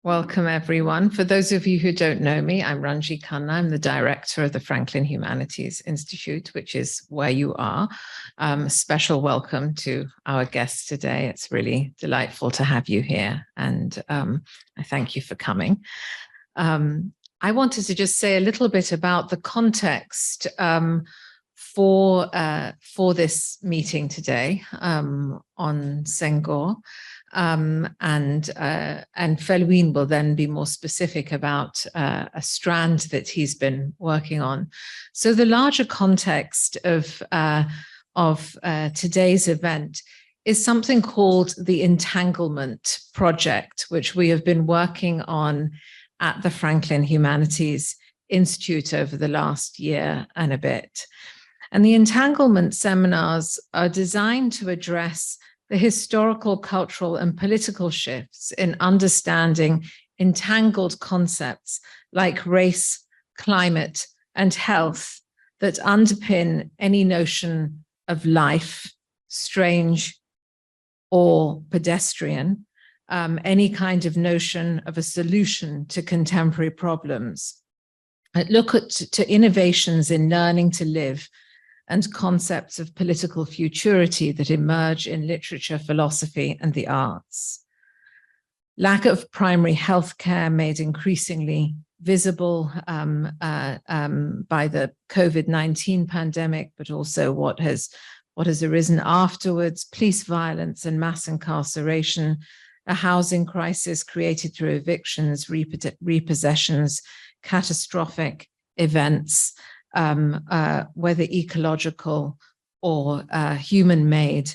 Welcome, everyone. For those of you who don't know me, I'm Ranji Khanna. I'm the director of the Franklin Humanities Institute, which is where you are. A special welcome to our guests today. It's really delightful to have you here, and I thank you for coming. I wanted to just say a little bit about the context for this meeting today on Senghor. And Felwine will then be more specific about a strand that he's been working on. So the larger context of today's event is something called the Entanglement Project, which we have been working on at the Franklin Humanities Institute over the last year and a bit. And the Entanglement seminars are designed to address the historical, cultural, and political shifts in understanding entangled concepts like race, climate, and health that underpin any notion of life, strange or pedestrian, any kind of notion of a solution to contemporary problems. Look to innovations in learning to live and concepts of political futurity that emerge in literature, philosophy, and the arts. Lack of primary health care made increasingly visible by the COVID-19 pandemic, but also what has arisen afterwards: police violence and mass incarceration, a housing crisis created through evictions, repossessions, catastrophic events, whether ecological or human-made,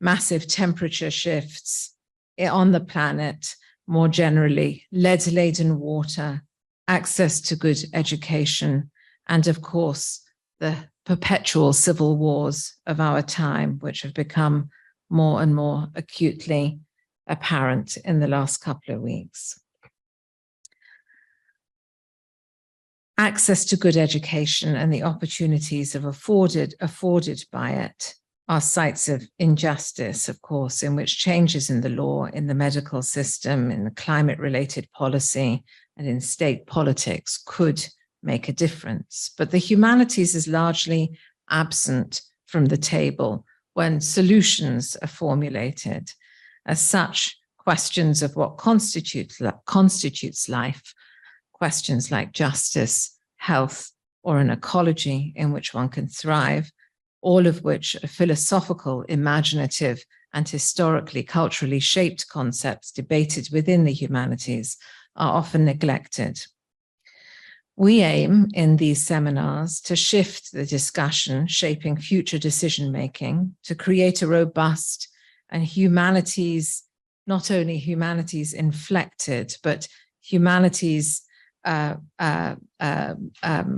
massive temperature shifts on the planet, more generally, lead-laden water, access to good education, and of course, the perpetual civil wars of our time, which have become more and more acutely apparent in the last couple of weeks. Access to good education and the opportunities afforded by it are sites of injustice, of course, in which changes in the law, in the medical system, in the climate-related policy, and in state politics could make a difference. But the humanities is largely absent from the table when solutions are formulated. As such, questions of what constitutes life, questions like justice, health, or an ecology in which one can thrive, all of which are philosophical, imaginative, and historically, culturally shaped concepts debated within the humanities, are often neglected. We aim in these seminars to shift the discussion shaping future decision-making, to create a robust and humanities, not only humanities inflected, but humanities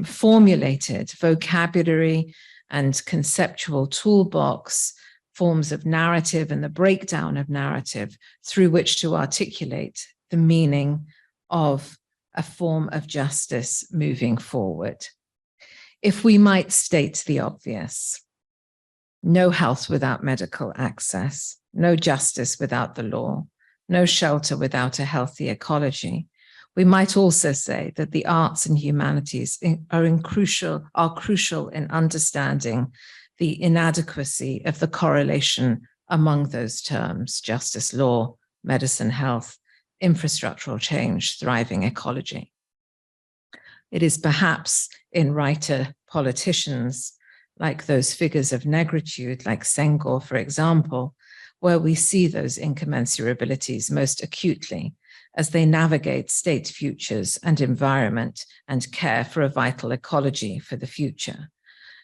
formulated vocabulary and conceptual toolbox, forms of narrative and the breakdown of narrative through which to articulate the meaning of a form of justice moving forward. If we might state the obvious: no health without medical access, no justice without the law, no shelter without a healthy ecology. We might also say that the arts and humanities are crucial in understanding the inadequacy of the correlation among those terms: justice, law, medicine, health, infrastructural change, thriving ecology. It is perhaps in writer politicians, like those figures of Negritude, like Senghor, for example, where we see those incommensurabilities most acutely as they navigate state futures and environment and care for a vital ecology for the future.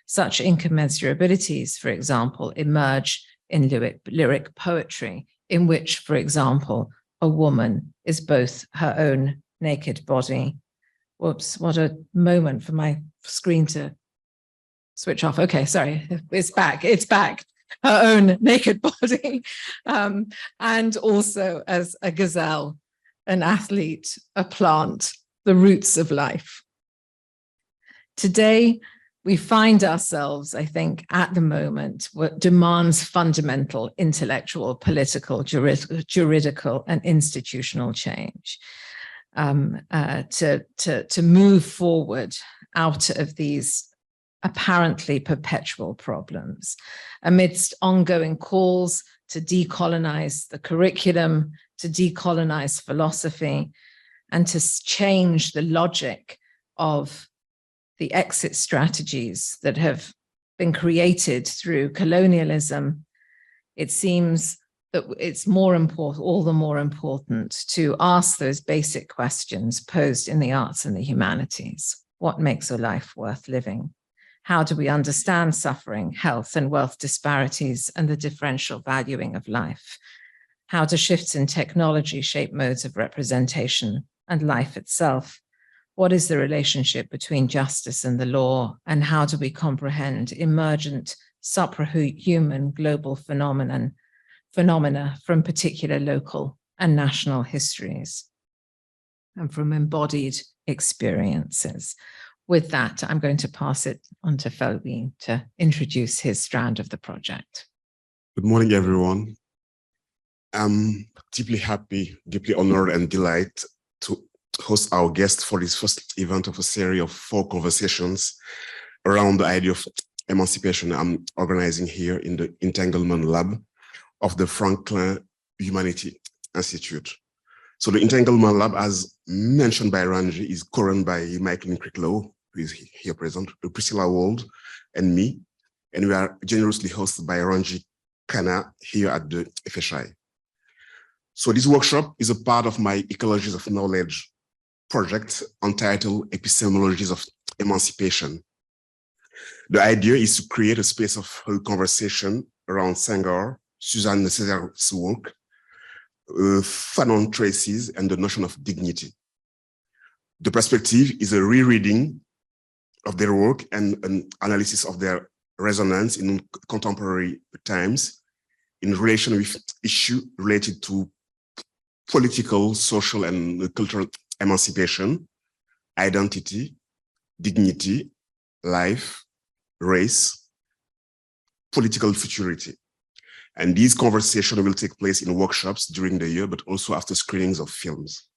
Such incommensurabilities, for example, emerge in lyric poetry, in which, for example, a woman is both her own naked body. Whoops, what a moment for my screen to switch off. Okay, sorry, it's back. Her own naked body, and also as a gazelle, an athlete, a plant, the roots of life. Today, we find ourselves, I think, at the moment what demands fundamental intellectual, political, juridical, and institutional change. to move forward out of these apparently perpetual problems, amidst ongoing calls to decolonize the curriculum, to decolonize philosophy, and to change the logic of the exit strategies that have been created through colonialism. It seems that it's all the more important to ask those basic questions posed in the arts and the humanities. What makes a life worth living? How do we understand suffering, health, and wealth disparities and the differential valuing of life? How do shifts in technology shape modes of representation and life itself? What is the relationship between justice and the law? And how do we comprehend emergent, suprahuman global phenomena from particular local and national histories and from embodied experiences? With that, I'm going to pass it on to Felwine to introduce his strand of the project. Good morning, everyone. I'm deeply happy, deeply honored and delighted to host our guest for this first event of a series of 4 conversations around the idea of emancipation I'm organizing here in the Entanglement Lab of the Franklin Humanities Institute. So the Entanglement Lab, as mentioned by Ranji, is current by Michael Cricklow, who is here present, Priscilla Wald, and me. And we are generously hosted by Ranji Khanna here at the FHI. So this workshop is a part of my Ecologies of Knowledge project entitled Epistemologies of Emancipation. The idea is to create a space of conversation around Senghor, Suzanne Sédar's work, Fanon traces, and the notion of dignity. The perspective is a rereading of their work and an analysis of their resonance in contemporary times in relation with issues related to political, social, and cultural emancipation, identity, dignity, life, race, political futurity. And these conversations will take place in workshops during the year, but also after screenings of films.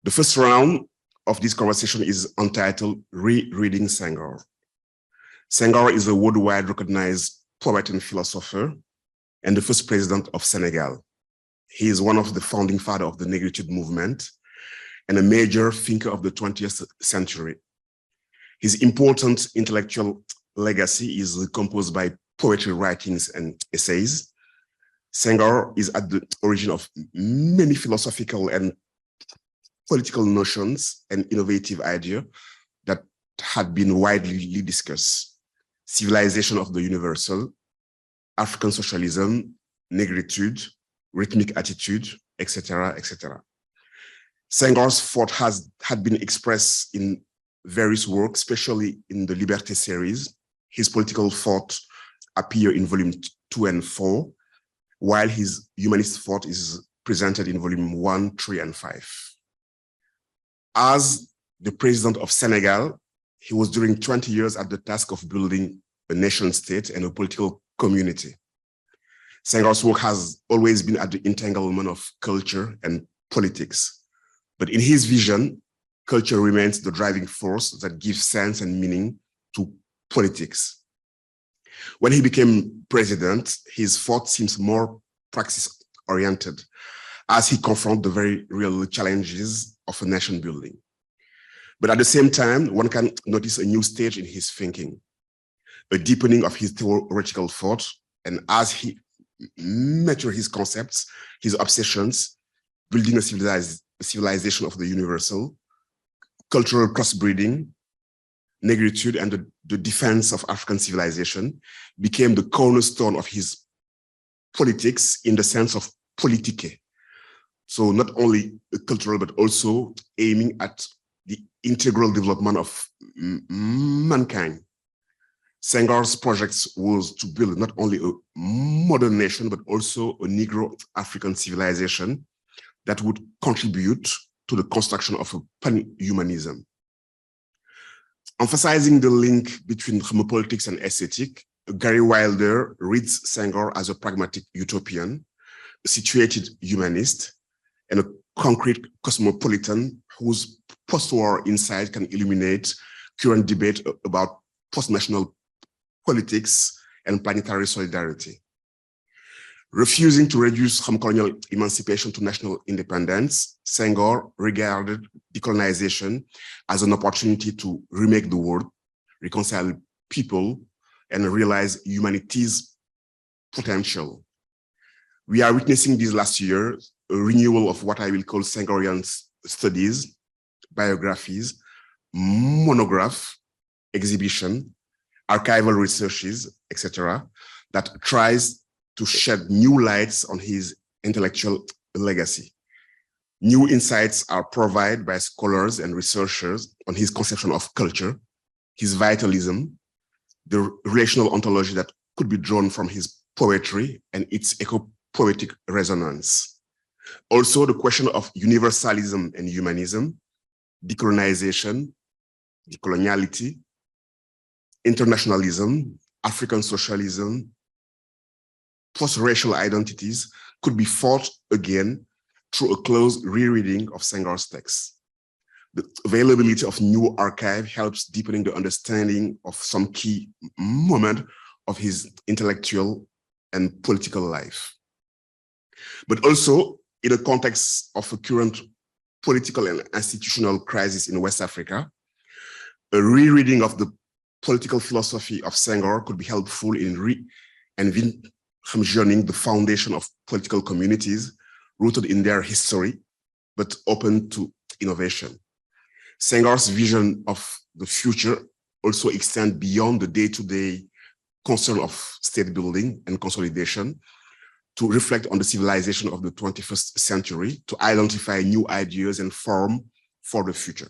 The first round of this conversation is entitled Rereading Senghor. Senghor is a worldwide recognized poet and philosopher and the first president of Senegal. He is one of the founding fathers of the Negritude movement and a major thinker of the 20th century. His important intellectual legacy is composed by poetry writings and essays. Senghor is at the origin of many philosophical and political notions and innovative ideas that had been widely discussed. Civilization of the universal, African socialism, negritude, rhythmic attitude, etc., etc. Senghor's thought had been expressed in various works, especially in the Liberté series. His political thought appear in volume 2 and 4, while his humanist thought is presented in volume 1, 3, and 5. As the president of Senegal, he was during 20 years at the task of building a nation state and a political community. Senghor's work has always been at the entanglement of culture and politics. But in his vision, culture remains the driving force that gives sense and meaning to politics. When he became president, his thought seems more praxis-oriented as he confronts the very real challenges of a nation building. But at the same time, one can notice a new stage in his thinking, a deepening of his theoretical thought, and as he matures his concepts, his obsessions, building a civilization of the universal, cultural crossbreeding, negritude, and the defense of African civilization became the cornerstone of his politics in the sense of politique. So not only cultural, but also aiming at the integral development of mankind. Senghor's projects was to build not only a modern nation, but also a Negro African civilization that would contribute to the construction of a pan-humanism. Emphasizing the link between homopolitics and aesthetic, Gary Wilder reads Senghor as a pragmatic utopian, a situated humanist, and a concrete cosmopolitan whose post-war insight can illuminate current debate about post-national politics and planetary solidarity. Refusing to reduce colonial emancipation to national independence, Senghor regarded decolonization as an opportunity to remake the world, reconcile people, and realize humanity's potential. We are witnessing this last year, a renewal of what I will call Senghorian studies, biographies, monograph, exhibition, archival researches, etc., that tries to shed new lights on his intellectual legacy. New insights are provided by scholars and researchers on his conception of culture, his vitalism, the relational ontology that could be drawn from his poetry and its eco-poetic resonance. Also, the question of universalism and humanism, decolonization, decoloniality, internationalism, African socialism, post-racial identities could be fought again through a close rereading of Senghor's texts. The availability of new archive helps deepening the understanding of some key moment of his intellectual and political life. But also, in the context of a current political and institutional crisis in West Africa, a rereading of the political philosophy of Senghor could be helpful in re-envisioning the foundation of political communities rooted in their history, but open to innovation. Senghor's vision of the future also extends beyond the day-to-day concern of state building and consolidation to reflect on the civilization of the 21st century, to identify new ideas and form for the future.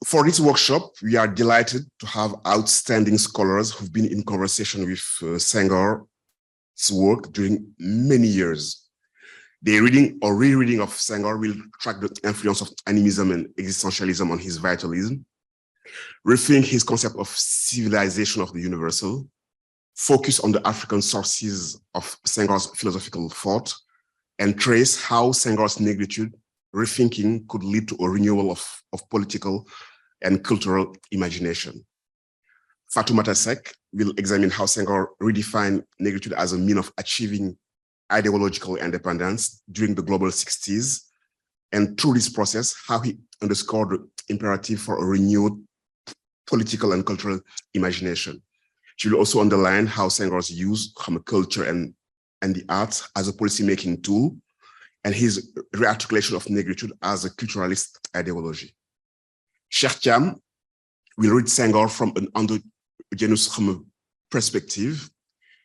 For this workshop, we are delighted to have outstanding scholars who've been in conversation with Senghor's work during many years. Their reading or rereading of Senghor will track the influence of animism and existentialism on his vitalism, rethink his concept of civilization of the universal, focus on the African sources of Senghor's philosophical thought, and trace how Senghor's negritude rethinking could lead to a renewal of political and cultural imagination. Fatoumata Seck will examine how Senghor redefined negritude as a means of achieving ideological independence during the global 60s, and through this process, how he underscored the imperative for a renewed political and cultural imagination. She will also underline how Senghor's use of culture and the arts as a policy-making tool, and his rearticulation of negritude as a culturalist ideology. Cheikh Thiam will read Senghor from an endogenous perspective.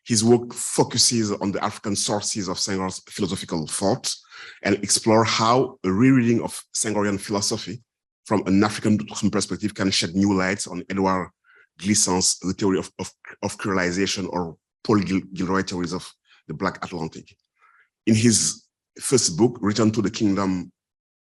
His work focuses on the African sources of Senghor's philosophical thought and explore how a rereading of Senghorian philosophy from an African perspective can shed new lights on Edouard Glissant's The Theory of Creolization, or Paul Gilroy theories of the Black Atlantic. In his first book, Return to the Kingdom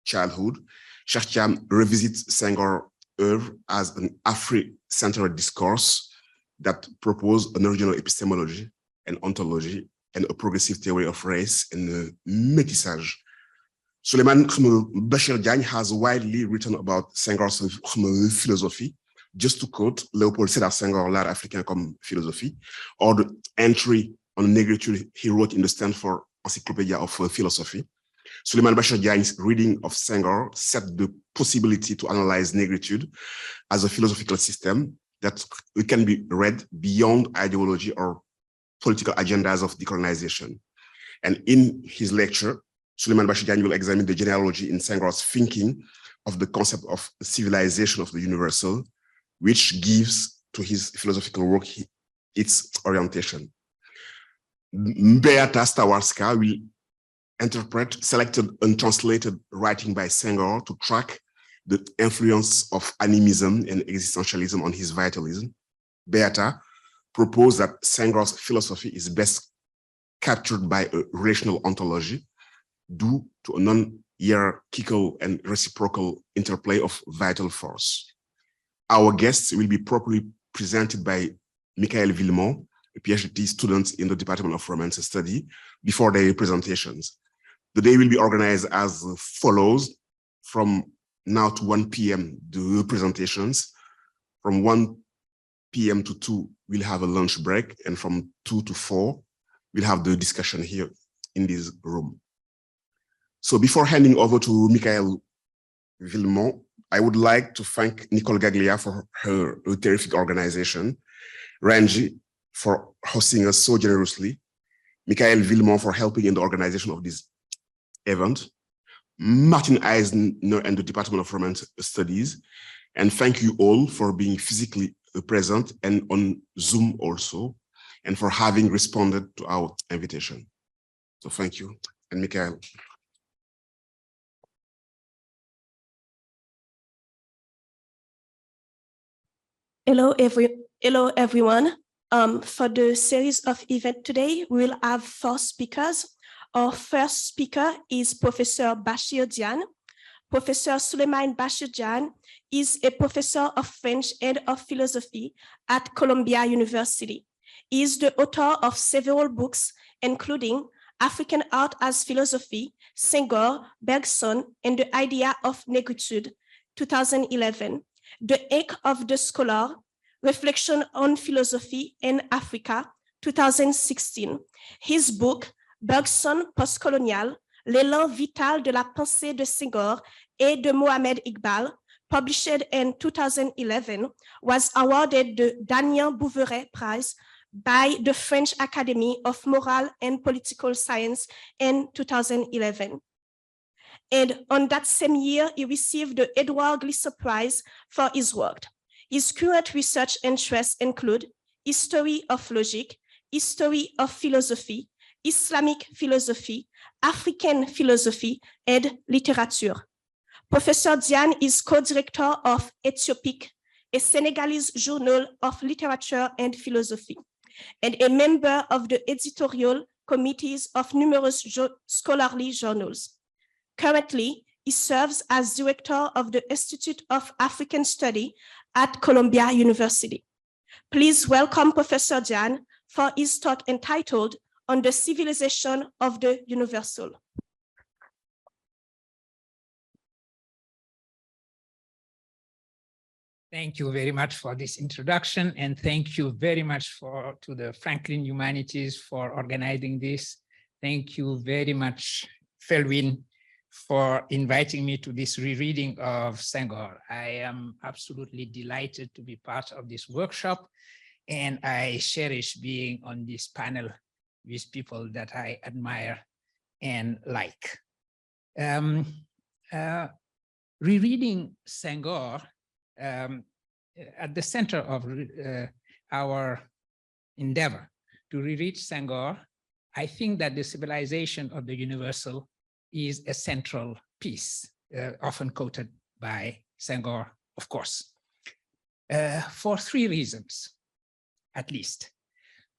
Childhood, Cheikh Thiam revisits Senghor's oeuvre as an Afri-centered discourse that proposed an original epistemology and ontology and a progressive theory of race and métissage. Souleymane Bachir Diagne has widely written about Senghor's philosophy, just to quote Léopold Sédar Senghor, l'art africain comme philosophie, or the entry on negritude he wrote in the Stanford Encyclopedia of Philosophy. Souleymane Bachir Diagne's reading of Senghor set the possibility to analyze negritude as a philosophical system that can be read beyond ideology or political agendas of decolonization. And in his lecture, Souleymane Bachir Diagne will examine the genealogy in Senghor's thinking of the concept of civilization of the universal, which gives to his philosophical work its orientation. Beata Stawarska will interpret selected untranslated writing by Senghor to track the influence of animism and existentialism on his vitalism. Beata proposed that Senghor's philosophy is best captured by a relational ontology due to a non-hierarchical and reciprocal interplay of vital force. Our guests will be properly presented by Michael Villemont, a PhD student in the Department of Romance Study, before their presentations. The day will be organized as follows. From now to 1 p.m., the presentations. From 1 p.m. to 2, we'll have a lunch break. And from 2 to 4, we'll have the discussion here in this room. So before handing over to Michael Villemont, I would like to thank Nicole Gaglia for her terrific organization, Ranji for hosting us so generously, Michael Villemont for helping in the organization of this event, Martin Eisner and the Department of Romance Studies, and thank you all for being physically present and on Zoom also, and for having responded to our invitation. So thank you, and Michael. Hello everyone. For the series of events today, we will have 4 speakers. Our first speaker is Professor Bachir Diagne. Professor Souleymane Bachir Diagne is a professor of French and of philosophy at Columbia University. He is the author of several books, including African Art as Philosophy, Senghor, Bergson, and the Idea of Negritude, 2011. The Ink of the Scholar, Reflection on Philosophy in Africa, 2016. His book, Bergson Postcolonial, L'élan vital de la pensée de Senghor et de Mohamed Iqbal, published in 2011, was awarded the Diagne Bouveret Prize by the French Academy of Moral and Political Science in 2011. And on that same year, he received the Edouard Glissant Prize for his work. His current research interests include history of logic, history of philosophy, Islamic philosophy, African philosophy, and literature. Professor Diagne is co-director of Ethiopic, a Senegalese journal of literature and philosophy, and a member of the editorial committees of numerous scholarly journals. Currently, he serves as director of the Institute of African Study at Columbia University. Please welcome Professor Diagne for his talk entitled On the Civilization of the Universal. Thank you very much for this introduction, and thank you very much to the Franklin Humanities for organizing this. Thank you very much, Felwine, for inviting me to this rereading of Senghor. I am absolutely delighted to be part of this workshop, and I cherish being on this panel with people that I admire and like. Rereading Senghor, at the center of our endeavor to reread Senghor, I think that the civilization of the universal is a central piece, often quoted by Senghor, of course, for 3 reasons, at least.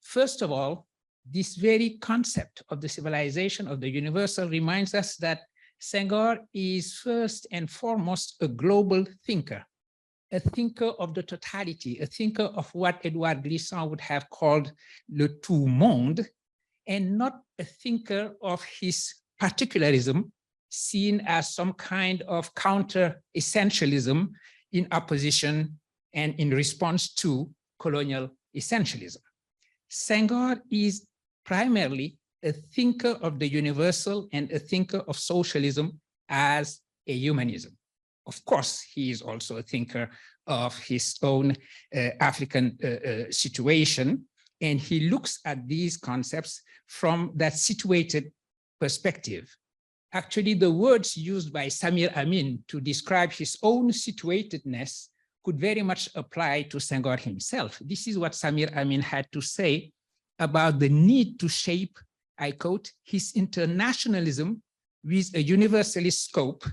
First of all, this very concept of the civilization of the universal reminds us that Senghor is first and foremost a global thinker, a thinker of the totality, a thinker of what Edouard Glissant would have called le tout monde, and not a thinker of his particularism, seen as some kind of counter-essentialism in opposition and in response to colonial essentialism. Senghor is primarily a thinker of the universal and a thinker of socialism as a humanism. Of course, he is also a thinker of his own African situation, and he looks at these concepts from that situated perspective. Actually, the words used by Samir Amin to describe his own situatedness could very much apply to Senghor himself. This is what Samir Amin had to say about the need to shape, I quote, his internationalism with a universalist scope,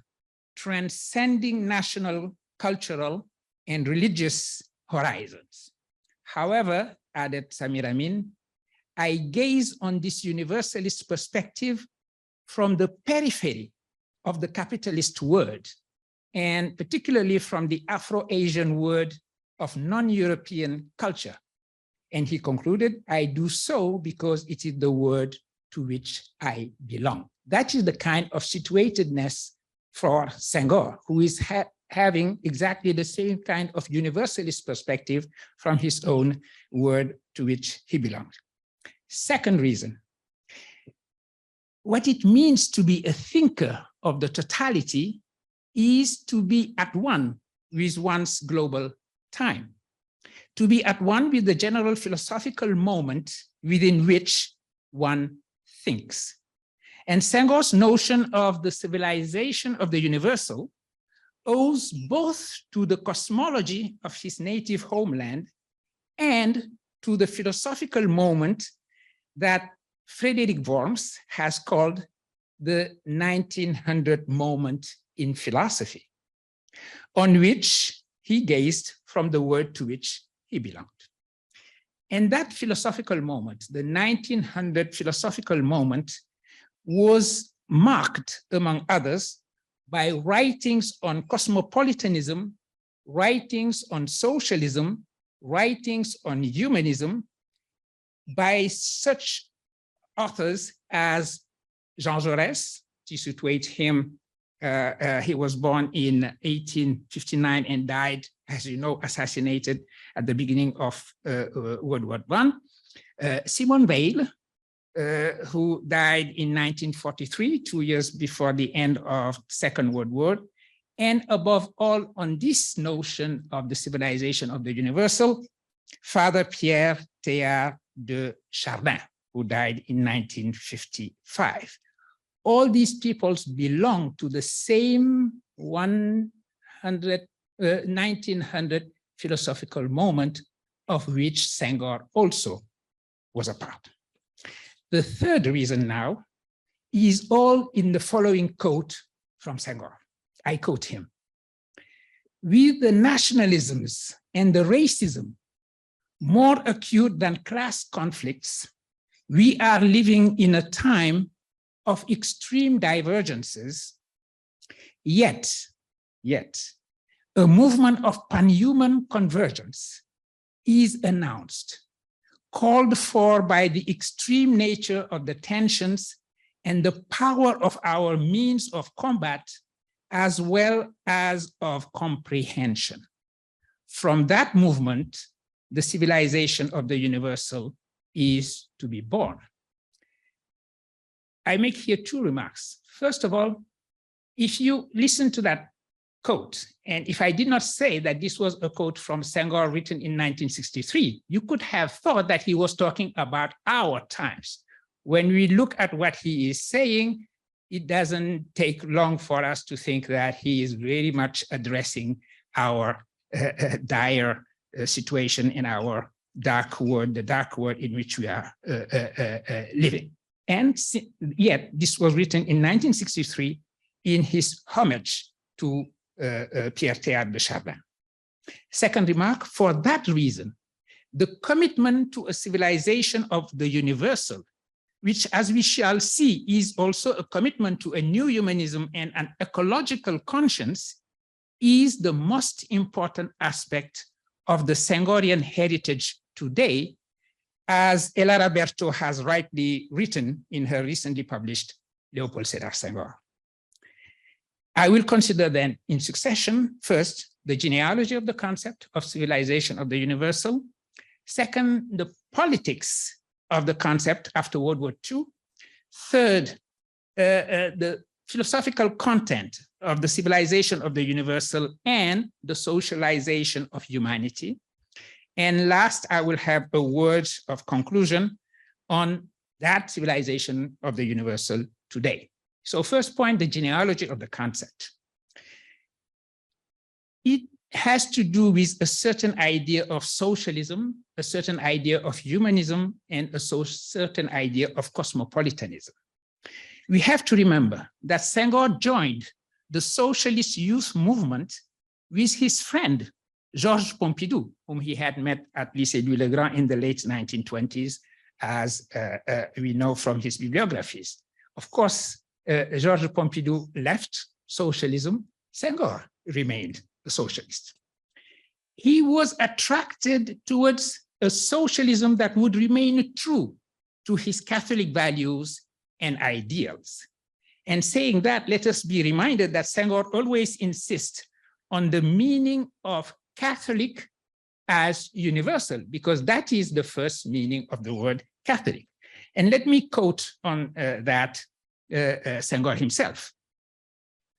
transcending national, cultural, and religious horizons. However, added Samir Amin, I gaze on this universalist perspective from the periphery of the capitalist world, and particularly from the Afro-Asian world of non-European culture. And he concluded, I do so because it is the world to which I belong. That is the kind of situatedness for Senghor, who is having exactly the same kind of universalist perspective from his own world to which he belonged. Second reason, what it means to be a thinker of the totality is to be at one with one's global time, to be at one with the general philosophical moment within which one thinks. And Senghor's notion of the civilization of the universal owes both to the cosmology of his native homeland and to the philosophical moment that Frederick Worms has called the 1900 moment in philosophy, on which he gazed from the world to which he belonged. And that philosophical moment, the 1900 philosophical moment, was marked, among others, by writings on cosmopolitanism, writings on socialism, writings on humanism, by such authors as Jean Jaurès, to situate him. He was born in 1859 and died, as you know, assassinated at the beginning of World War I. Simone Weil, who died in 1943, 2 years before the end of the Second World War. And above all, on this notion of the civilization of the universal, Father Pierre Teilhard de Chardin, who died in 1955. All these peoples belong to the same 1900 philosophical moment of which Senghor also was a part. The third reason now is all in the following quote from Senghor. I quote him: "With the nationalisms and the racism more acute than class conflicts, we are living in a time of extreme divergences, yet a movement of pan-human convergence is announced, called for by the extreme nature of the tensions and the power of our means of combat, as well as of comprehension. From that movement, the civilization of the universal is to be born." I make here two remarks. First of all, if you listen to that quote, and if I did not say that this was a quote from Senghor written in 1963, you could have thought that he was talking about our times. When we look at what he is saying, it doesn't take long for us to think that he is very much addressing our dire situation in our dark world, the dark world in which we are living. And yet, this was written in 1963 in his homage to Pierre Teilhard de Chardin. Second remark, for that reason, the commitment to a civilization of the universal, which, as we shall see, is also a commitment to a new humanism and an ecological conscience, is the most important aspect of the Senghorian heritage today, as Ella Roberto has rightly written in her recently published Léopold Sédar Senghor. I will consider then in succession, first, the genealogy of the concept of civilization of the universal. Second, the politics of the concept after World War II. Third, the philosophical content of the civilization of the universal and the socialization of humanity. And last, I will have a word of conclusion on that civilization of the universal today. So first point, the genealogy of the concept. It has to do with a certain idea of socialism, a certain idea of humanism, and a certain idea of cosmopolitanism. We have to remember that Senghor joined the socialist youth movement with his friend, Georges Pompidou, whom he had met at Lycée Louis le Grand in the late 1920s, as we know from his bibliographies. Of course, Georges Pompidou left socialism, Senghor remained a socialist. He was attracted towards a socialism that would remain true to his Catholic values and ideals. And saying that, let us be reminded that Senghor always insists on the meaning of Catholic as universal, because that is the first meaning of the word Catholic. And let me quote on that Senghor himself.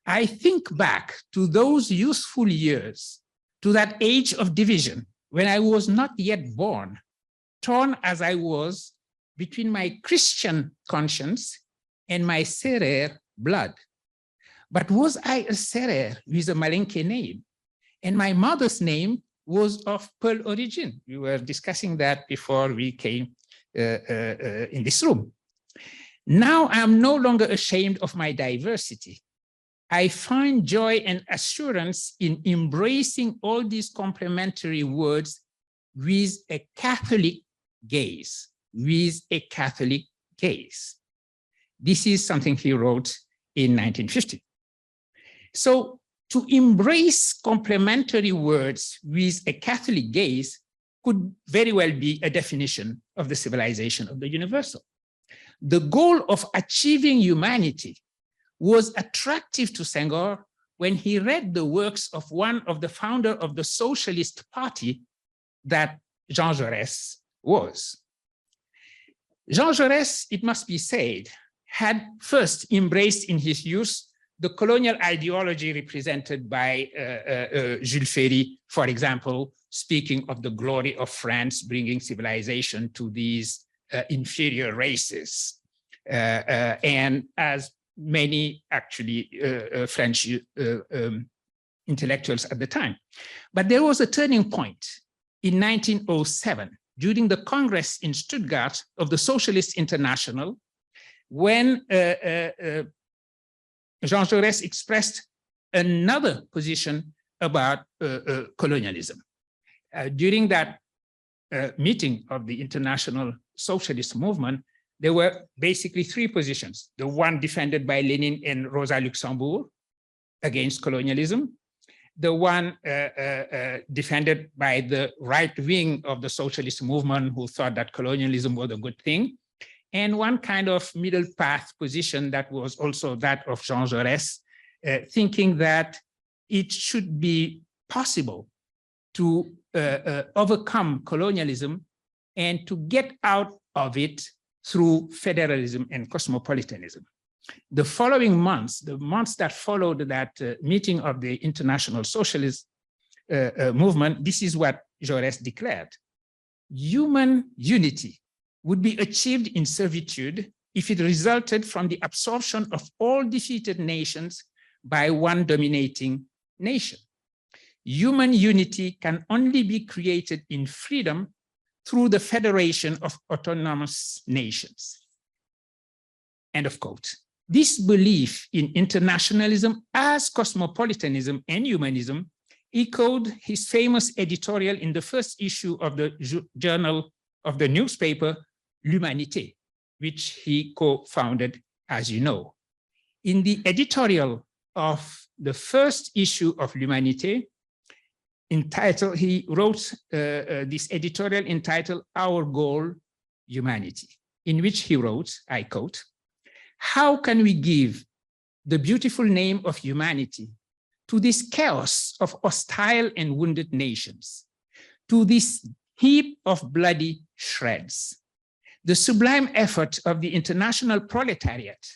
I think back to those youthful years, to that age of division, when I was not yet born, torn as I was between my Christian conscience and my Serer blood. But was I a Serer with a Malinke name? And my mother's name was of Pearl origin. We were discussing that before we came in this room. Now I am no longer ashamed of my diversity. I find joy and assurance in embracing all these complementary words with a Catholic gaze, with a Catholic gaze. This is something he wrote in 1950. So to embrace complementary words with a Catholic gaze could very well be a definition of the civilization of the universal. The goal of achieving humanity was attractive to Senghor when he read the works of one of the founders of the Socialist Party that Jean Jaurès was. Jean Jaurès, it must be said, had first embraced in his youth the colonial ideology represented by Jules Ferry, for example, speaking of the glory of France, bringing civilization to these inferior races. And as many actually French intellectuals at the time. But there was a turning point in 1907 during the Congress in Stuttgart of the Socialist International, when Jean Jaurès expressed another position about colonialism. During that meeting of the International Socialist Movement, there were basically three positions. The one defended by Lenin and Rosa Luxemburg against colonialism, the one defended by the right wing of the socialist movement who thought that colonialism was a good thing, and one kind of middle path position that was also that of Jean Jaurès, thinking that it should be possible to overcome colonialism and to get out of it through federalism and cosmopolitanism. The following months, the months that followed that meeting of the International Socialist Movement, this is what Jaurès declared. Human unity would be achieved in servitude if it resulted from the absorption of all defeated nations by one dominating nation. Human unity can only be created in freedom through the federation of autonomous nations. End of quote. This belief in internationalism as cosmopolitanism and humanism echoed his famous editorial in the first issue of the journal of the newspaper, L'Humanité, which he co-founded, as you know. In the editorial of the first issue of L'Humanité, entitled, he wrote this editorial entitled Our Goal, Humanity, in which he wrote, I quote, "How can we give the beautiful name of humanity to this chaos of hostile and wounded nations, to this heap of bloody shreds? The sublime effort of the international proletariat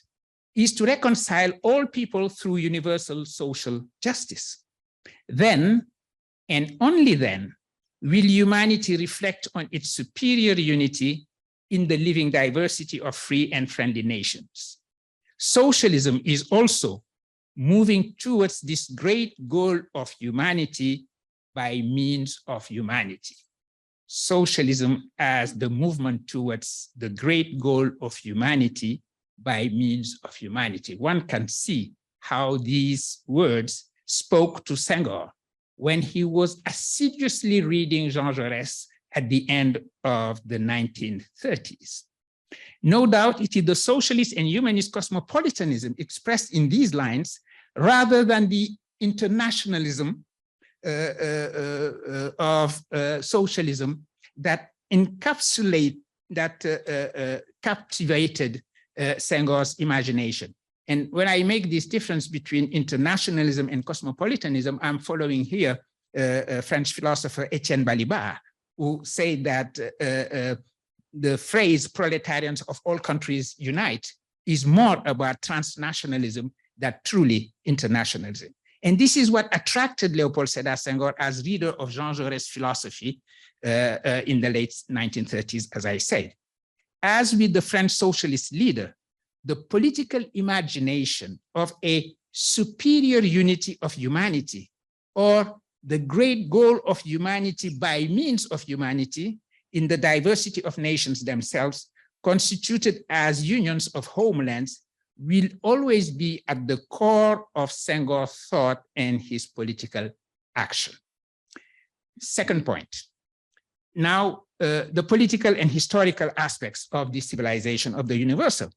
is to reconcile all people through universal social justice. Then, and only then, will humanity reflect on its superior unity in the living diversity of free and friendly nations. Socialism is also moving towards this great goal of humanity by means of humanity." Socialism as the movement towards the great goal of humanity by means of humanity. One can see how these words spoke to Senghor when he was assiduously reading Jean Jaurès at the end of the 1930s. No doubt it is the socialist and humanist cosmopolitanism expressed in these lines rather than the internationalism of socialism that encapsulate, that captivated Senghor's imagination. And when I make this difference between internationalism and cosmopolitanism, I'm following here French philosopher Etienne Balibar, who said that the phrase proletarians of all countries unite is more about transnationalism than truly internationalism. And this is what attracted Léopold Sédar Senghor as reader of Jean Jaurès' philosophy in the late 1930s, as I said. As with the French socialist leader, the political imagination of a superior unity of humanity, or the great goal of humanity by means of humanity in the diversity of nations themselves, constituted as unions of homelands, will always be at the core of Senghor's thought and his political action. Second point. Now, the political and historical aspects of this civilization of the universal,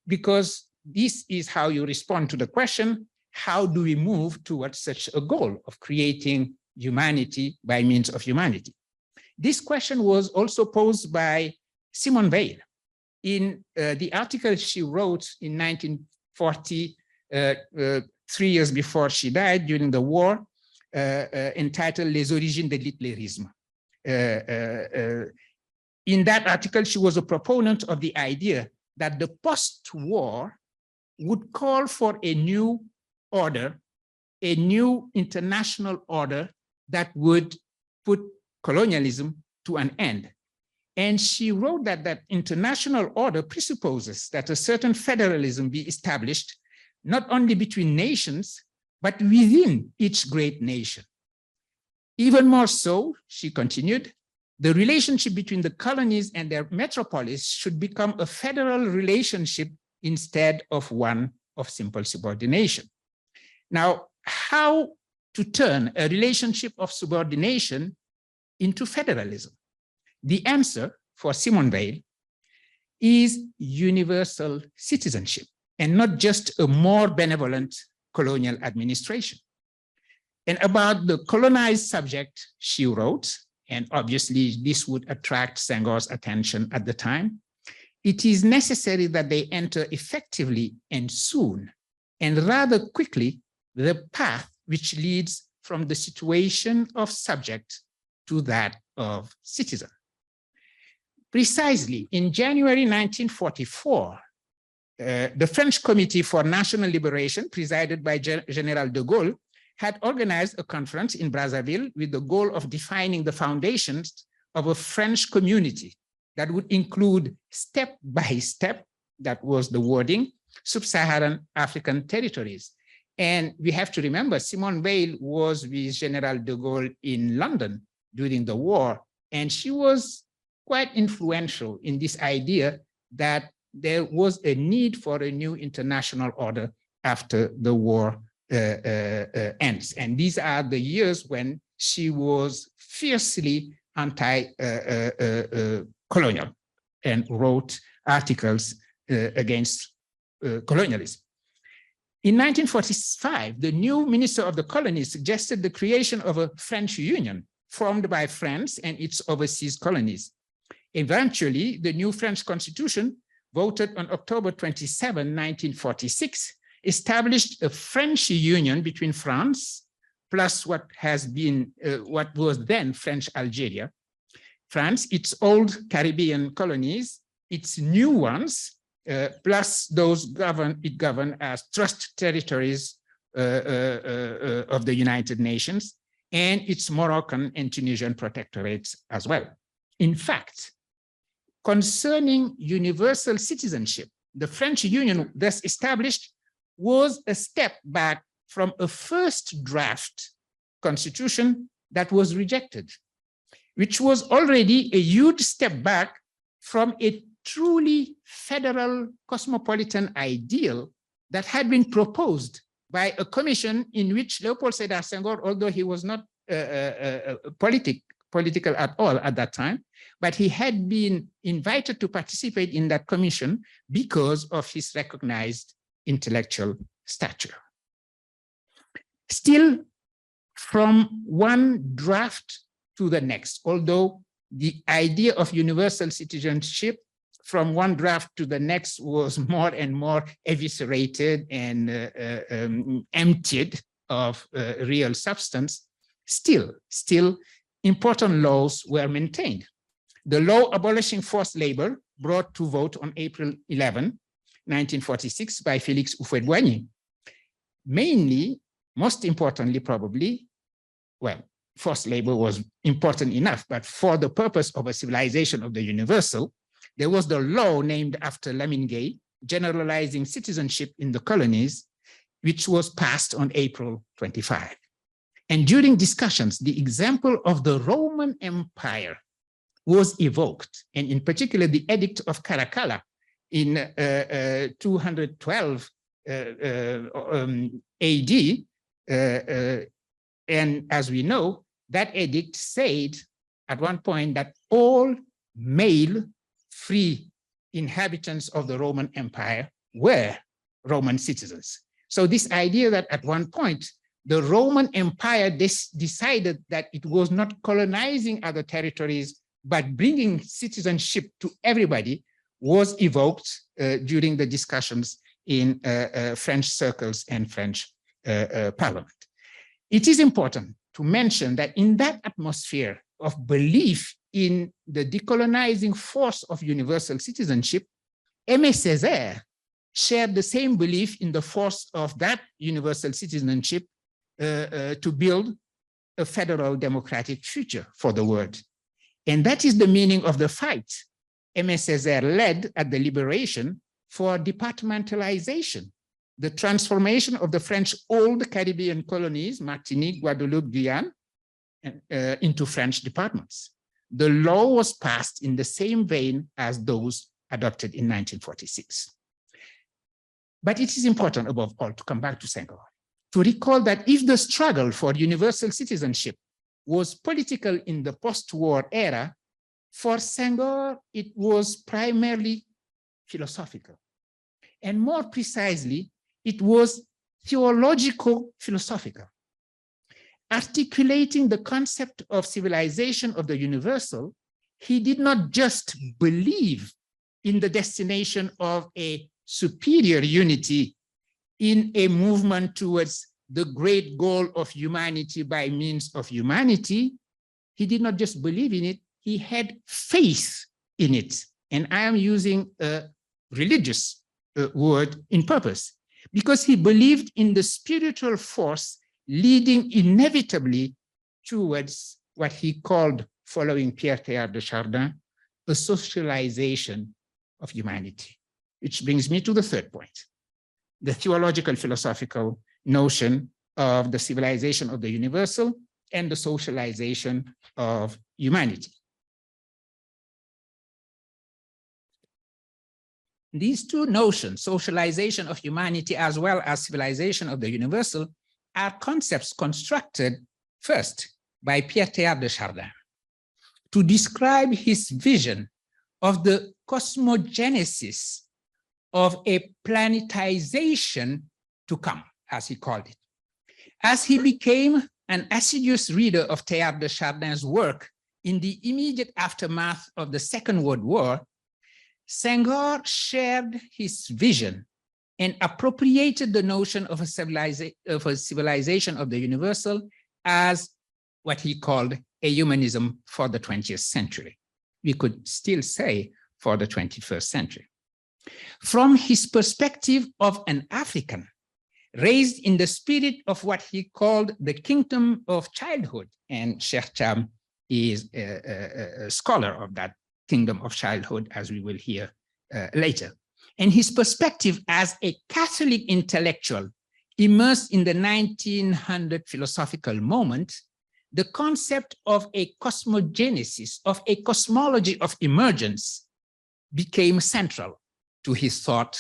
because this is how you respond to the question, how do we move towards such a goal of creating humanity by means of humanity? This question was also posed by Simone Weil in the article she wrote in 1940, 3 years before she died during the war, entitled Les origines de l'hitlérisme. In that article, she was a proponent of the idea that the post-war would call for a new order, a new international order that would put colonialism to an end. And she wrote that that international order presupposes that a certain federalism be established, not only between nations, but within each great nation. Even more so, she continued, the relationship between the colonies and their metropolis should become a federal relationship instead of one of simple subordination. Now, how to turn a relationship of subordination into federalism? The answer for Simone Weil is universal citizenship, and not just a more benevolent colonial administration. And about the colonized subject, she wrote, and obviously this would attract Senghor's attention at the time, it is necessary that they enter effectively and soon, and rather quickly, the path which leads from the situation of subject to that of citizen. Precisely in January 1944, the French Committee for National Liberation, presided by General de Gaulle, had organized a conference in Brazzaville with the goal of defining the foundations of a French community that would include step by step, that was the wording, sub-Saharan African territories. And we have to remember, Simone Weil was with General de Gaulle in London during the war, and she was quite influential in this idea that there was a need for a new international order after the war ends. And these are the years when she was fiercely anti-colonial and wrote articles against colonialism. In 1945, the new Minister of the Colonies suggested the creation of a French Union formed by France and its overseas colonies. Eventually, the new French Constitution, voted on October 27, 1946, established a French Union between France, plus what was then French Algeria, France, its old Caribbean colonies, its new ones, plus those it governed as trust territories of the United Nations, and its Moroccan and Tunisian protectorates as well. In fact, concerning universal citizenship, the French Union thus established was a step back from a first draft constitution that was rejected, which was already a huge step back from a truly federal cosmopolitan ideal that had been proposed by a commission in which Léopold Sédar Senghor, although he was not political at all at that time, but he had been invited to participate in that commission because of his recognized intellectual stature. Still, from one draft to the next, although the idea of universal citizenship from one draft to the next was more and more eviscerated and emptied of real substance, still important laws were maintained. The law abolishing forced labor, brought to vote on April 11, 1946 by Félix Houphouët-Boigny. Mainly, most importantly probably, well, forced labor was important enough, but for the purpose of a civilization of the universal, there was the law named after Lamine Gueye, generalizing citizenship in the colonies, which was passed on April 25. And during discussions, the example of the Roman Empire was evoked, and in particular, the Edict of Caracalla in 212 AD, and as we know, that edict said at one point that all male free inhabitants of the Roman Empire were Roman citizens. So this idea that at one point, the Roman Empire decided that it was not colonizing other territories, but bringing citizenship to everybody was evoked during the discussions in French circles and French parliament. It is important to mention that in that atmosphere of belief in the decolonizing force of universal citizenship, Aimé Césaire shared the same belief in the force of that universal citizenship to build a federal democratic future for the world. And that is the meaning of the fight Aimé Césaire led at the liberation for departmentalization, the transformation of the French old Caribbean colonies, Martinique, Guadeloupe, Guyane, into French departments. The law was passed in the same vein as those adopted in 1946. But it is important, above all, to come back to Senghor, to recall that if the struggle for universal citizenship was political in the post-war era, for Senghor, it was primarily philosophical. And more precisely, it was theological philosophical. Articulating the concept of civilization of the universal, he did not just believe in the destination of a superior unity in a movement towards the great goal of humanity by means of humanity. He did not just believe in it, he had faith in it. And I am using a religious word in purpose, because he believed in the spiritual force leading inevitably towards what he called, following Pierre Teilhard de Chardin, a socialization of humanity. Which brings me to the third point, the theological philosophical notion of the civilization of the universal and the socialization of humanity. These two notions, socialization of humanity as well as civilization of the universal, are concepts constructed first by Pierre Teilhard de Chardin to describe his vision of the cosmogenesis of a planetization to come, as he called it. As he became an assiduous reader of Teilhard de Chardin's work in the immediate aftermath of the Second World War, Senghor shared his vision and appropriated the notion of a civilization of the universal as what he called a humanism for the 20th century. We could still say for the 21st century. From his perspective of an African, raised in the spirit of what he called the kingdom of childhood, and Cheikh Cham is a scholar of that kingdom of childhood, as we will hear later. And his perspective as a Catholic intellectual immersed in the 1900 philosophical moment, the concept of a cosmogenesis, of a cosmology of emergence, became central to his thought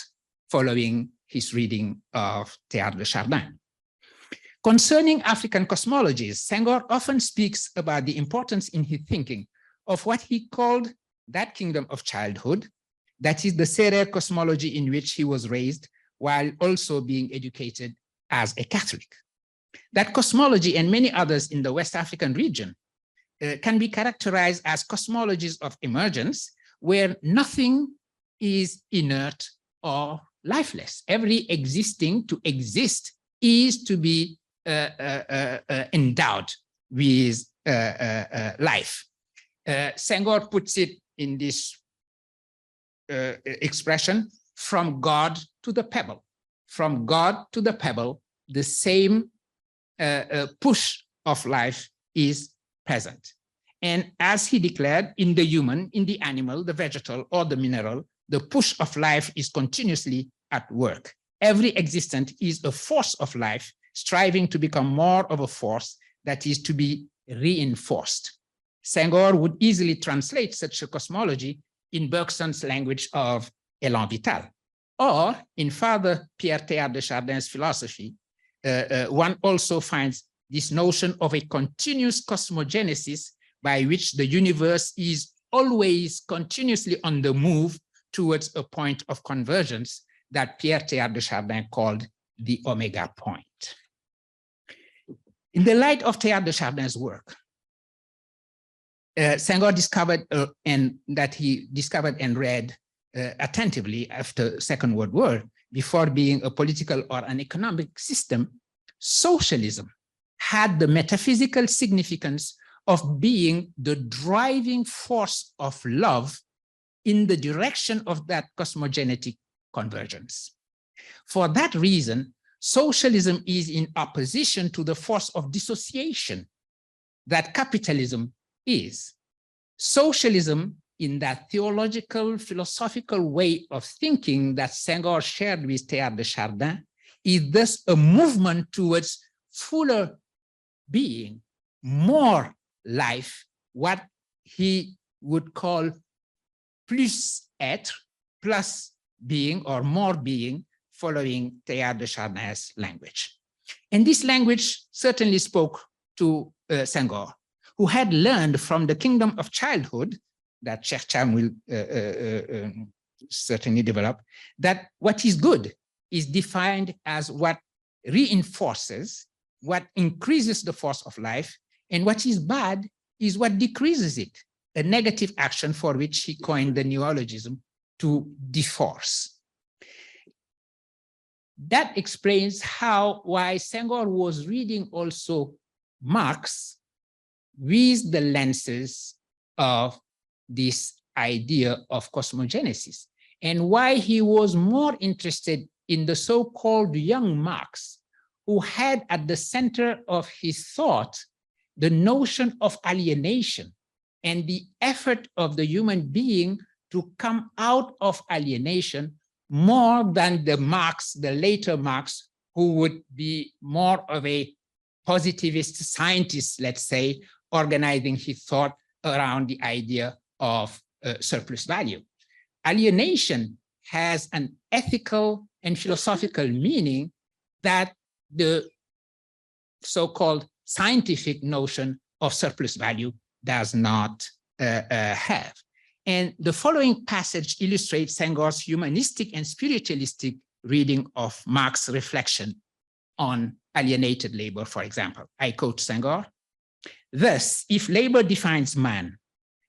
following his reading of Teilhard de Chardin. Concerning African cosmologies, Senghor often speaks about the importance in his thinking of what he called that kingdom of childhood, that is the Serer cosmology in which he was raised while also being educated as a Catholic. That cosmology and many others in the West African region can be characterized as cosmologies of emergence, where nothing is inert or lifeless. Every existing to exist is to be endowed with life. Senghor puts it in this expression, from God to the pebble. From God to the pebble, the same push of life is present. And as he declared, in the human, in the animal, the vegetal, or the mineral, the push of life is continuously at work. Every existent is a force of life, striving to become more of a force that is to be reinforced. Senghor would easily translate such a cosmology in Bergson's language of élan vital, or in Father Pierre Teilhard de Chardin's philosophy. One also finds this notion of a continuous cosmogenesis by which the universe is always continuously on the move towards a point of convergence that Pierre Teilhard de Chardin called the omega point. In the light of Teilhard de Chardin's work, Senghor discovered that he discovered and read attentively after Second World War, before being a political or an economic system, socialism had the metaphysical significance of being the driving force of love in the direction of that cosmogenetic convergence. For that reason, socialism is in opposition to the force of dissociation that capitalism is. Socialism, in that theological, philosophical way of thinking that Senghor shared with Teilhard de Chardin, is thus a movement towards fuller being, more life, what he would call plus être, plus being or more being, following Teilhard de Chardin's language. And this language certainly spoke to Senghor, who had learned from the kingdom of childhood, that Cheikh Cham will certainly develop, that what is good is defined as what reinforces, what increases the force of life, and what is bad is what decreases it, a negative action for which he coined the neologism to deforce. That explains why Senghor was reading also Marx with the lenses of this idea of cosmogenesis, and why he was more interested in the so-called young Marx, who had at the center of his thought the notion of alienation and the effort of the human being to come out of alienation, more than the Marx, the later Marx, who would be more of a positivist scientist, let's say, organizing his thought around the idea of surplus value. Alienation has an ethical and philosophical meaning that the so-called scientific notion of surplus value does not have. And the following passage illustrates Senghor's humanistic and spiritualistic reading of Marx's reflection on alienated labor, for example. I quote Senghor: "Thus, if labor defines man,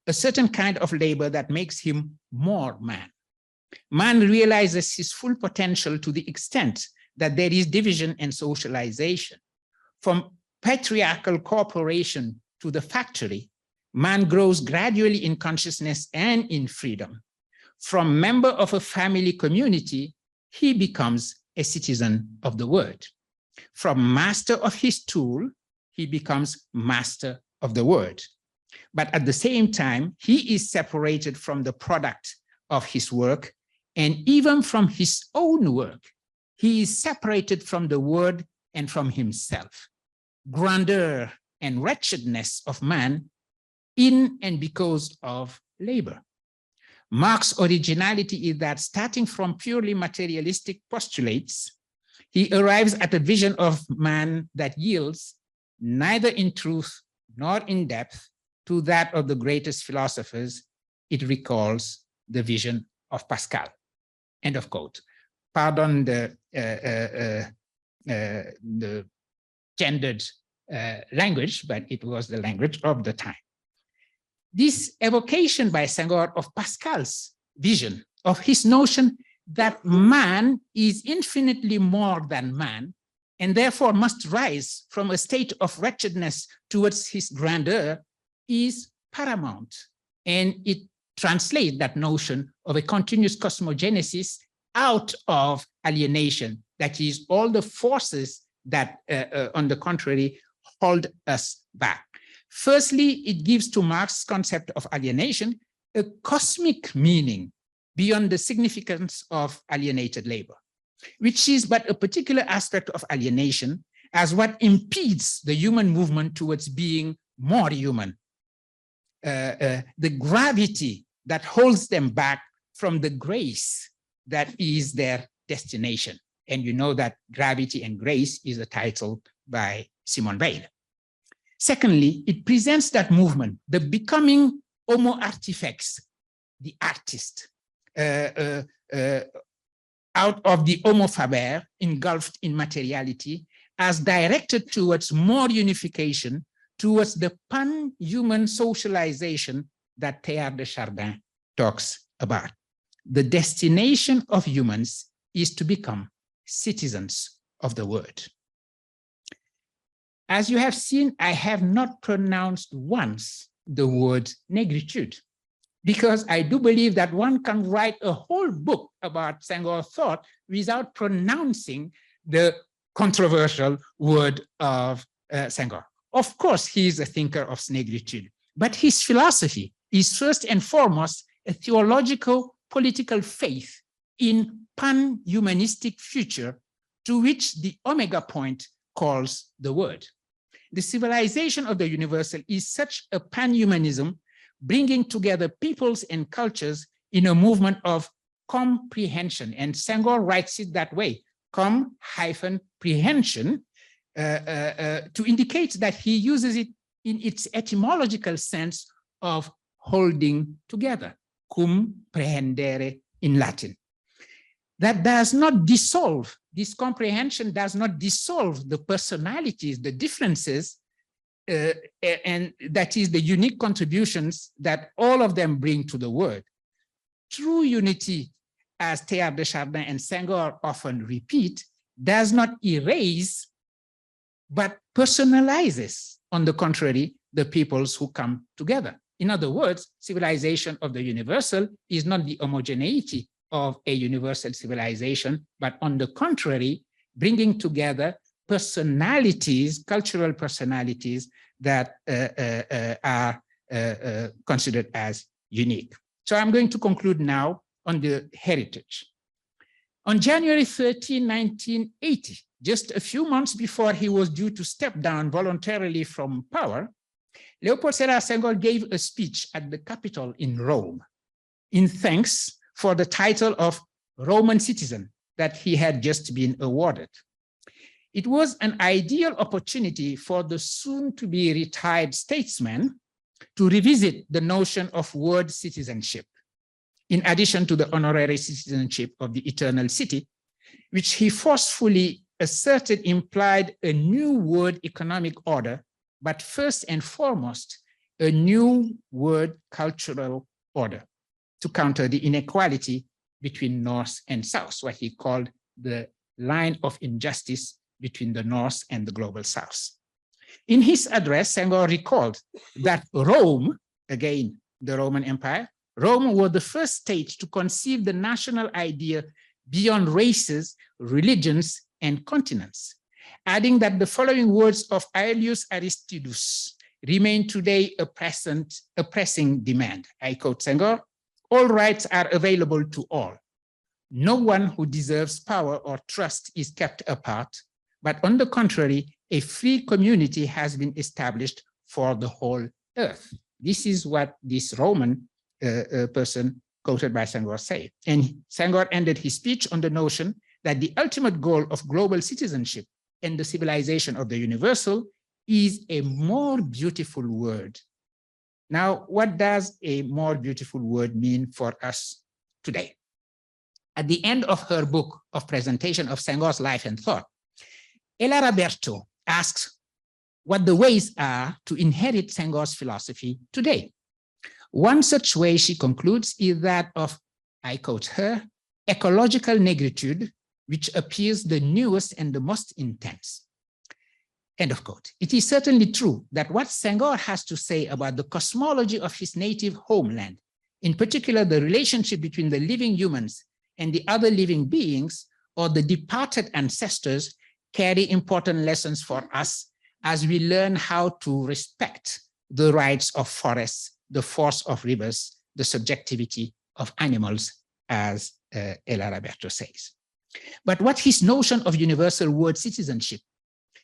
a certain kind of labor that makes him more man, man realizes his full potential to the extent that there is division and socialization. From patriarchal cooperation to the factory, man grows gradually in consciousness and in freedom. From member of a family community, he becomes a citizen of the world. From master of his tool, he becomes master of the world. But at the same time, he is separated from the product of his work, and even from his own work, he is separated from the word and from himself. Grandeur and wretchedness of man in and because of labor. Marx's originality is that, starting from purely materialistic postulates, he arrives at a vision of man that yields neither in truth nor in depth to that of the greatest philosophers. It recalls the vision of Pascal." End of quote. Pardon the gendered language, but it was the language of the time. This evocation by Senghor of Pascal's vision of his notion that man is infinitely more than man, and therefore must rise from a state of wretchedness towards his grandeur, is paramount. And it translates that notion of a continuous cosmogenesis out of alienation, that is, all the forces that, on the contrary, hold us back. Firstly, it gives to Marx's concept of alienation a cosmic meaning beyond the significance of alienated labor, which is but a particular aspect of alienation as what impedes the human movement towards being more human. The gravity that holds them back from the grace that is their destination. And you know that Gravity and Grace is a title by Simone Weil. Secondly, it presents that movement, the becoming homo artifex, the artist, out of the homo faber, engulfed in materiality, as directed towards more unification, towards the pan-human socialization that Teilhard de Chardin talks about. The destination of humans is to become citizens of the world. As you have seen, I have not pronounced once the word negritude, because I do believe that one can write a whole book about Senghor thought without pronouncing the controversial word of Senghor. Of course, he is a thinker of negritude, but his philosophy is first and foremost a theological political faith in pan-humanistic future to which the omega point calls the word. The civilization of the universal is such a pan-humanism, bringing together peoples and cultures in a movement of comprehension. And Senghor writes it that way, com-prehension, to indicate that he uses it in its etymological sense of holding together, cum prehendere in Latin. That does not dissolve, this comprehension does not dissolve the personalities, the differences, and that is the unique contributions that all of them bring to the word. True unity, as Teilhard de Chardin and Senghor often repeat, does not erase, but personalizes, on the contrary, the peoples who come together. In other words, civilization of the universal is not the homogeneity of a universal civilization, but on the contrary, bringing together personalities, cultural personalities that are considered as unique. So I'm going to conclude now on the heritage. On January 13, 1980, just a few months before he was due to step down voluntarily from power, Léopold Sédar Senghor gave a speech at the Capitol in Rome in thanks for the title of Roman citizen that he had just been awarded. It was an ideal opportunity for the soon-to-be retired statesman to revisit the notion of world citizenship, in addition to the honorary citizenship of the Eternal City, which he forcefully asserted implied a new world economic order, but first and foremost, a new world cultural order to counter the inequality between North and South, what he called the line of injustice between the North and the global South. In his address, Senghor recalled that Rome, again, the Roman Empire, Rome was the first state to conceive the national idea beyond races, religions, and continents, adding that the following words of Aelius Aristidus remain today a pressing demand. I quote Senghor, "All rights are available to all. No one who deserves power or trust is kept apart, but on the contrary, a free community has been established for the whole earth." This is what this Roman person quoted by Senghor said. And Senghor ended his speech on the notion that the ultimate goal of global citizenship and the civilization of the universal is a more beautiful word. Now, what does a more beautiful word mean for us today? At the end of her book of presentation of Senghor's life and thought, Ella Roberto asks what the ways are to inherit Senghor's philosophy today. One such way, she concludes, is that of I quote her, ecological negritude, which appears the newest and the most intense. End of quote. It is certainly true that what Senghor has to say about the cosmology of his native homeland, in particular the relationship between the living humans and the other living beings or the departed ancestors, carry important lessons for us as we learn how to respect the rights of forests, the force of rivers, the subjectivity of animals, as Ella Roberto says. But what his notion of universal world citizenship,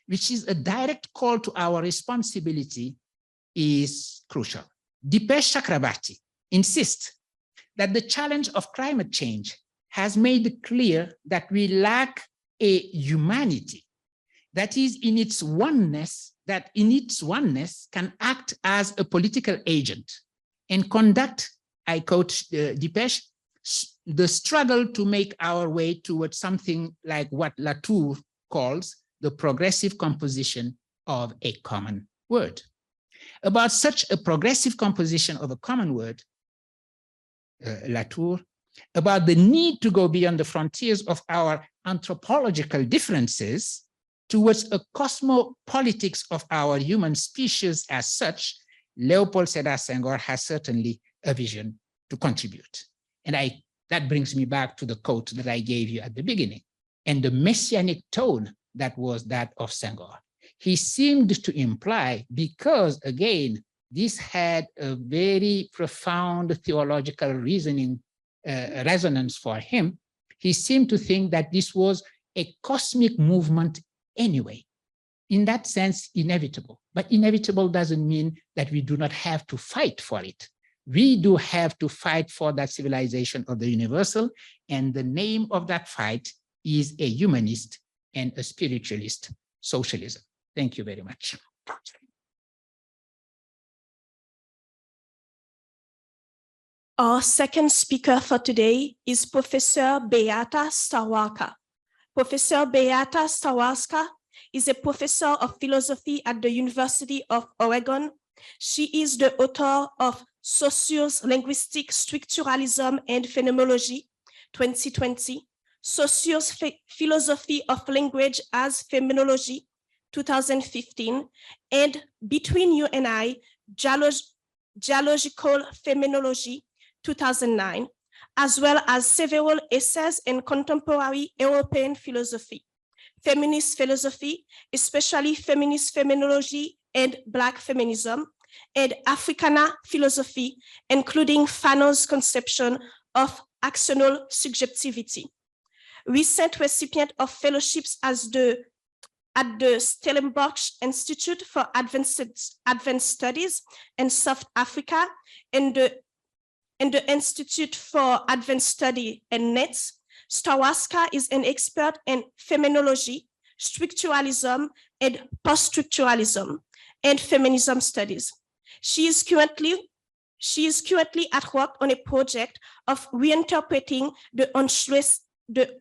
which is a direct call to our responsibility, is crucial. Dipesh Chakrabarti insists that the challenge of climate change has made clear that we lack a humanity that is in its oneness, can act as a political agent and conduct, I quote Dipesh, the struggle to make our way towards something like what Latour calls the progressive composition of a common word. About such a progressive composition of a common word, Latour, about the need to go beyond the frontiers of our anthropological differences towards a cosmopolitics of our human species as such, Léopold Sédar Senghor has certainly a vision to contribute. And that brings me back to the quote that I gave you at the beginning, and the messianic tone that was that of Senghor. He seemed to imply, because again, this had a very profound theological reasoning resonance for him, he seemed to think that this was a cosmic movement anyway. In that sense, inevitable. But inevitable doesn't mean that we do not have to fight for it. We do have to fight for that civilization of the universal, and the name of that fight is a humanist and a spiritualist socialism. Thank you very much. Our second speaker for today is Professor Beata Stawalka. Professor Beata Stawalka is a professor of philosophy at the University of Oregon. She is the author of Sociolinguistic Structuralism and Phenomenology, 2020, Philosophy of Language as Phenomenology, 2015, and Between You and I, Dialogical Phenomenology, 2009, as well as several essays in contemporary European philosophy, feminist philosophy, especially feminist phenomenology and Black feminism, and Africana philosophy, including Fanos's conception of actional subjectivity. Recent recipient of fellowships at the Stellenbosch Institute for Advanced Studies in South Africa and the Institute for Advanced Study in NETS, Stawalka is an expert in phenomenology, structuralism, and post-structuralism, and feminism studies. She is currently at work on a project of reinterpreting the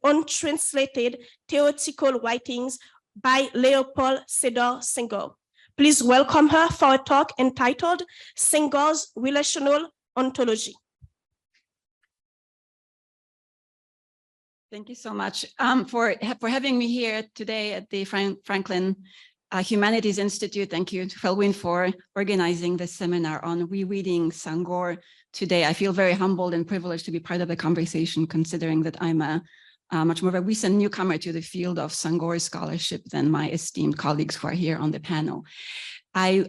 untranslated theoretical writings by Léopold Sédar Senghor. Please welcome her for a talk entitled Senghor's Relational Ontology. Thank you so much for having me here today at the Franklin Humanities Institute. Thank you to Felwine for organizing this seminar on rereading Senghor today. I feel very humbled and privileged to be part of the conversation, considering that I'm a much more of a recent newcomer to the field of Senghor scholarship than my esteemed colleagues who are here on the panel. I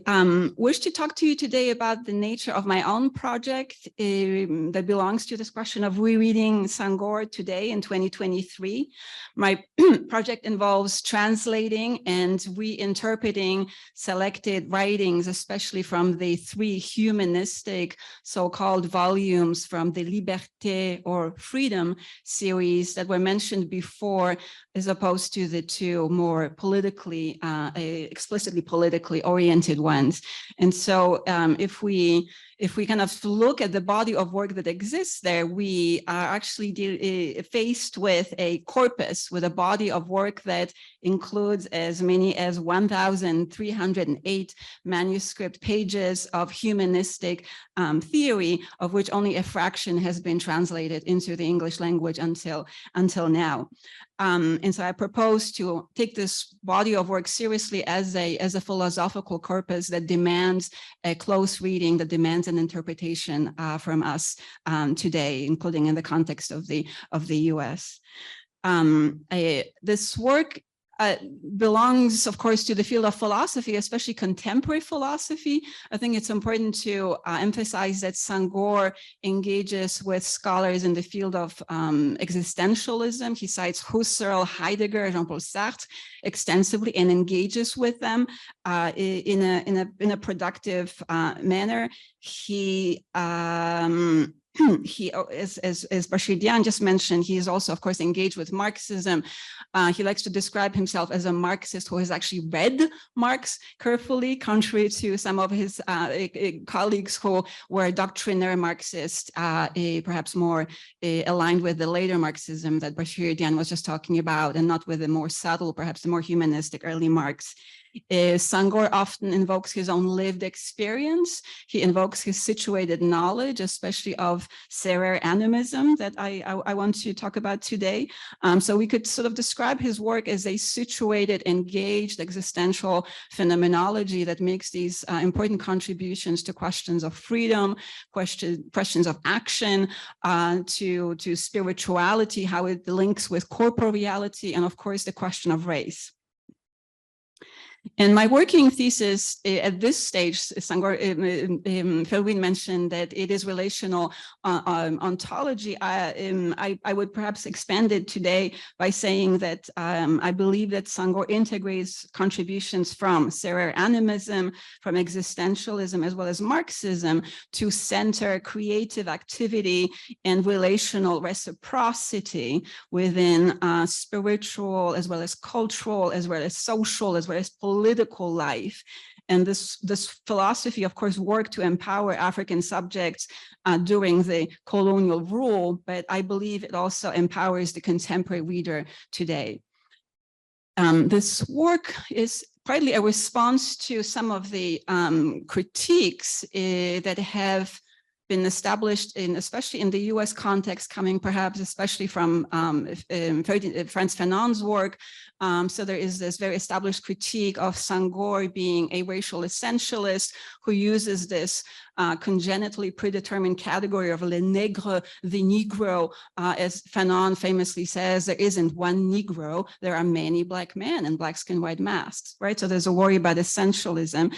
wish to talk to you today about the nature of my own project that belongs to this question of rereading Senghor today in 2023. My project involves translating and reinterpreting selected writings, especially from the 3 humanistic so-called volumes from the Liberté or Freedom series that were mentioned before, as opposed to the 2 more politically, explicitly politically oriented ones. And so if we if we kind of look at the body of work that exists there, we are actually faced with a corpus, with a body of work that includes as many as 1,308 manuscript pages of humanistic theory, of which only a fraction has been translated into the English language until now. And so I propose to take this body of work seriously as a philosophical corpus that demands a close reading, that demands an interpretation from us today, including in the context of the US. This work belongs, of course, to the field of philosophy, especially contemporary philosophy. I think it's important to emphasize that Senghor engages with scholars in the field of existentialism. He cites Husserl, Heidegger, Jean-Paul Sartre extensively and engages with them in a productive manner. He as Bachir Diagne just mentioned, he is also, of course, engaged with Marxism. He likes to describe himself as a Marxist who has actually read Marx carefully, contrary to some of his colleagues who were doctrinaire Marxist, perhaps more aligned with the later Marxism that Bachir Diagne was just talking about, and not with the more subtle, perhaps the more humanistic early Marx. Senghor often invokes his own lived experience. He invokes his situated knowledge, especially of Serrer animism that I want to talk about today. So we could sort of describe his work as a situated, engaged, existential phenomenology that makes these important contributions to questions of freedom, questions of action, to spirituality, how it links with corporal reality, and of course the question of race. In my working thesis at this stage, Senghor, Felwine mentioned that it is relational ontology. I would perhaps expand it today by saying that I believe that Senghor integrates contributions from Serrer animism, from existentialism, as well as Marxism to center creative activity and relational reciprocity within spiritual, as well as cultural, as well as social, as well as political life. And this philosophy, of course, worked to empower African subjects during the colonial rule, but I believe it also empowers the contemporary reader today. This work is partly a response to some of the critiques that have been established especially in the US context, coming perhaps especially from Frantz Fanon's work. So there is this very established critique of Senghor being a racial essentialist who uses this congenitally predetermined category of le nègre, the Negro. As Fanon famously says, there isn't one Negro, there are many Black men in black skin, white masks, right? So there's a worry about essentialism.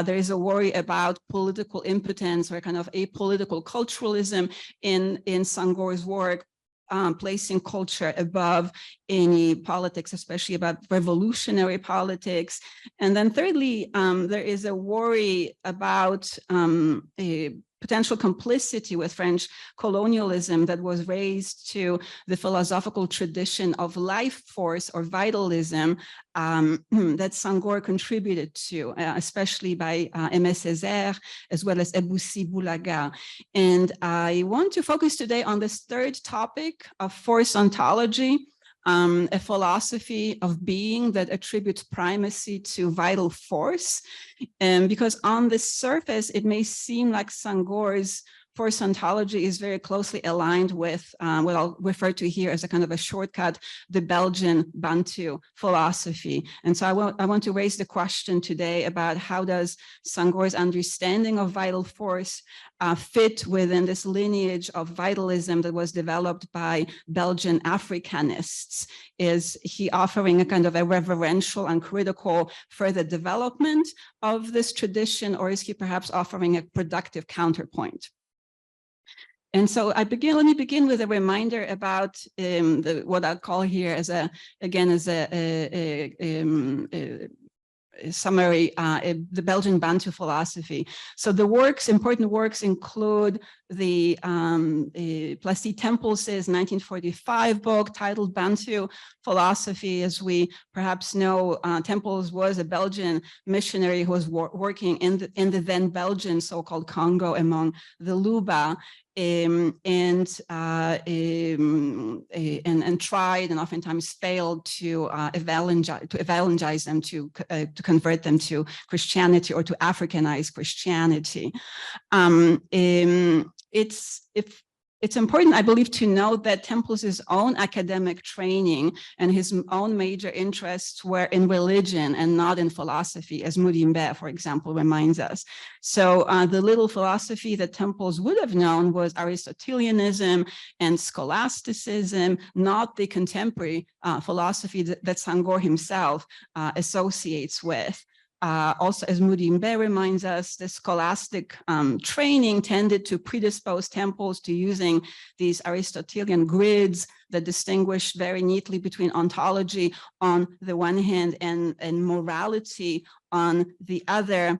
There is a worry about political impotence or kind of apolitical culturalism in Senghor's work. Placing culture above any politics, especially about revolutionary politics. And then thirdly, there is a worry about a potential complicity with French colonialism that was raised to the philosophical tradition of life force or vitalism that Senghor contributed to, especially by Aimé Césaire, as well as Eboussi Boulaga. And I want to focus today on this third topic of force ontology, a philosophy of being that attributes primacy to vital force. Because on the surface, it may seem like Senghor's force ontology is very closely aligned with what I'll refer to here as a kind of a shortcut, the Belgian Bantu philosophy. And so I want to raise the question today about how does Senghor's understanding of vital force fit within this lineage of vitalism that was developed by Belgian Africanists? Is he offering a kind of a reverential and critical further development of this tradition, or is he perhaps offering a productive counterpoint? And so let me begin with a reminder about what I'll call here as a summary, the Belgian Bantu philosophy. So the important works include the Placide Tempels' 1945 book titled Bantu Philosophy. As we perhaps know, Tempels was a Belgian missionary who was working in the then Belgian so-called Congo among the Luba. And tried and oftentimes failed to evangelize them, to convert them to Christianity or to Africanize Christianity. It's important, I believe, to note that Tempels' own academic training and his own major interests were in religion and not in philosophy, as Mudimbe, for example, reminds us. So the little philosophy that Tempels would have known was Aristotelianism and scholasticism, not the contemporary philosophy that Senghor himself associates with. Also, as Mudimbe reminds us, the scholastic training tended to predispose Tempels to using these Aristotelian grids that distinguished very neatly between ontology on the one hand and morality on the other,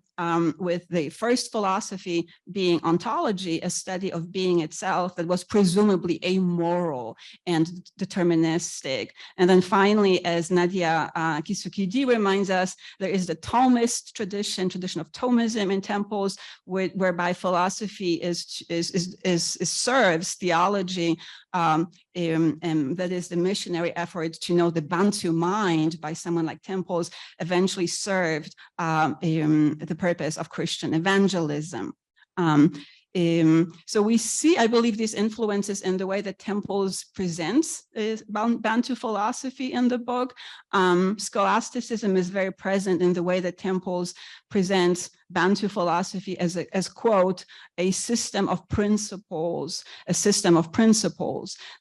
with the first philosophy being ontology, a study of being itself that was presumably amoral and deterministic. And then finally, as Nadia Kisukidi reminds us, there is the Thomist tradition of Thomism in Tempels, whereby philosophy serves theology, that is the missionary effort to know the Bantu mind by someone like Tempels eventually served the purpose of Christian evangelism. So we see, I believe, these influences in the way that Tempels presents Bantu philosophy in the book. Scholasticism is very present in the way that Tempels presents Bantu philosophy as, quote, a system of principles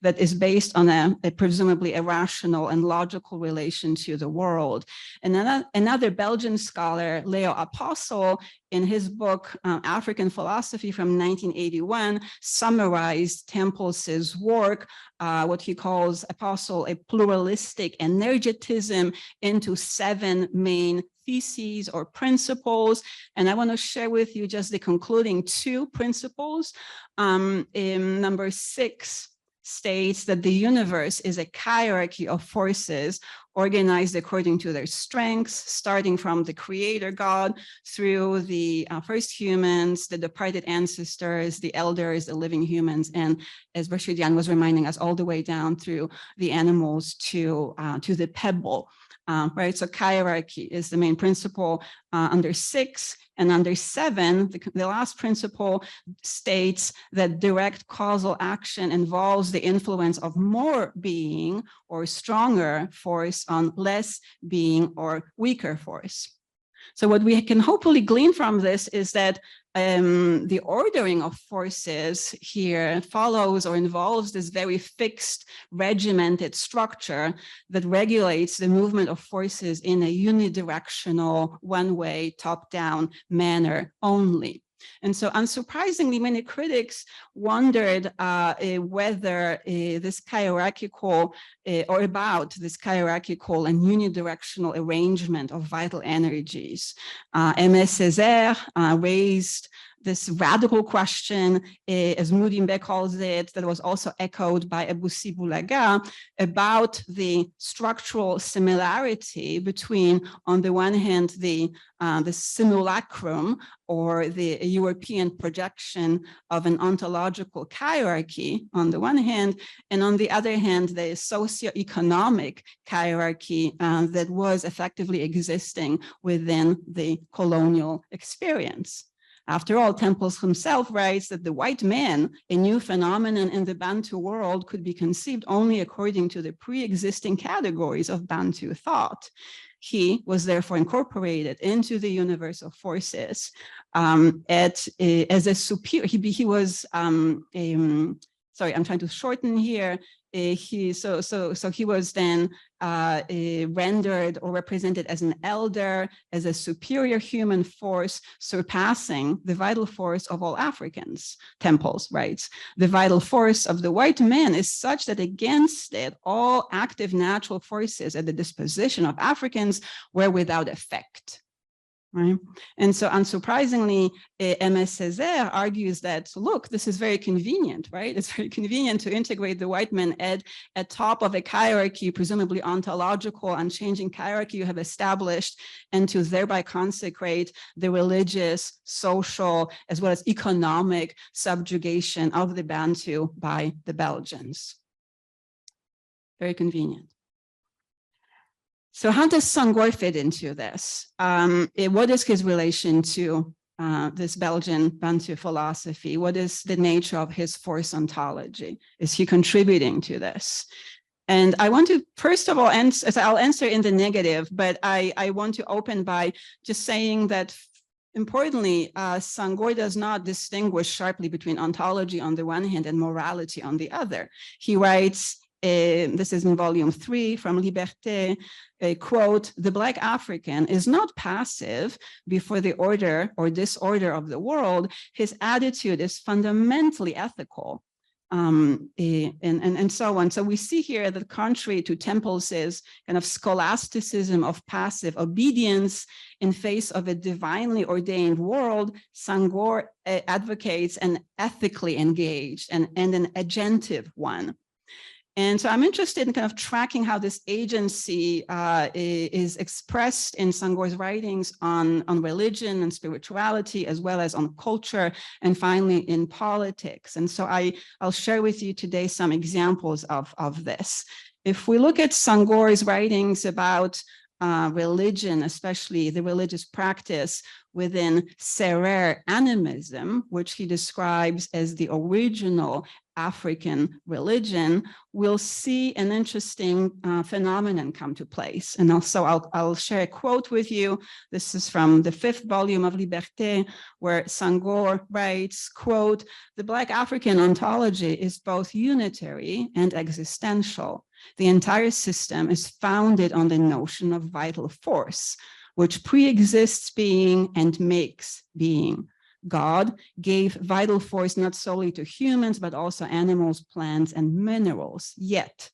that is based on a presumably irrational and logical relation to the world. And another Belgian scholar, Leo Apostel, in his book, African Philosophy from 1981, summarized Tempels' work, what he calls, Apostel, a pluralistic energetism, into 7 main theses or principles. And I want to share with you just the concluding 2 principles. Number 6 states that the universe is a hierarchy of forces organized according to their strengths, starting from the creator God through the first humans, the departed ancestors, the elders, the living humans, and as Bachir Diagne was reminding us, all the way down through the animals to the pebble. Right, so hierarchy is the main principle under 6, and under 7, the last principle states that direct causal action involves the influence of more being or stronger force on less being or weaker force. So what we can hopefully glean from this is that the ordering of forces here follows or involves this very fixed, regimented structure that regulates the movement of forces in a unidirectional, one-way, top-down manner only. And so unsurprisingly, many critics wondered whether this hierarchical or about this hierarchical and unidirectional arrangement of vital energies. Aimé Césaire raised this radical question, as Mudimbe calls it, that was also echoed by Eboussi Boulaga, about the structural similarity between, on the one hand, the simulacrum or the European projection of an ontological hierarchy on the one hand, and on the other hand, the socioeconomic hierarchy that was effectively existing within the colonial experience. After all, Tempels himself writes that the white man, a new phenomenon in the Bantu world, could be conceived only according to the pre-existing categories of Bantu thought. He was therefore incorporated into the universe of forces as a superior. He was sorry, I'm trying to shorten here. So he was then rendered or represented as an elder, as a superior human force, surpassing the vital force of all Africans. Tempels writes, the vital force of the white man is such that against it, all active natural forces at the disposition of Africans were without effect. right? And so unsurprisingly, M.S. Sédar argues that, look, this is very convenient, right? It's very convenient to integrate the white man at top of a hierarchy, presumably ontological, unchanging hierarchy you have established, and to thereby consecrate the religious, social, as well as economic subjugation of the Bantu by the Belgians. Very convenient. So how does Senghor fit into this? What is his relation to this Belgian Bantu philosophy? What is the nature of his force ontology? Is he contributing to this? And I want to, first of all, I'll answer in the negative, but I want to open by just saying that importantly, Senghor does not distinguish sharply between ontology on the one hand and morality on the other. He writes, this is in volume 3 from Liberté, quote, "The Black African is not passive before the order or disorder of the world. His attitude is fundamentally ethical." And so on. So we see here that contrary to Temples's kind of scholasticism of passive obedience in face of a divinely ordained world, Senghor advocates an ethically engaged and an agentive one. And so I'm interested in kind of tracking how this agency is expressed in Senghor's writings on religion and spirituality, as well as on culture, and finally in politics. And so I'll share with you today some examples of this. If we look at Senghor's writings about religion, especially the religious practice within Serrer animism, which he describes as the original African religion, we'll see an interesting phenomenon come to place. And also I'll share a quote with you. This is from the 5th volume of Liberté, where Senghor writes, quote, "The Black African ontology is both unitary and existential. The entire system is founded on the notion of vital force, which pre-exists being and makes being. God gave vital force not solely to humans, but also animals, plants, and minerals. Yet,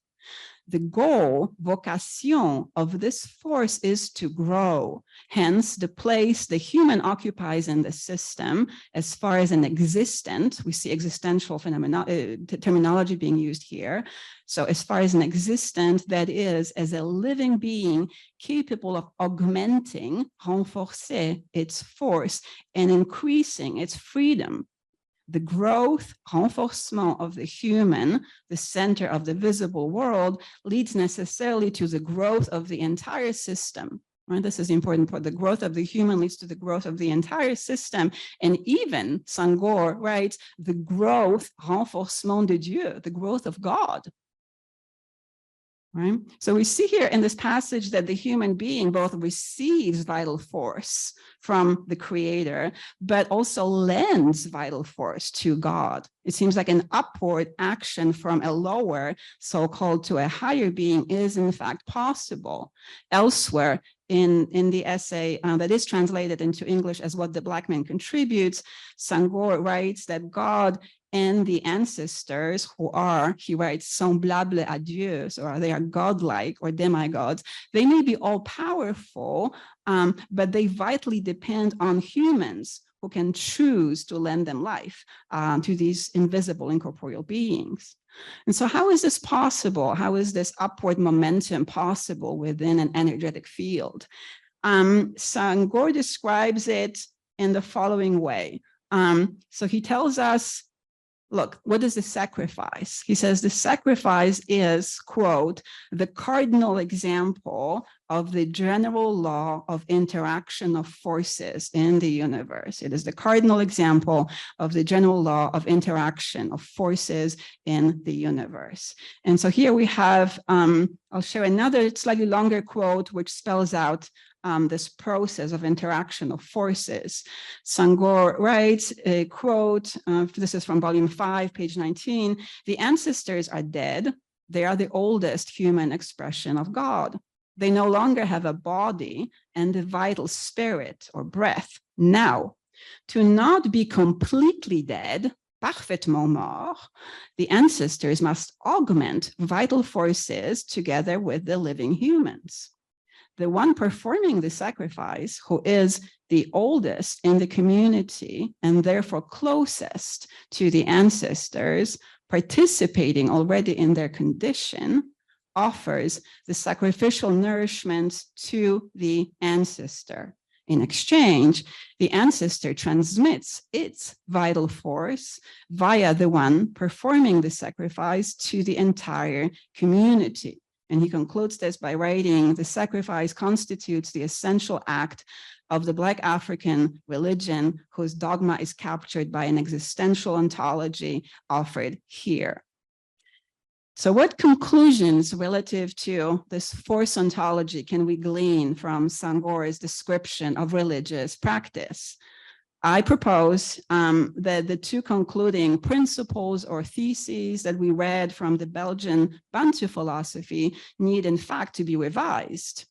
the goal, vocation of this force is to grow. Hence, the place the human occupies in the system, as far as an existent, we see existential terminology being used here. So as far as an existent, that is, as a living being capable of augmenting, renforcer its force and increasing its freedom. The growth, renforcement of the human, the center of the visible world, leads necessarily to the growth of the entire system. Right? This is the important part. The growth of the human leads to the growth of the entire system. And even, Senghor writes, the growth, renforcement de Dieu, the growth of God. Right? So we see here in this passage that the human being both receives vital force from the creator, but also lends vital force to God. It seems like an upward action from a lower, so-called, to a higher being is in fact possible. Elsewhere in the essay that is translated into English as What the Black Man Contributes, Senghor writes that God and the ancestors, who are, he writes, semblables à Dieu, or they are godlike or demigods, they may be all powerful, but they vitally depend on humans who can choose to lend them life to these invisible incorporeal beings. And so how is this possible? How is this upward momentum possible within an energetic field? Senghor describes it in the following way. So he tells us, look, what is the sacrifice? He says the sacrifice is, quote, the cardinal example of the general law of interaction of forces in the universe. It is the cardinal example of the general law of interaction of forces in the universe. And so here we have, I'll share another slightly longer quote, which spells out this process of interaction of forces. Senghor writes, a quote, this is from volume 5, page 19, "The ancestors are dead. They are the oldest human expression of God. They no longer have a body and a vital spirit or breath. Now, to not be completely dead, parfaitement mort, the ancestors must augment vital forces together with the living humans. the one performing the sacrifice, who is the oldest in the community and therefore closest to the ancestors, participating already in their condition, offers the sacrificial nourishment to the ancestor. In exchange, the ancestor transmits its vital force via the one performing the sacrifice to the entire community. And he concludes this by writing, the sacrifice constitutes the essential act of the Black African religion, whose dogma is captured by an existential ontology offered here. So what conclusions relative to this force ontology can we glean from Senghor's description of religious practice? I propose that the two concluding principles or theses that we read from the Belgian Bantu philosophy need in fact to be revised.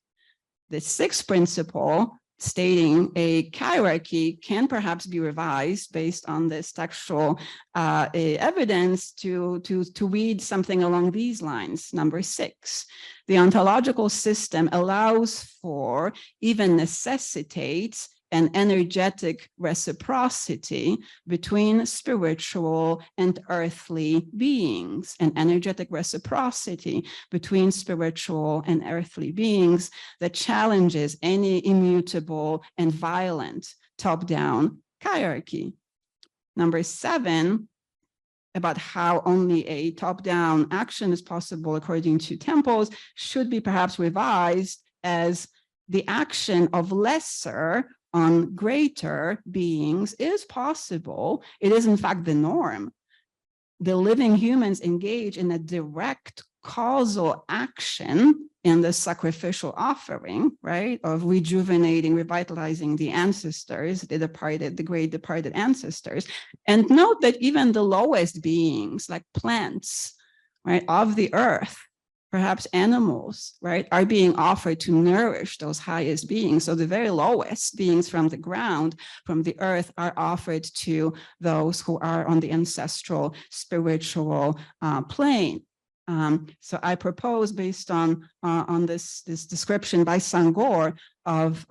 The sixth principle, stating a hierarchy, can perhaps be revised based on this textual evidence to read something along these lines. Number 6, the ontological system allows for, even necessitates, an energetic reciprocity between spiritual and earthly beings, an energetic reciprocity between spiritual and earthly beings that challenges any immutable and violent top-down hierarchy. Number 7, about how only a top-down action is possible according to temples, should be perhaps revised as the action of lesser on greater beings is possible. It is in fact the norm. The living humans engage in a direct causal action in the sacrificial offering, right, of rejuvenating, revitalizing the ancestors, the great departed ancestors. And note that even the lowest beings, like plants, right, of the earth, perhaps animals, right, are being offered to nourish those highest beings. So the very lowest beings from the ground, from the earth, are offered to those who are on the ancestral spiritual plane. So I propose, based on this description by Senghor of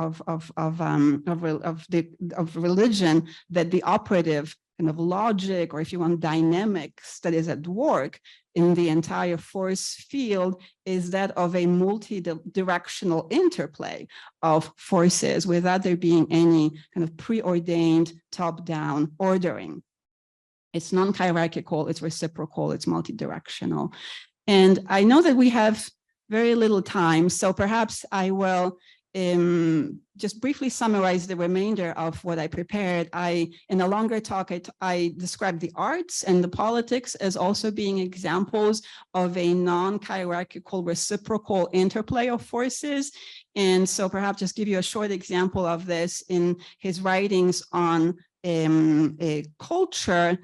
religion, that the operative kind of logic, or if you want, dynamics that is at work in the entire force field is that of a multi-directional interplay of forces without there being any kind of preordained top-down ordering. It's non-hierarchical, it's reciprocal, it's multi-directional. And I know that we have very little time, so perhaps I will just briefly summarize the remainder of what I prepared. In a longer talk, I described the arts and the politics as also being examples of a non-hierarchical reciprocal interplay of forces. And so perhaps just give you a short example of this in his writings on culture.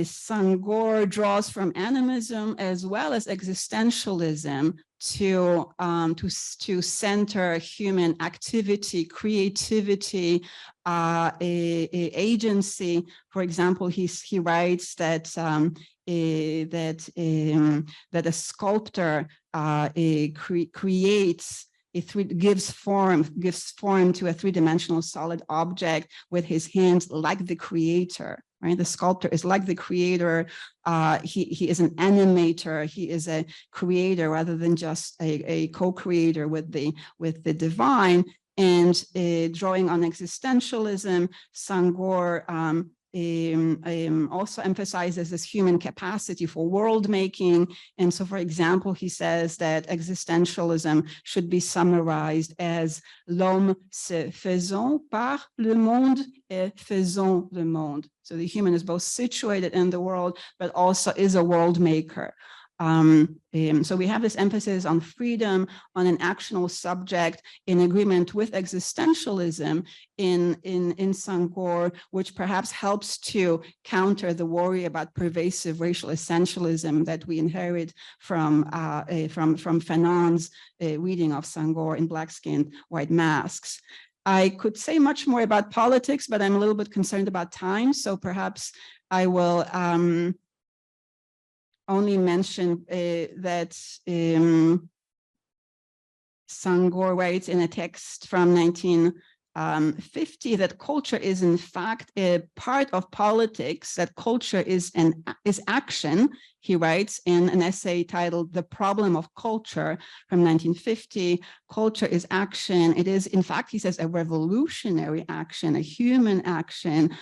Senghor draws from animism as well as existentialism to center human activity, creativity, agency. For example, he writes that that a sculptor creates. Gives form to a three-dimensional solid object with his hands, like the creator. Right? The sculptor is like the creator. He is an animator. He is a creator rather than just a co-creator with the divine. And drawing on existentialism, Senghor also emphasizes this human capacity for world making. And so, for example, he says that existentialism should be summarized as l'homme se faisant par le monde et faisant le monde. So the human is both situated in the world, but also is a world maker. So we have this emphasis on freedom, on an actional subject, in agreement with existentialism in Senghor, which perhaps helps to counter the worry about pervasive racial essentialism that we inherit from Fanon's reading of Senghor in Black-Skinned White Masks. I could say much more about politics, but I'm a little bit concerned about time, so perhaps I will only mention that Senghor writes in a text from 1950 that culture is in fact a part of politics, that culture is action. He writes in an essay titled The Problem of Culture from 1950, culture is action. It is, in fact, he says, a revolutionary action, a human action.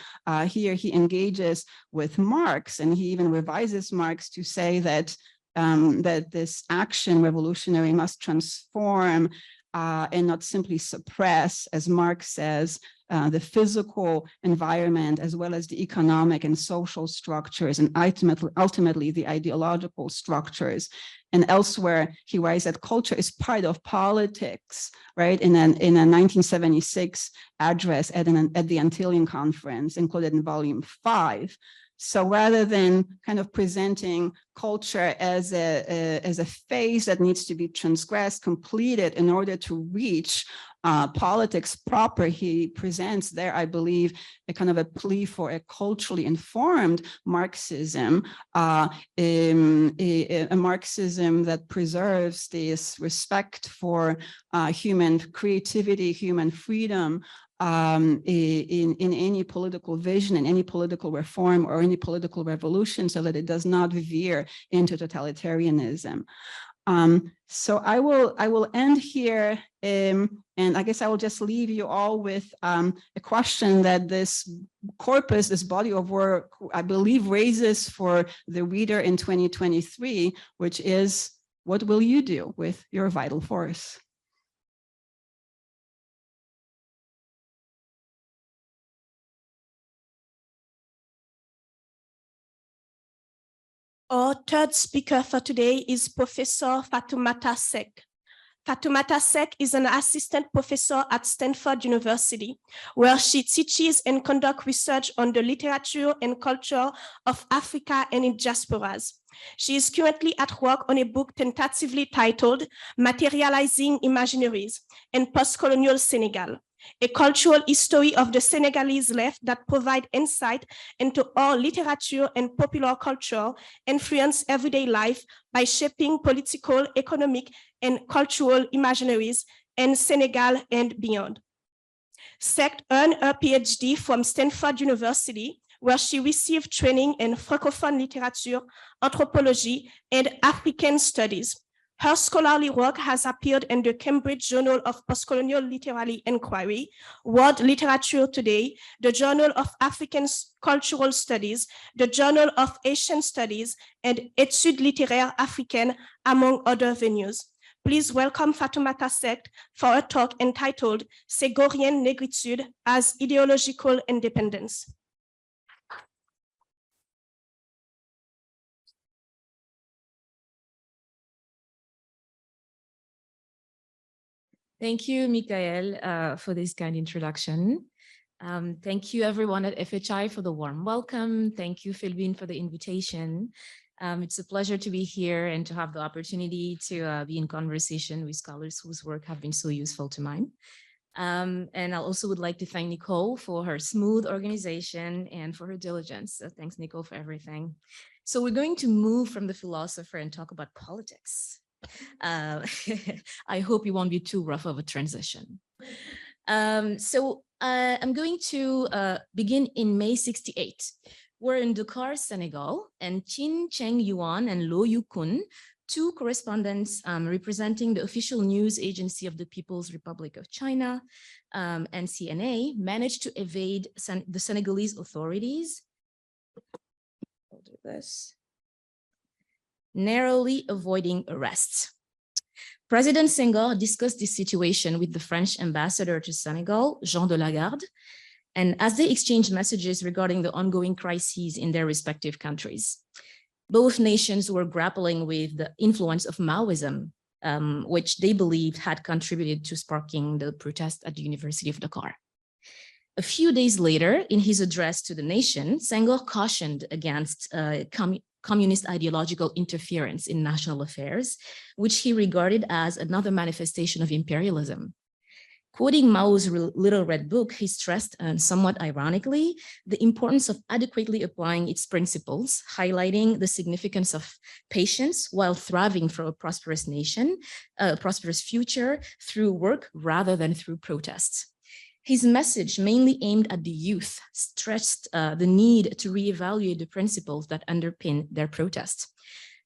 Here he engages with Marx, and he even revises Marx to say that that this action revolutionary must transform and not simply suppress, as Marx says, the physical environment as well as the economic and social structures, and ultimately the ideological structures. And elsewhere, he writes that culture is part of politics, right? In a 1976 address at the Antillean Conference, included in volume 5. So rather than kind of presenting culture as a phase that needs to be transgressed, completed in order to reach politics proper, he presents there, I believe, a kind of a plea for a culturally informed Marxism, a Marxism that preserves this respect for human creativity, human freedom, in any political vision, in any political reform or any political revolution, so that it does not veer into totalitarianism. So I will end here, and I guess I will just leave you all with a question that this corpus, this body of work, I believe raises for the reader in 2023, which is, what will you do with your vital force? Our third speaker for today is Professor Fatoumata Seck. Fatoumata Seck is an assistant professor at Stanford University, where she teaches and conducts research on the literature and culture of Africa and its diasporas. She is currently at work on a book tentatively titled Materializing Imaginaries in Post-Colonial Senegal, a cultural history of the Senegalese left that provide insight into how literature and popular culture influence everyday life by shaping political, economic, and cultural imaginaries in Senegal and beyond. Seck earned her PhD from Stanford University, where she received training in Francophone literature, anthropology, and African studies. Her scholarly work has appeared in the Cambridge Journal of Postcolonial Literary Inquiry, World Literature Today, the Journal of African Cultural Studies, the Journal of Asian Studies, and Études littéraires africaines, among other venues. Please welcome Fatoumata Seck for a talk entitled Senghorian Negritude as Ideological Independence. Thank you, Michael, for this kind introduction. Thank you, everyone at FHI, for the warm welcome. Thank you, Felwine, for the invitation. It's a pleasure to be here and to have the opportunity to be in conversation with scholars whose work have been so useful to mine. And I also would like to thank Nicole for her smooth organization and for her diligence. So thanks, Nicole, for everything. So we're going to move from the philosopher and talk about politics. I hope it won't be too rough of a transition. I'm going to begin in May 68. We're in Dakar, Senegal, and Chin Cheng Yuan and Lo Yu Kun, two correspondents representing the official news agency of the People's Republic of China, NCNA, managed to evade the Senegalese authorities. I'll do this. Narrowly avoiding arrests. President Senghor discussed this situation with the French ambassador to Senegal, Jean de Lagarde, and as they exchanged messages regarding the ongoing crises in their respective countries. Both nations were grappling with the influence of Maoism, which they believed had contributed to sparking the protest at the University of Dakar. A few days later, in his address to the nation, Senghor cautioned against communist ideological interference in national affairs, which he regarded as another manifestation of imperialism. Quoting Mao's Little Red Book, he stressed, and somewhat ironically, the importance of adequately applying its principles, highlighting the significance of patience while thriving for a prosperous nation, a prosperous future through work rather than through protests. His message, mainly aimed at the youth, stressed the need to reevaluate the principles that underpin their protest.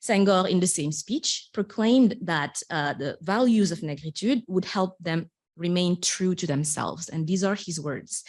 Senghor, in the same speech, proclaimed that the values of Negritude would help them remain true to themselves. And these are his words.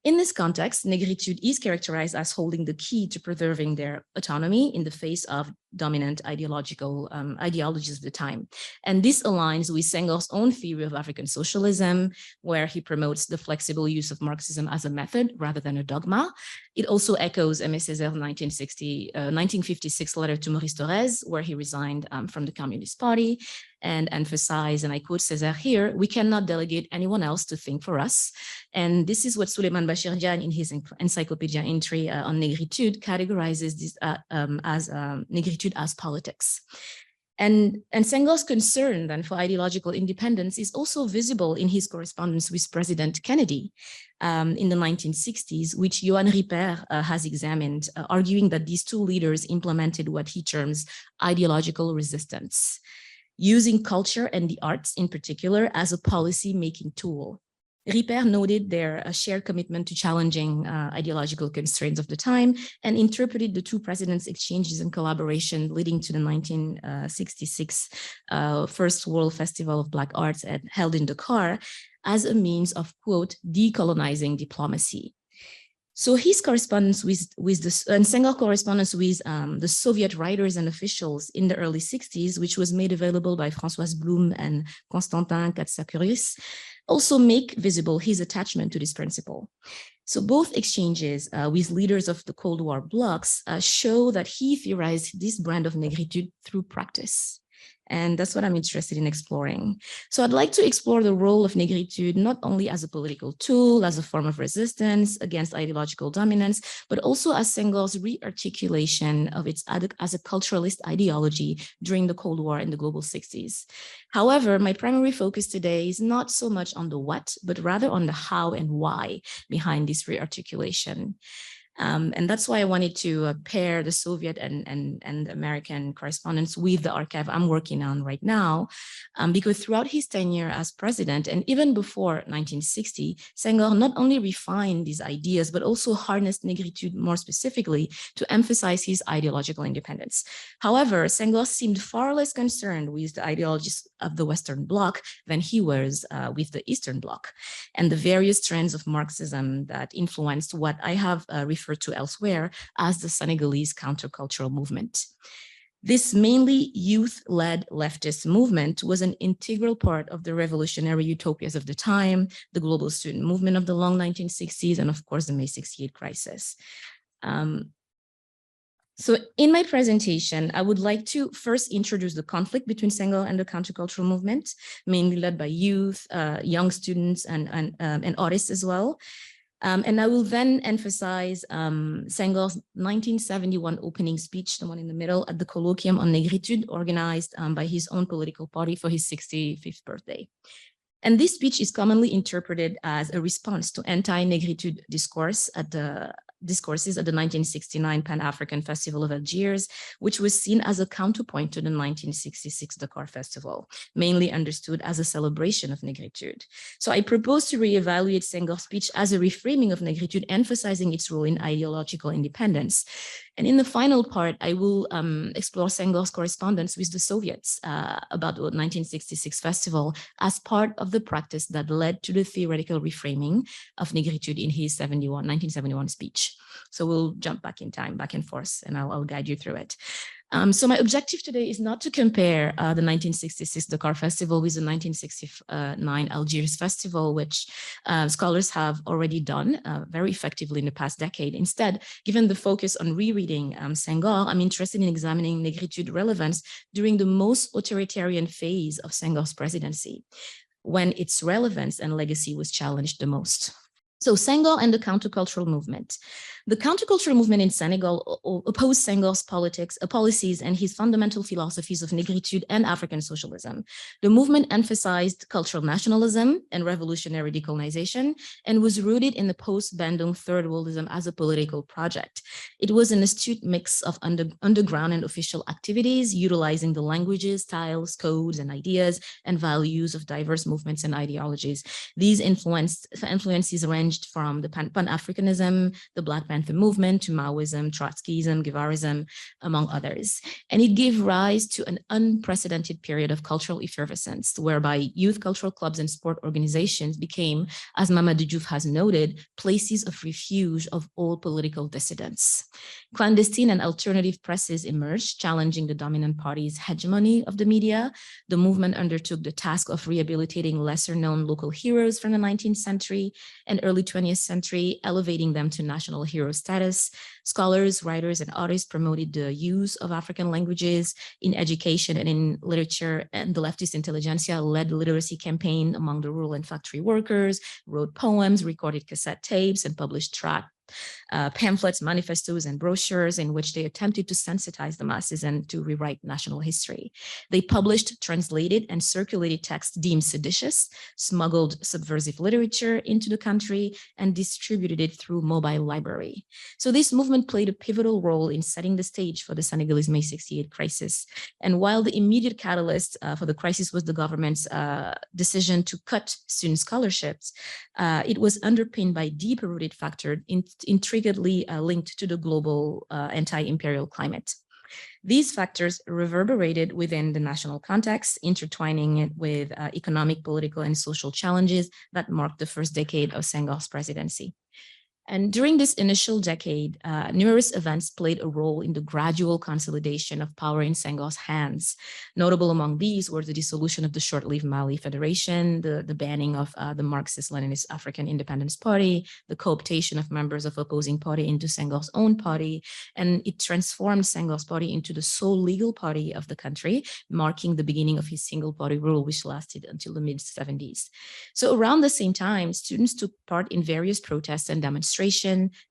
In this context, Negritude is characterized as holding the key to preserving their autonomy in the face of dominant ideologies of the time. And this aligns with Senghor's own theory of African socialism, where he promotes the flexible use of Marxism as a method rather than a dogma. It also echoes Aimé César's 1956 letter to Maurice Thorez, where he resigned from the Communist Party, and emphasize, and I quote César here, "We cannot delegate anyone else to think for us." And this is what Souleymane Bachir Diagne, in his encyclopedia entry on Negritude, categorizes this as Negritude as politics. And Senghor's concern then for ideological independence is also visible in his correspondence with President Kennedy in the 1960s, which Johan Ripper has examined, arguing that these two leaders implemented what he terms ideological resistance, using culture and the arts in particular as a policy-making tool. Ripper noted their shared commitment to challenging ideological constraints of the time and interpreted the two presidents' exchanges and collaboration leading to the 1966 First World Festival of Black Arts held in Dakar as a means of, quote, decolonizing diplomacy. So his correspondence Senghor correspondence with the Soviet writers and officials in the early 60s, which was made available by Françoise Blum and Constantin Katsakuris, also make visible his attachment to this principle. So both exchanges with leaders of the Cold War blocs show that he theorized this brand of Negritude through practice. And that's what I'm interested in exploring. So I'd like to explore the role of Negritude not only as a political tool, as a form of resistance against ideological dominance, but also as Senghor's re-articulation of its as a culturalist ideology during the Cold War in the global 60s. However, my primary focus today is not so much on the what, but rather on the how and why behind this re-articulation. And that's why I wanted to pair the Soviet and American correspondence with the archive I'm working on right now, because throughout his tenure as president and even before 1960, Senghor not only refined these ideas, but also harnessed Negritude more specifically to emphasize his ideological independence. However, Senghor seemed far less concerned with the ideologies of the Western Bloc than he was with the Eastern Bloc and the various trends of Marxism that influenced what I have referred to elsewhere as the Senegalese countercultural movement. This mainly youth-led leftist movement was an integral part of the revolutionary utopias of the time, the global student movement of the long 1960s, and of course the May 68 crisis. So in my presentation, I would like to first introduce the conflict between Senghor and the countercultural movement, mainly led by youth, young students, and artists as well. And I will then emphasize Senghor's 1971 opening speech, the one in the middle, at the colloquium on Negritude, organized by his own political party for his 65th birthday. And this speech is commonly interpreted as a response to anti-Negritude discourses at the 1969 Pan-African Festival of Algiers, which was seen as a counterpoint to the 1966 Dakar Festival, mainly understood as a celebration of Negritude. So I propose to reevaluate Senghor's speech as a reframing of Negritude, emphasizing its role in ideological independence. And in the final part, I will explore Senghor's correspondence with the Soviets about the 1966 festival as part of the practice that led to the theoretical reframing of Negritude in his 1971 speech. So we'll jump back in time, back and forth, and I'll guide you through it. So my objective today is not to compare the 1966 Dakar Festival with the 1969 Algiers Festival, which scholars have already done very effectively in the past decade. Instead, given the focus on rereading Senghor, I'm interested in examining Negritude relevance during the most authoritarian phase of Senghor's presidency, when its relevance and legacy was challenged the most. So Senghor and the countercultural movement. The countercultural movement in Senegal opposed Senghor's policies and his fundamental philosophies of Negritude and African socialism. The movement emphasized cultural nationalism and revolutionary decolonization and was rooted in the post-Bandung third worldism as a political project. It was an astute mix of underground and official activities, utilizing the languages, styles, codes, and ideas and values of diverse movements and ideologies. These influences ranged from the Pan-Africanism, the Black Panther movement, to Maoism, Trotskyism, Guevarism, among others. And it gave rise to an unprecedented period of cultural effervescence, whereby youth cultural clubs and sport organizations became, as Mamadou Diouf has noted, places of refuge of all political dissidents. Clandestine and alternative presses emerged, challenging the dominant party's hegemony of the media. The movement undertook the task of rehabilitating lesser-known local heroes from the 19th century and early 20th century, elevating them to national hero status. Scholars, writers, and artists promoted the use of African languages in education and in literature, and the leftist intelligentsia led the literacy campaign among the rural and factory workers, wrote poems, recorded cassette tapes, and published pamphlets, manifestos, and brochures in which they attempted to sensitize the masses and to rewrite national history. They published, translated, and circulated texts deemed seditious, smuggled subversive literature into the country, and distributed it through mobile library. So this movement played a pivotal role in setting the stage for the Senegalese May 68 crisis. And while the immediate catalyst for the crisis was the government's decision to cut student scholarships, it was underpinned by deep-rooted factors intricately linked to the global anti-imperial climate. These factors reverberated within the national context, intertwining it with economic, political, and social challenges that marked the first decade of Senghor's presidency. And during this initial decade, numerous events played a role in the gradual consolidation of power in Senghor's hands. Notable among these were the dissolution of the short-lived Mali Federation, the banning of the Marxist-Leninist African Independence Party, the cooptation of members of opposing party into Senghor's own party, and it transformed Senghor's party into the sole legal party of the country, marking the beginning of his single-party rule, which lasted until the mid-70s. So around the same time, students took part in various protests and demonstrations.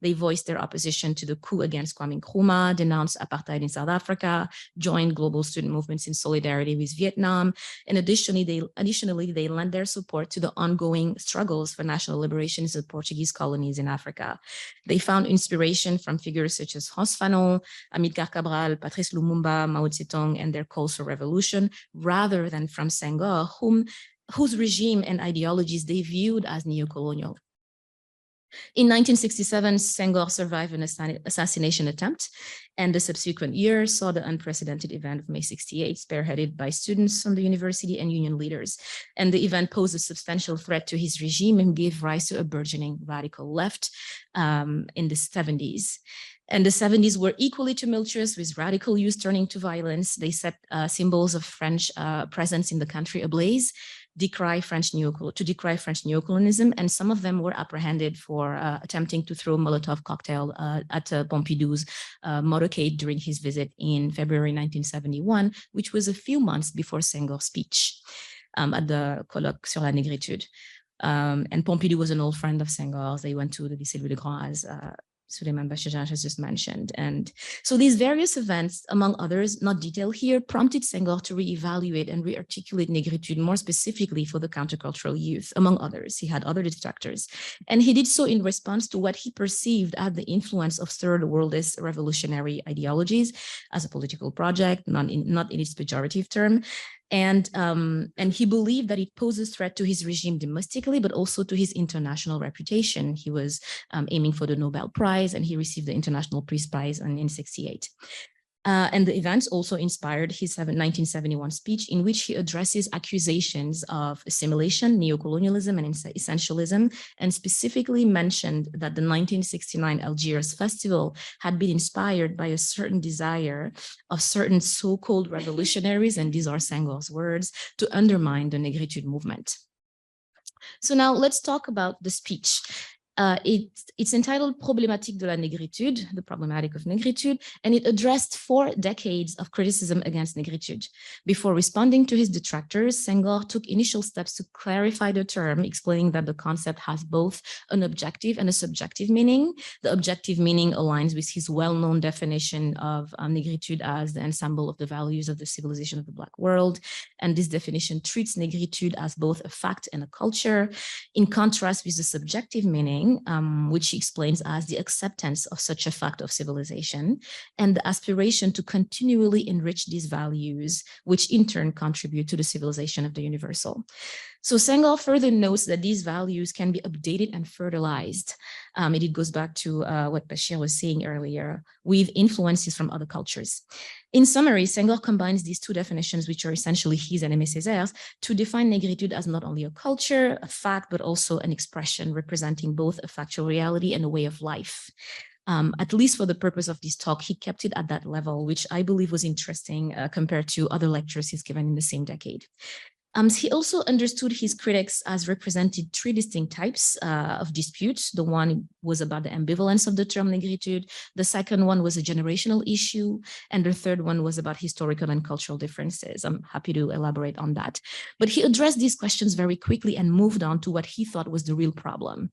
They voiced their opposition to the coup against Kwame Nkrumah, denounced apartheid in South Africa, joined global student movements in solidarity with Vietnam, and additionally, they lent their support to the ongoing struggles for national liberation in the Portuguese colonies in Africa. They found inspiration from figures such as Hans Fanon, Amilcar Cabral, Patrice Lumumba, Mao Zedong, and their calls for revolution, rather than from Senghor, whose regime and ideologies they viewed as neocolonial. In 1967, Senghor survived an assassination attempt, and the subsequent year saw the unprecedented event of May 68, spearheaded by students from the university and union leaders. And the event posed a substantial threat to his regime and gave rise to a burgeoning radical left in the 70s. And the 70s were equally tumultuous, with radical youth turning to violence. They set symbols of French presence in the country ablaze, to decry French neocolonialism, and some of them were apprehended for attempting to throw a Molotov cocktail at Pompidou's motorcade during his visit in February 1971, which was a few months before Senghor's speech at the colloque sur la Negritude. And Pompidou was an old friend of Senghor's. They went to the Lycée Louis le Grand, as Souleymane Bachir has just mentioned. And so these various events, among others, not detailed here, prompted Senghor to reevaluate and rearticulate Negritude more specifically for the countercultural youth, among others. He had other detractors. And he did so in response to what he perceived as the influence of third worldist revolutionary ideologies as a political project, not in its pejorative term. And he believed that it poses threat to his regime domestically, but also to his international reputation. He was aiming for the Nobel Prize, and he received the International Peace Prize in 1968. And the events also inspired his 1971 speech, in which he addresses accusations of assimilation, neocolonialism, and essentialism, and specifically mentioned that the 1969 Algiers Festival had been inspired by a certain desire of certain so-called revolutionaries, and these are Senghor's words, to undermine the Negritude movement. So now let's talk about the speech. It's entitled Problématique de la Négritude, the problematic of Negritude, and it addressed 4 decades of criticism against Negritude. Before responding to his detractors, Senghor took initial steps to clarify the term, explaining that the concept has both an objective and a subjective meaning. The objective meaning aligns with his well-known definition of Negritude as the ensemble of the values of the civilization of the Black world, and this definition treats Negritude as both a fact and a culture, in contrast with the subjective meaning, which he explains as the acceptance of such a fact of civilization and the aspiration to continually enrich these values, which in turn contribute to the civilization of the universal. So Senghor further notes that these values can be updated and fertilized. It goes back to what Bachir was saying earlier, with influences from other cultures. In summary, Senghor combines these 2 definitions, which are essentially his and Aimé Césaire's, to define Negritude as not only a culture, a fact, but also an expression representing both a factual reality and a way of life. At least for the purpose of this talk, he kept it at that level, which I believe was interesting compared to other lectures he's given in the same decade. He also understood his critics as represented 3 distinct types of disputes. The one was about the ambivalence of the term Negritude. The second one was a generational issue. And the third one was about historical and cultural differences. I'm happy to elaborate on that. But he addressed these questions very quickly and moved on to what he thought was the real problem.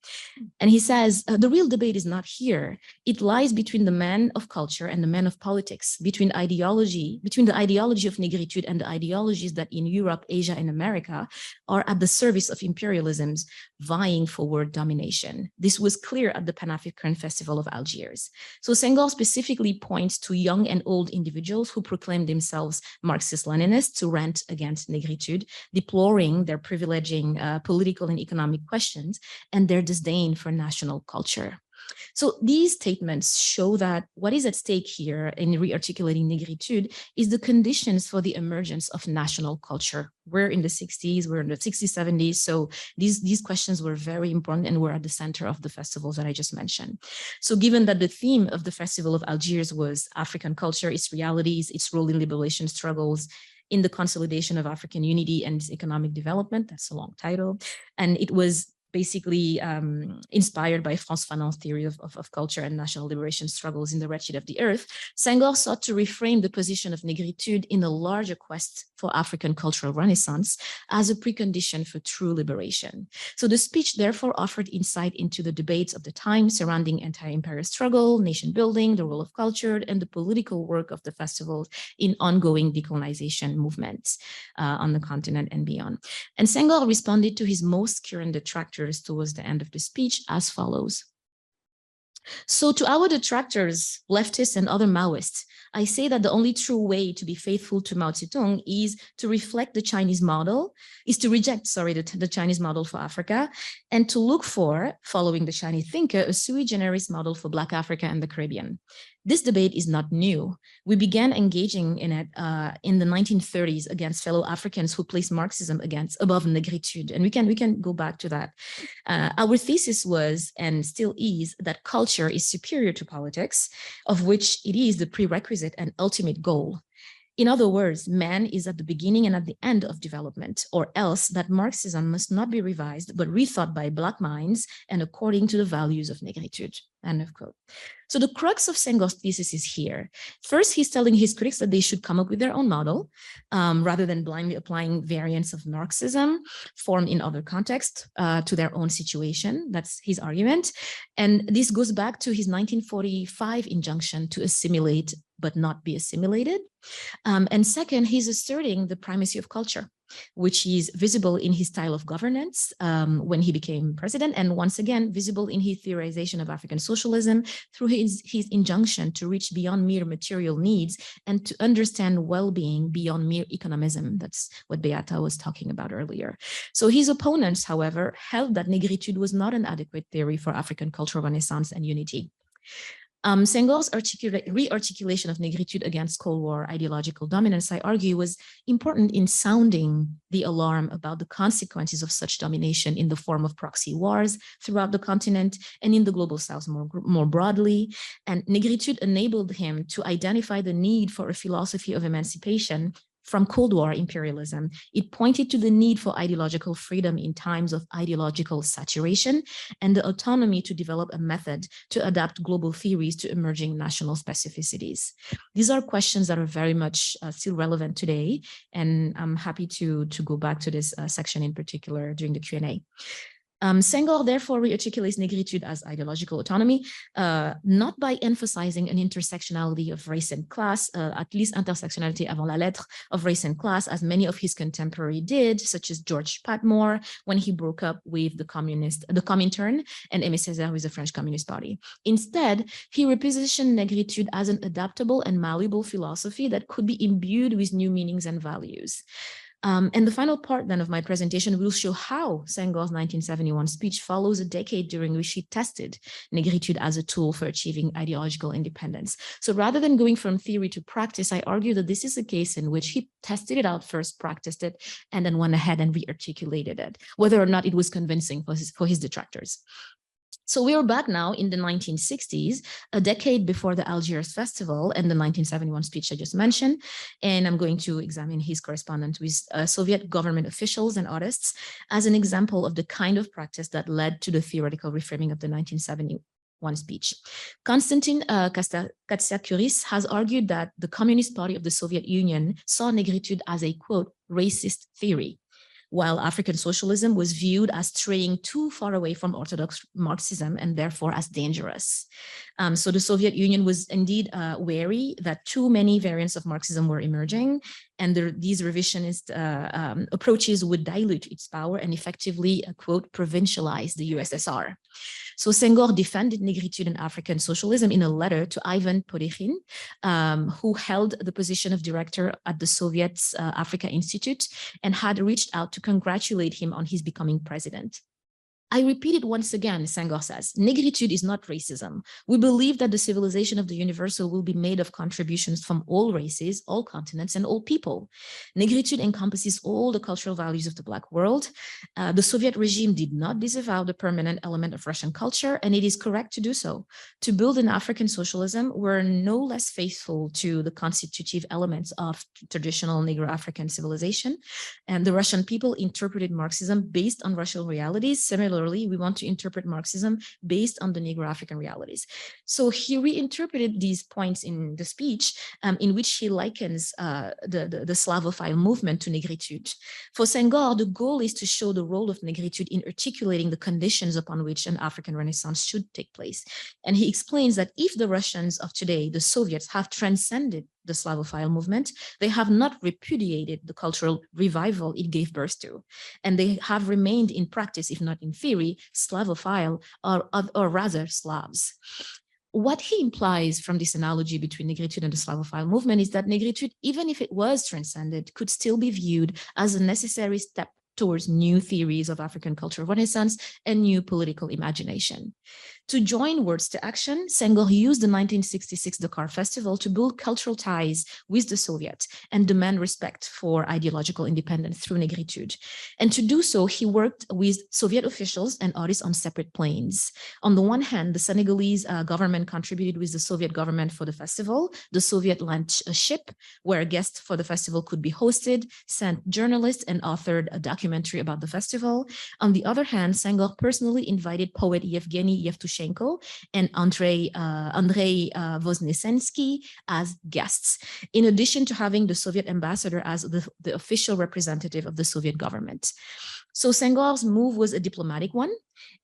And he says, the real debate is not here. It lies between the man of culture and the man of politics, between the ideology of Negritude and the ideologies that in Europe, Asia, and America are at the service of imperialisms vying for world domination. This was clear at the Pan-African Festival of Algiers. So Senghor specifically points to young and old individuals who proclaim themselves Marxist-Leninists to rant against Negritude, deploring their privileging political and economic questions and their disdain for national culture. So these statements show that what is at stake here in re-articulating Negritude is the conditions for the emergence of national culture. We're in the 60s, we're in the 60s, 70s. So these questions were very important and were at the center of the festivals that I just mentioned. So given that the theme of the Festival of Algiers was African culture, its realities, its role in liberation struggles, in the consolidation of African unity and economic development, that's a long title, and it was basically inspired by Frantz Fanon's theory of culture and national liberation struggles in the wretched of the earth, Senghor sought to reframe the position of Negritude in a larger quest for African cultural renaissance as a precondition for true liberation. So the speech therefore offered insight into the debates of the time surrounding anti-imperial struggle, nation building, the role of culture, and the political work of the festivals in ongoing decolonization movements on the continent and beyond. And Senghor responded to his most current detractors towards the end of the speech as follows. So to our detractors, leftists and other Maoists, I say that the only true way to be faithful to Mao Zedong is to reflect the Chinese model, is to reject, the Chinese model for Africa, and to look for, following the Chinese thinker, a sui generis model for Black Africa and the Caribbean. This debate is not new. We began engaging in it in the 1930s against fellow Africans who placed Marxism above Negritude, and we can go back to that. Our thesis was, and still is, that culture is superior to politics, of which it is the prerequisite and ultimate goal. In other words, man is at the beginning and at the end of development, or else that Marxism must not be revised, but rethought by Black minds and according to the values of Negritude. End of quote. So the crux of Senghor's thesis is here. First, he's telling his critics that they should come up with their own model rather than blindly applying variants of Marxism formed in other contexts to their own situation. That's his argument. And this goes back to his 1945 injunction to assimilate but not be assimilated. And second, he's asserting the primacy of culture, which is visible in his style of governance when he became president, and once again, visible in his theorization of African socialism through his injunction to reach beyond mere material needs and to understand well-being beyond mere economism. That's what Beata was talking about earlier. So his opponents, however, held that Negritude was not an adequate theory for African cultural renaissance and unity. Senghor's re-articulation of Negritude against Cold War ideological dominance, I argue, was important in sounding the alarm about the consequences of such domination in the form of proxy wars throughout the continent and in the global south more broadly. And Negritude enabled him to identify the need for a philosophy of emancipation from Cold War imperialism. It pointed to the need for ideological freedom in times of ideological saturation and the autonomy to develop a method to adapt global theories to emerging national specificities. These are questions that are very much still relevant today, and I'm happy to go back to this section in particular during the Q&A. Senghor therefore rearticulates Negritude as ideological autonomy, not by emphasizing an intersectionality of race and class, at least intersectionality avant la lettre of race and class, as many of his contemporaries did, such as George Patmore, when he broke up with the Comintern, and Aimé Césaire with the French Communist Party. Instead, he repositioned Negritude as an adaptable and malleable philosophy that could be imbued with new meanings and values. And the final part then of my presentation will show how Senghor's 1971 speech follows a decade during which he tested Negritude as a tool for achieving ideological independence. So rather than going from theory to practice, I argue that this is a case in which he tested it out first, practiced it, and then went ahead and re-articulated it, whether or not it was convincing for his detractors. So we are back now in the 1960s, a decade before the Algiers Festival and the 1971 speech I just mentioned. And I'm going to examine his correspondence with Soviet government officials and artists as an example of the kind of practice that led to the theoretical reframing of the 1971 speech. Konstantin Katsiakuris has argued that the Communist Party of the Soviet Union saw Negritude as a, quote, racist theory, while African socialism was viewed as straying too far away from orthodox Marxism and therefore as dangerous. So the Soviet Union was indeed wary that too many variants of Marxism were emerging, and these revisionist approaches would dilute its power and effectively, quote, provincialize the USSR. So Senghor defended Negritude and African socialism in a letter to Ivan Podekhin, who held the position of director at the Soviet Africa Institute and had reached out to congratulate him on his becoming president. I repeat it once again, Senghor says, Negritude is not racism. We believe that the civilization of the universal will be made of contributions from all races, all continents, and all people. Negritude encompasses all the cultural values of the Black world. The Soviet regime did not disavow the permanent element of Russian culture, and it is correct to do so. To build an African socialism, we're no less faithful to the constitutive elements of traditional Negro-African civilization, and the Russian people interpreted Marxism based on Russian realities. Similarly, we want to interpret Marxism based on the Negro-African realities. So he reinterpreted these points in the speech in which he likens the Slavophile movement to Negritude. For Senghor, the goal is to show the role of Negritude in articulating the conditions upon which an African Renaissance should take place. And he explains that if the Russians of today, the Soviets, have transcended the Slavophile movement, they have not repudiated the cultural revival it gave birth to. And they have remained in practice, if not in theory, Slavophile or rather Slavs. What he implies from this analogy between Negritude and the Slavophile movement is that Negritude, even if it was transcended, could still be viewed as a necessary step towards new theories of African cultural renaissance and new political imagination. To join words to action, Senghor used the 1966 Dakar Festival to build cultural ties with the Soviets and demand respect for ideological independence through Negritude. And to do so, he worked with Soviet officials and artists on separate planes. On the one hand, the Senegalese government contributed with the Soviet government for the festival. The Soviet launched a ship where guests for the festival could be hosted, sent journalists, and authored a documentary about the festival. On the other hand, Senghor personally invited poet Yevgeny Yevtushenko and Andrei Voznesensky as guests, in addition to having the Soviet ambassador as the official representative of the Soviet government. So Senghor's move was a diplomatic one,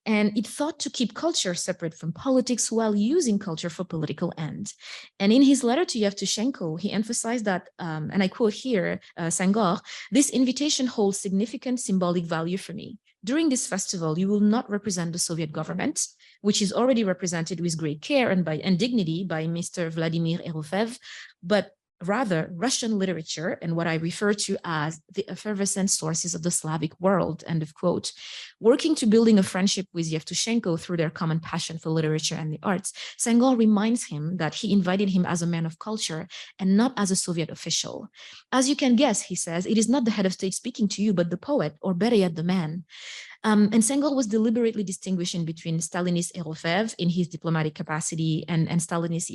and it thought to keep culture separate from politics while using culture for political ends. And in his letter to Yevtushenko, he emphasized that, and I quote here, Senghor, "This invitation holds significant symbolic value for me. During this festival, you will not represent the Soviet government, which is already represented with great care and dignity by Mr. Vladimir Erofev, but rather Russian literature and what I refer to as the effervescent sources of the Slavic world," end of quote. Working to building a friendship with Yevtushenko through their common passion for literature and the arts, Senghor reminds him that he invited him as a man of culture and not as a Soviet official. As you can guess, he says, it is not the head of state speaking to you, but the poet, or better yet, the man. And Senghor was deliberately distinguishing between Stalinist Erofev in his diplomatic capacity and Stalinist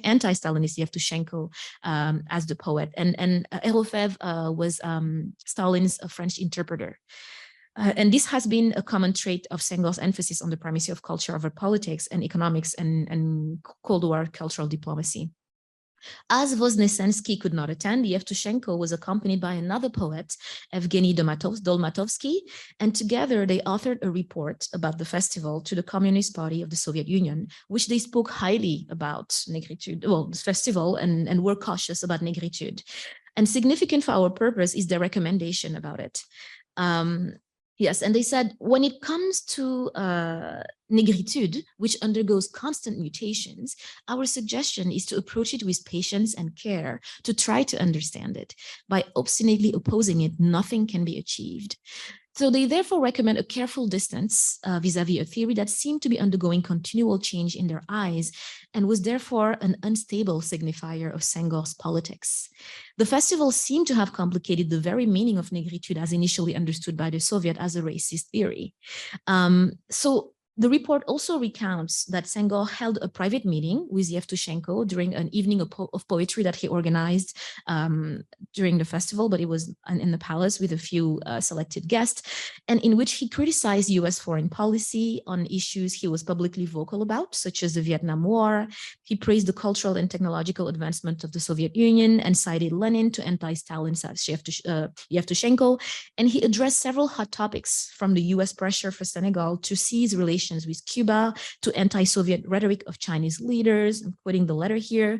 anti-Stalinist Yevtushenko as the poet. And Erofev was Stalin's French interpreter. And this has been a common trait of Senghor's emphasis on the primacy of culture over politics and economics and Cold War cultural diplomacy. As Voznesensky could not attend, Yevtushenko was accompanied by another poet, Evgeny Dolmatovsky, and together they authored a report about the festival to the Communist Party of the Soviet Union, which they spoke highly about Negritude, well, this festival, and were cautious about Negritude. And significant for our purpose is their recommendation about it. Yes, and they said, when it comes to Negritude, which undergoes constant mutations, our suggestion is to approach it with patience and care to try to understand it. By obstinately opposing it, nothing can be achieved. So they therefore recommend a careful distance vis-a-vis a theory that seemed to be undergoing continual change in their eyes and was therefore an unstable signifier of Senghor's politics. The festival seemed to have complicated the very meaning of Negritude as initially understood by the Soviet as a racist theory. So the report also recounts that Senghor held a private meeting with Yevtushenko during an evening of poetry that he organized during the festival, but it was in the palace with a few selected guests, and in which he criticized US foreign policy on issues he was publicly vocal about, such as the Vietnam War. He praised the cultural and technological advancement of the Soviet Union and cited Lenin to anti-Stalin Yevtushenko, and he addressed several hot topics, from the US pressure for Senegal to seize relations with Cuba, to anti-Soviet rhetoric of Chinese leaders. I'm quoting the letter here,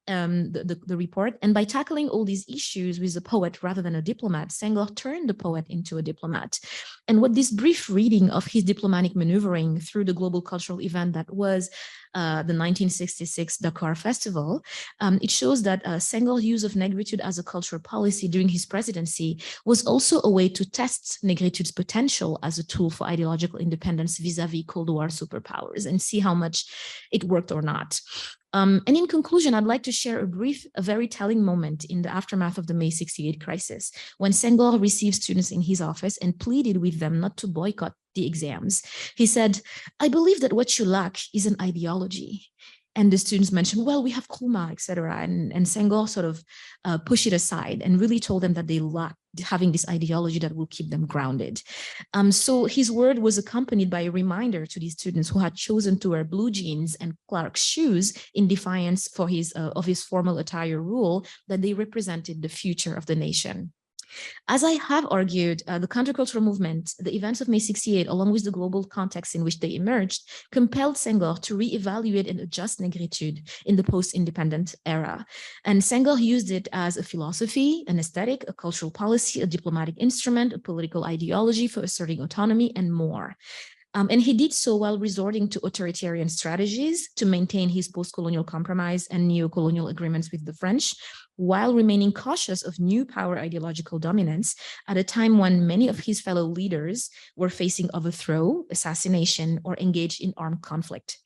the report. And by tackling all these issues with a poet rather than a diplomat, Senghor turned the poet into a diplomat. And what this brief reading of his diplomatic maneuvering through the global cultural event that was the 1966 Dakar Festival, it shows that Senghor's use of Negritude as a cultural policy during his presidency was also a way to test Negritude's potential as a tool for ideological independence vis-a-vis Cold War superpowers and see how much it worked or not. And in conclusion, I'd like to share a very telling moment in the aftermath of the May 68 crisis, when Senghor received students in his office and pleaded with them not to boycott the exams. He said, "I believe that what you lack is an ideology." And the students mentioned, well, we have Kruma, etc. And Senghor sort of pushed it aside and really told them that they lacked having this ideology that will keep them grounded. So his word was accompanied by a reminder to these students who had chosen to wear blue jeans and Clark's shoes in defiance of his formal attire rule, that they represented the future of the nation. As I have argued, the countercultural movement, the events of May 68, along with the global context in which they emerged, compelled Senghor to reevaluate and adjust Negritude in the post-independent era. And Senghor used it as a philosophy, an aesthetic, a cultural policy, a diplomatic instrument, a political ideology for asserting autonomy, and more. And he did so while resorting to authoritarian strategies to maintain his post-colonial compromise and neo-colonial agreements with the French, while remaining cautious of new power ideological dominance at a time when many of his fellow leaders were facing overthrow, assassination, or engaged in armed conflict.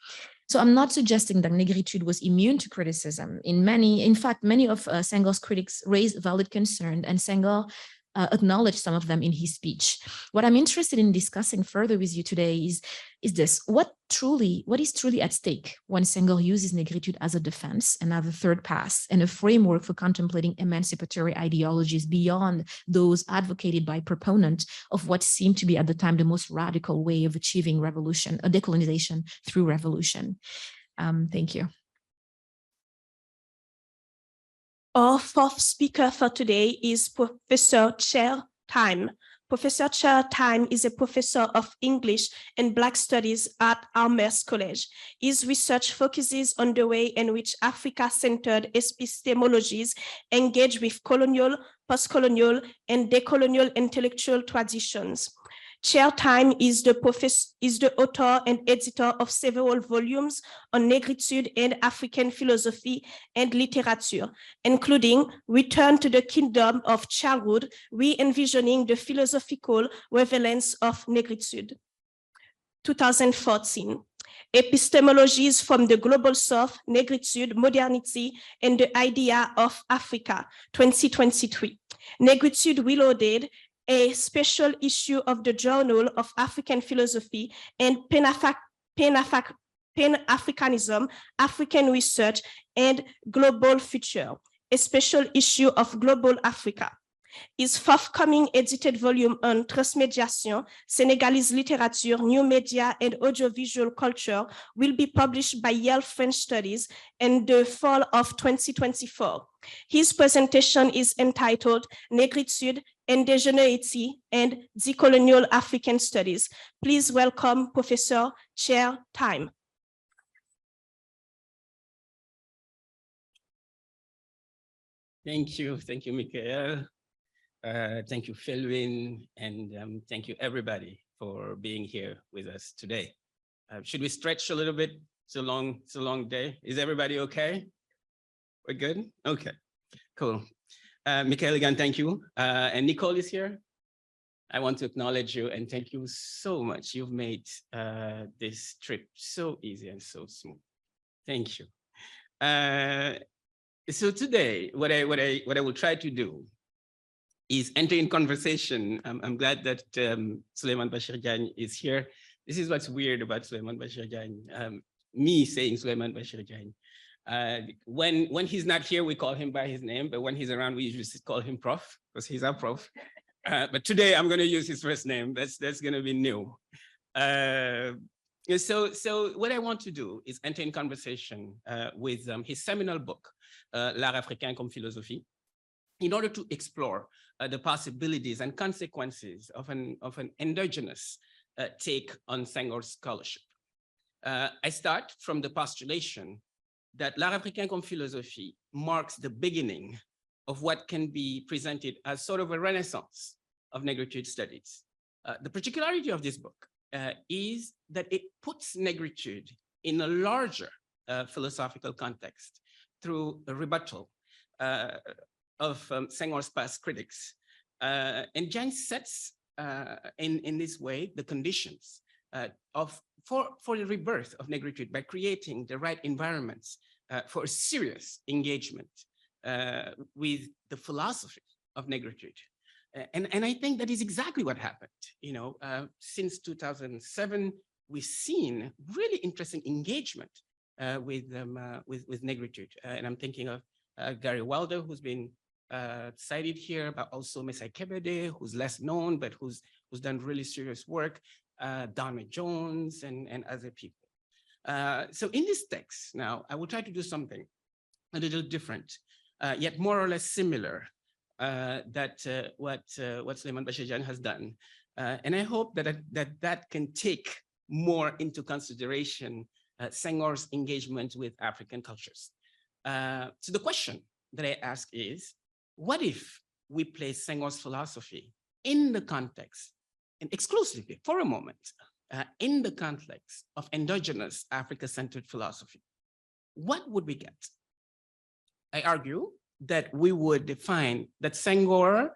So I'm not suggesting that Negritude was immune to criticism. In fact, many of Senghor's critics raised valid concern, and Senghor acknowledged some of them in his speech. What I'm interested in discussing further with you today is this: what is truly at stake when Senghor uses Negritude as a defense and as a third pass and a framework for contemplating emancipatory ideologies beyond those advocated by proponents of what seemed to be at the time the most radical way of achieving revolution, a decolonization through revolution. Thank you. Our fourth speaker for today is Professor Chair Time. Professor Chair Time is a professor of English and Black Studies at Amherst College. His research focuses on the way in which Africa-centered epistemologies engage with colonial, post-colonial, and decolonial intellectual traditions. Chair Time is the author and editor of several volumes on Negritude and African philosophy and literature, including Return to the Kingdom of Childhood, Re-envisioning the Philosophical Relevance of Negritude, 2014. Epistemologies from the Global South, Negritude, Modernity, and the Idea of Africa, 2023. Negritude Reloaded, a special issue of the Journal of African Philosophy and Pan-Africanism, African Research, and Global Future, a special issue of Global Africa. His forthcoming edited volume on transmédiation, Senegalese literature, new media, and audiovisual culture will be published by Yale French Studies in the fall of 2024. His presentation is entitled Negritude, Indigeneity, and Decolonial African Studies. Please welcome Professor Chair Time. Thank you, Michael. Thank you, Felwine, and thank you everybody for being here with us today. Should we stretch a little bit? It's a long day. Is everybody okay? We're good? Okay, cool. Michael, again, thank you. And Nicole is here. I want to acknowledge you and thank you so much. You've made this trip so easy and so smooth. Thank you. So today, what I will try to do is enter in conversation. I'm glad that Souleymane Bachir Diagne is here. This is what's weird about Souleymane Bachir Diagne. Me saying Souleymane Bachir Diagne. When he's not here, we call him by his name, but when he's around, we usually call him Prof, because he's our Prof. But today I'm going to use his first name. That's going to be new. So what I want to do is enter in conversation with his seminal book, L'Art africain comme philosophie, in order to explore the possibilities and consequences of an endogenous take on Senghor's scholarship. I start from the postulation that L'Art africain comme philosophie marks the beginning of what can be presented as sort of a renaissance of Negritude studies. The particularity of this book is that it puts Negritude in a larger philosophical context through a rebuttal of Senghor's past critics. And Diagne sets in this way the conditions for the rebirth of Negritude by creating the right environments for a serious engagement with the philosophy of Negritude. And I think that is exactly what happened. You know, since 2007, we've seen really interesting engagement with Negritude. And I'm thinking of Gary Wilder, who's been cited here, but also Messai Kebede, who's less known, but who's done really serious work, Donna Jones, and other people. So in this text now, I will try to do something a little different, yet more or less similar that what Souleymane Bachir Diagne has done. And I hope that can take more into consideration Senghor's engagement with African cultures. So the question that I ask is, what if we place Senghor's philosophy in the context, and exclusively for a moment, in the context of endogenous Africa-centered philosophy? What would we get? I argue that we would find that Senghor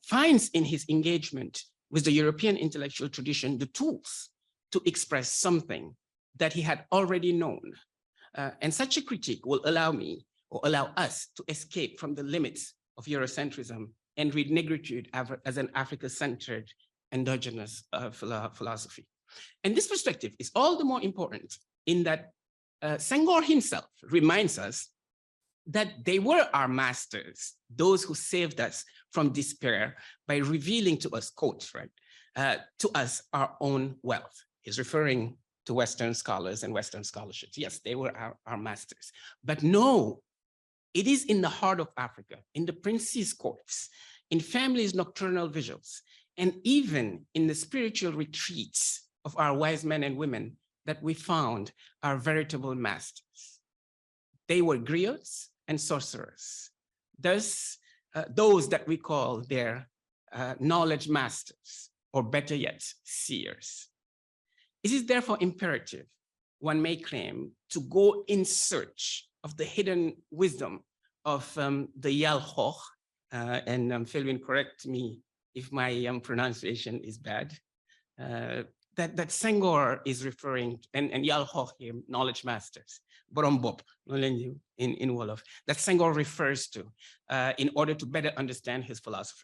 finds in his engagement with the European intellectual tradition the tools to express something that he had already known. And such a critique will allow me, or allow us, to escape from the limits of Eurocentrism and read Negritude as an Africa-centered endogenous philosophy. And this perspective is all the more important in that Senghor himself reminds us that they were our masters, those who saved us from despair by revealing to us, quote, right, to us our own wealth. He's referring to Western scholars and Western scholarships. Yes, they were our masters. But no, it is in the heart of Africa, in the prince's courts, in families' nocturnal vigils, and even in the spiritual retreats of our wise men and women that we found our veritable masters. They were griots and sorcerers, thus those that we call their knowledge masters, or better yet, seers. It is therefore imperative, one may claim, to go in search of the hidden wisdom of the Yalhoch, and Felwine, correct me if my pronunciation is bad, that Senghor is referring to, and Yalhoch here, knowledge masters, Borombop, in Wolof, that Senghor refers to in order to better understand his philosophy.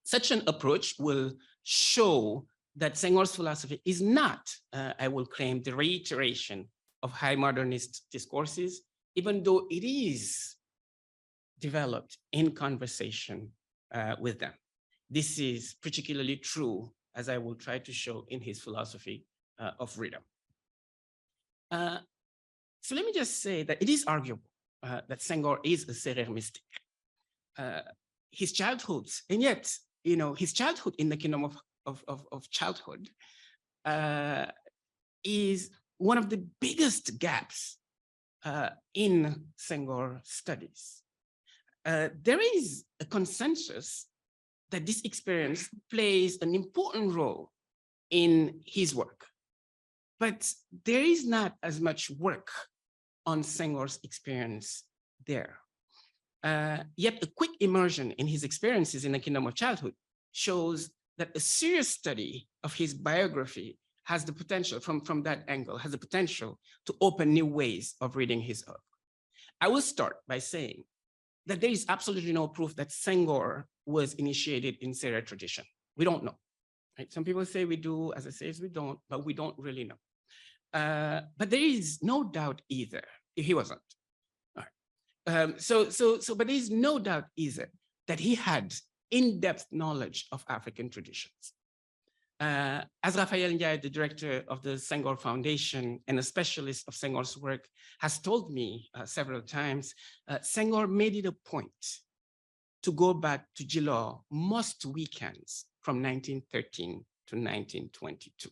Such an approach will show that Senghor's philosophy is not, I will claim, the reiteration of high modernist discourses, even though it is developed in conversation with them. This is particularly true, as I will try to show in his philosophy of rhythm. So let me just say that it is arguable that Senghor is a Serer mystic. His childhood, and yet, you know, his childhood in the kingdom of childhood is one of the biggest gaps in Senghor studies. There is a consensus that this experience plays an important role in his work, but there is not as much work on Senghor's experience there. Yet a quick immersion in his experiences in the kingdom of childhood shows that a serious study of his biography has the potential, from that angle, has the potential to open new ways of reading his work. I will start by saying that there is absolutely no proof that Senghor was initiated in Serer tradition. We don't know. Right? Some people say we do, as I say, we don't, but we don't really know. But there is no doubt either, he wasn't. All right. But there is no doubt either that he had in-depth knowledge of African traditions. As Raphael Ndiaye, the director of the Senghor Foundation and a specialist of Senghor's work, has told me several times, Senghor made it a point to go back to Djilor most weekends from 1913 to 1922.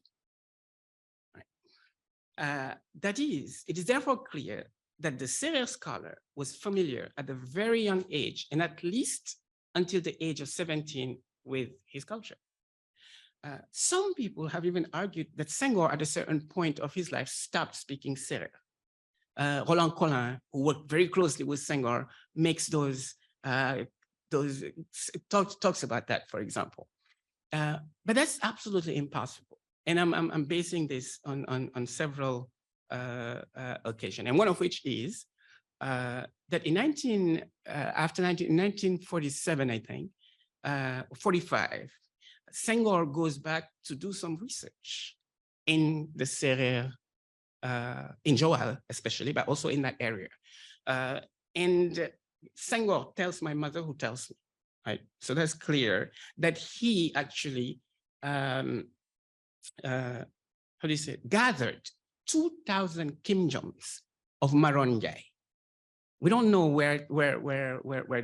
Right. That is, it is therefore clear that the Serer scholar was familiar at a very young age, and at least until the age of 17, with his culture. Some people have even argued that Senghor, at a certain point of his life, stopped speaking Serer. Roland Collin, who worked very closely with Senghor, makes talks about that, for example. But that's absolutely impossible. And I'm basing this on several occasions, and one of which is that in 1947, I think, 45, Senghor goes back to do some research in the Serer, in Joal especially, but also in that area. And Senghor tells my mother, who tells me, right? So that's clear that he actually, how do you say, gathered 2,000 kimjoms of Marongay. We don't know where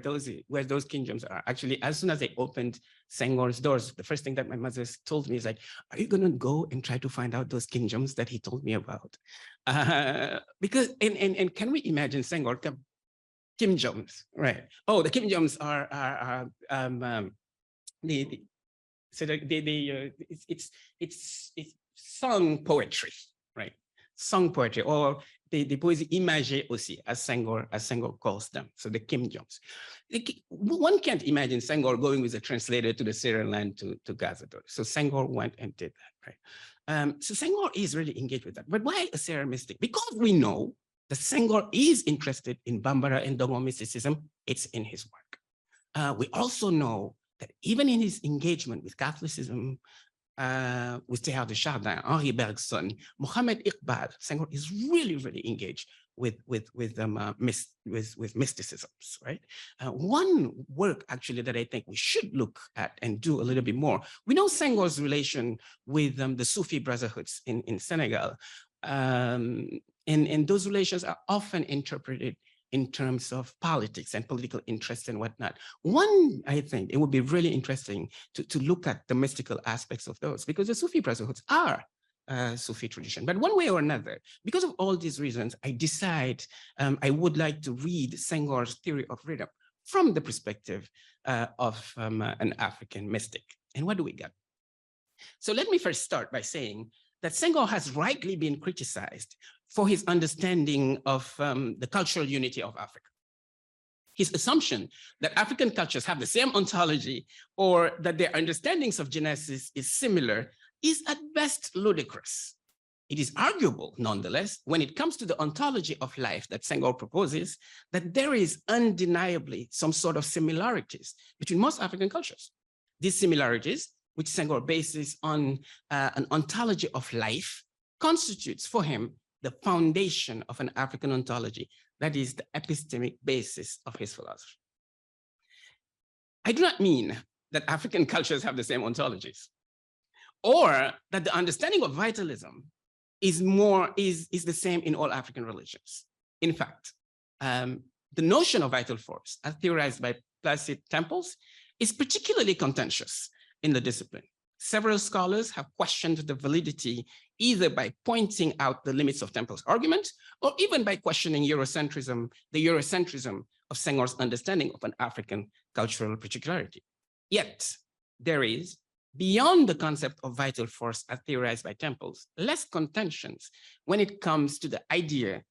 those kingdoms are. Actually, as soon as they opened Senghor's doors, the first thing that my mother told me is like, "Are you gonna go and try to find out those kingdoms that he told me about?" Because and can we imagine Senghor kingdoms, right? Oh, the kingdoms are it's song poetry, right? Song poetry, or the poésie imagée aussi, as Senghor calls them. So the kingdoms. One can't imagine Senghor going with a translator to the Serer land to gather those. So Senghor went and did that, right? So Senghor is really engaged with that. But why a Serer mystic? Because we know that Senghor is interested in Bambara and Dogon mysticism. It's in his work. We also know that even in his engagement with Catholicism, with Teilhard de Chardin, Henri Bergson, Mohammed Iqbal, Senghor is really, really engaged with mysticisms, right? One work actually that I think we should look at and do a little bit more. We know Senghor's relation with the Sufi brotherhoods in Senegal, and those relations are often interpreted in terms of politics and political interests and whatnot. One, I think it would be really interesting to look at the mystical aspects of those, because the Sufi brotherhoods are Sufi tradition. But one way or another, because of all these reasons, I decide I would like to read Senghor's theory of rhythm from the perspective of an African mystic. And what do we get? So let me first start by saying that Senghor has rightly been criticized for his understanding of the cultural unity of Africa. His assumption that African cultures have the same ontology or that their understandings of Genesis is similar is at best ludicrous. It is arguable, nonetheless, when it comes to the ontology of life that Senghor proposes, that there is undeniably some sort of similarities between most African cultures. These similarities, which Senghor bases on an ontology of life, constitutes for him the foundation of an African ontology, that is the epistemic basis of his philosophy. I do not mean that African cultures have the same ontologies, or that the understanding of vitalism is the same in all African religions. In fact, the notion of vital force, as theorized by Placide Tempels, is particularly contentious in the discipline. Several scholars have questioned the validity either by pointing out the limits of Tempel's argument, or even by questioning the Eurocentrism of Senghor's understanding of an African cultural particularity. Yet, there is, beyond the concept of vital force as theorized by Tempels, less contentions when it comes to the idea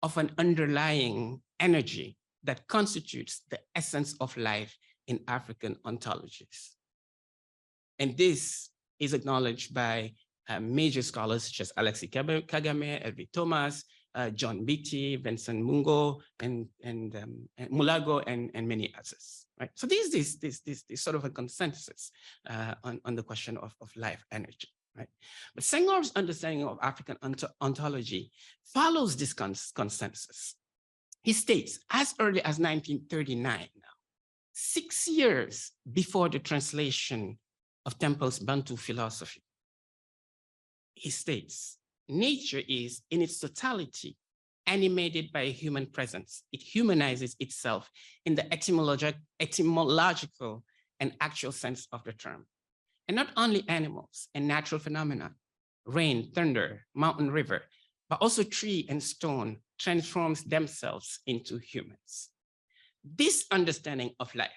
of an underlying energy that constitutes the essence of life in African ontologies. And this is acknowledged by major scholars such as Alexis Kagame, Elvi Thomas, John Beatty, Vincent Mungo, and Mulago, and many others. Right? So this sort of a consensus on the question of life energy. Right? But Senghor's understanding of African ontology follows this consensus. He states, as early as 1939 now, 6 years before the translation of Tempel's Bantu philosophy, he states, nature is in its totality animated by a human presence. It humanizes itself in the etymological and actual sense of the term. And not only animals and natural phenomena, rain, thunder, mountain, river, but also tree and stone transforms themselves into humans. This understanding of life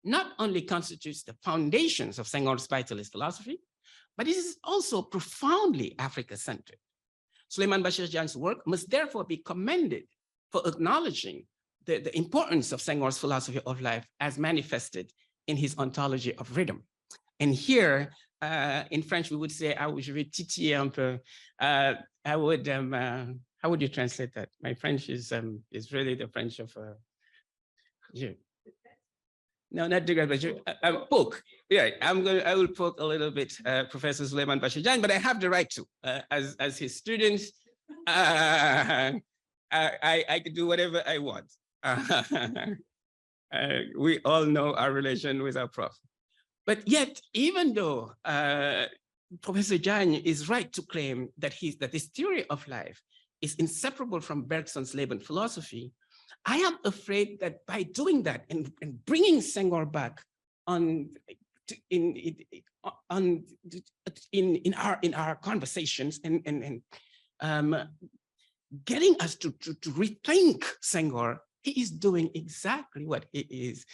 not only constitutes the foundations of Senghor's vitalist philosophy, but it is also profoundly Africa-centered. Souleymane Bachir Diagne's work must therefore be commended for acknowledging the importance of Senghor's philosophy of life as manifested in his ontology of rhythm. And here, in French, we would say, je vais titiller un peu. How would you translate that? My French is really the French of, no, not Negritude, but poke. Yeah, I will poke a little bit, Professor Souleymane Bachir Diagne, but I have the right to, as his student. I can do whatever I want. We all know our relation with our prof. But yet, even though Professor Diagne is right to claim that this theory of life is inseparable from Bergson's Leben philosophy, I am afraid that by doing that and bringing Senghor back in our conversations and getting us to rethink Senghor, he is doing exactly what he is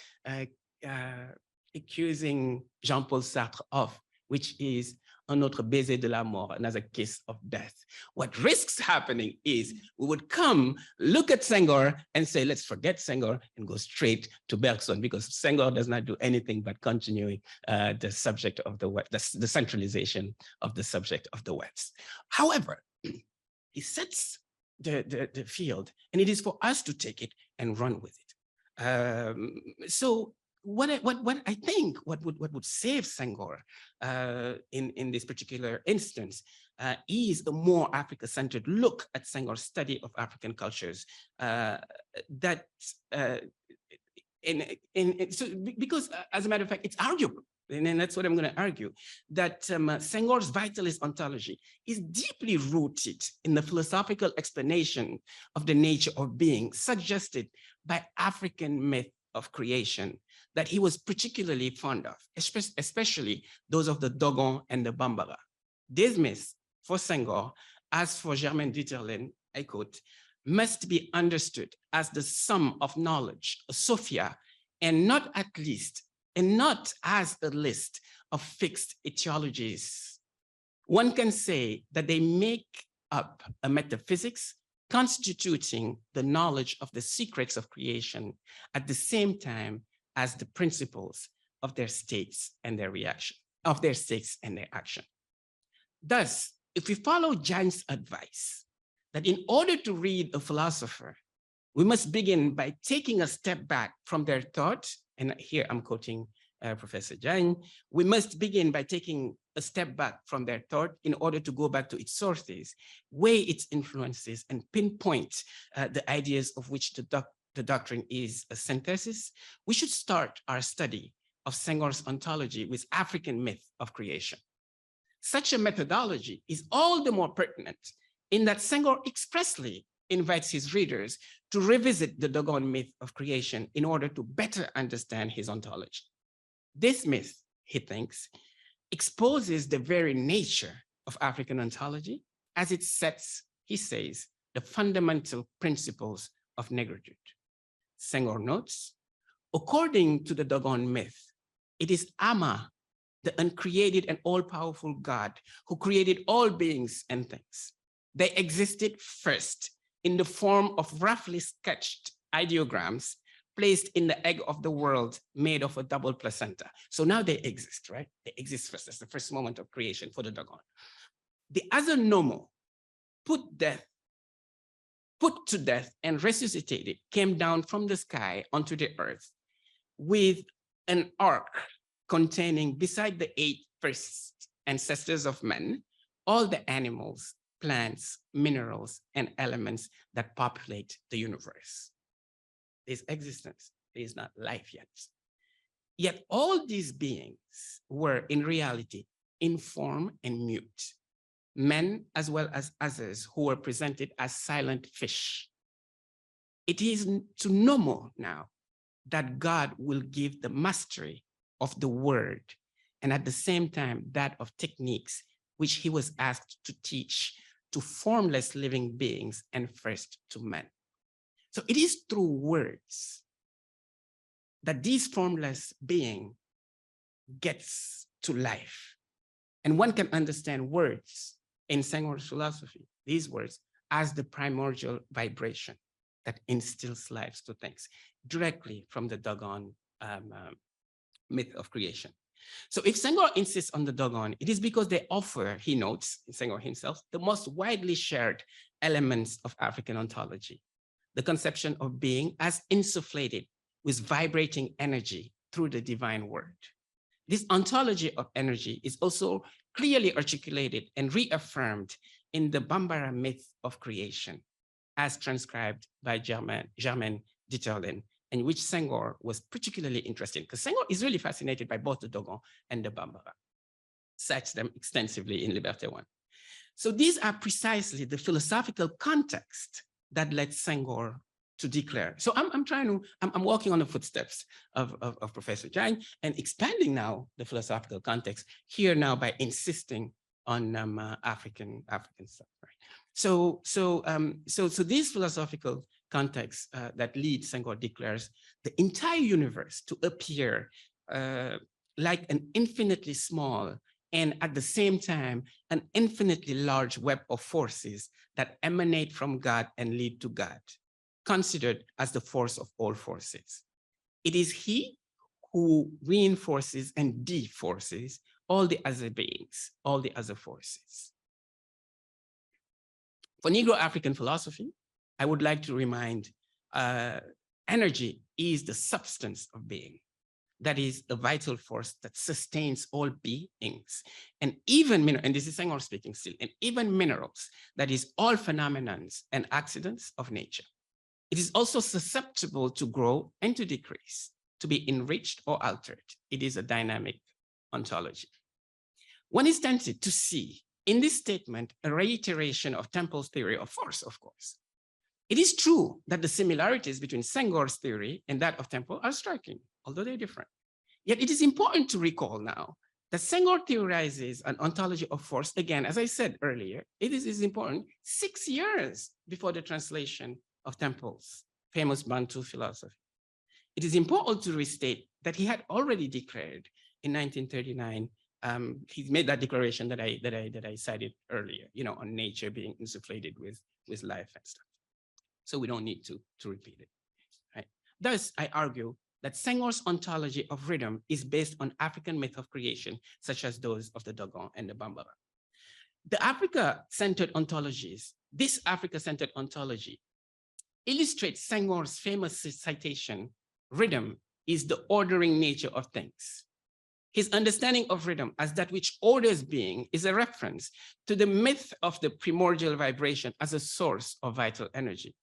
accusing Jean-Paul Sartre of, which is un autre baiser de la mort, another kiss of death. What risks happening is we would come, look at Senghor and say, let's forget Senghor and go straight to Bergson, because Senghor does not do anything but continuing the subject of the West, the centralization of the subject of the West. However, he sets the field, and it is for us to take it and run with it. So what I think would save Senghor in this particular instance is a more Africa-centered look at Senghor's study of African cultures. Because as a matter of fact, it's arguable, and that's what I'm going to argue, that Senghor's vitalist ontology is deeply rooted in the philosophical explanation of the nature of being suggested by African myth of creation that he was particularly fond of, especially those of the Dogon and the Bambara. These myths, for Senghor, as for Germaine Dieterlen, I quote, must be understood as the sum of knowledge, a sophia, and not as a list of fixed etiologies. One can say that they make up a metaphysics constituting the knowledge of the secrets of creation at the same time as the principles of their states and their reaction, of their states and their action. Thus, if we follow Diagne's advice that in order to read a philosopher, we must begin by taking a step back from their thought, and here I'm quoting Professor Diagne, we must begin by taking a step back from their thought in order to go back to its sources, weigh its influences, and pinpoint the ideas of which the doctrine is a synthesis. We should start our study of Senghor's ontology with African myth of creation. Such a methodology is all the more pertinent in that Senghor expressly invites his readers to revisit the Dogon myth of creation in order to better understand his ontology. This myth, he thinks, exposes the very nature of African ontology as it sets, he says, the fundamental principles of negritude. Senghor notes, according to the Dogon myth, it is Ama, the uncreated and all-powerful God who created all beings and things. They existed first in the form of roughly sketched ideograms placed in the egg of the world made of a double placenta. So now they exist, right? They exist first. That's the first moment of creation for the Dogon. The other Nomo, put to death and resuscitated, came down from the sky onto the earth with an ark containing, beside the 8 first ancestors of men, all the animals, plants, minerals, and elements that populate the universe. There's existence, there is not life yet. Yet all these beings were in reality inform and mute, men as well as others who were presented as silent fish. It is to Nomo now that God will give the mastery of the word, and at the same time that of techniques which he was asked to teach to formless living beings and first to men. So it is through words that this formless being gets to life. And one can understand words in Senghor's philosophy, these words, as the primordial vibration that instills life to things, directly from the Dogon myth of creation. So if Senghor insists on the Dogon, it is because they offer, he notes, Senghor himself, the most widely shared elements of African ontology, the conception of being as insufflated with vibrating energy through the divine word. This ontology of energy is also clearly articulated and reaffirmed in the Bambara myth of creation, as transcribed by Germaine Dieterlen, in which Senghor was particularly interested, because Senghor is really fascinated by both the Dogon and the Bambara, cites them extensively in Liberté 1. So these are precisely the philosophical context that led Senghor to declare. So I'm walking on the footsteps of Professor Diagne and expanding now the philosophical context here now by insisting on African stuff, right? So these philosophical context that leads Senghor declares the entire universe to appear like an infinitely small and at the same time an infinitely large web of forces that emanate from God and lead to God, considered as the force of all forces. It is he who reinforces and deforces all the other beings, all the other forces. For Negro African philosophy, I would like to remind energy is the substance of being. That is the vital force that sustains all beings. And even, and this is Senghor speaking still, and even minerals, that is all phenomenons and accidents of nature. It is also susceptible to grow and to decrease, to be enriched or altered. It is a dynamic ontology. One is tempted to see in this statement a reiteration of Temple's theory of force, of course. It is true that the similarities between Senghor's theory and that of Temple are striking, although they're different. Yet it is important to recall now that Senghor theorizes an ontology of force, again, as I said earlier, it is important, 6 years before the translation of Temple's famous Bantu philosophy. It is important to restate that he had already declared in 1939, he made that declaration that I cited earlier, on nature being insufflated with life and stuff. So we don't need to repeat it, right? Thus, I argue that Senghor's ontology of rhythm is based on African myth of creation, such as those of the Dogon and the Bambara. The Africa-centered ontologies, this Africa-centered ontology illustrates Senghor's famous citation, rhythm is the ordering nature of things. His understanding of rhythm as that which orders being is a reference to the myth of the primordial vibration as a source of vital energy.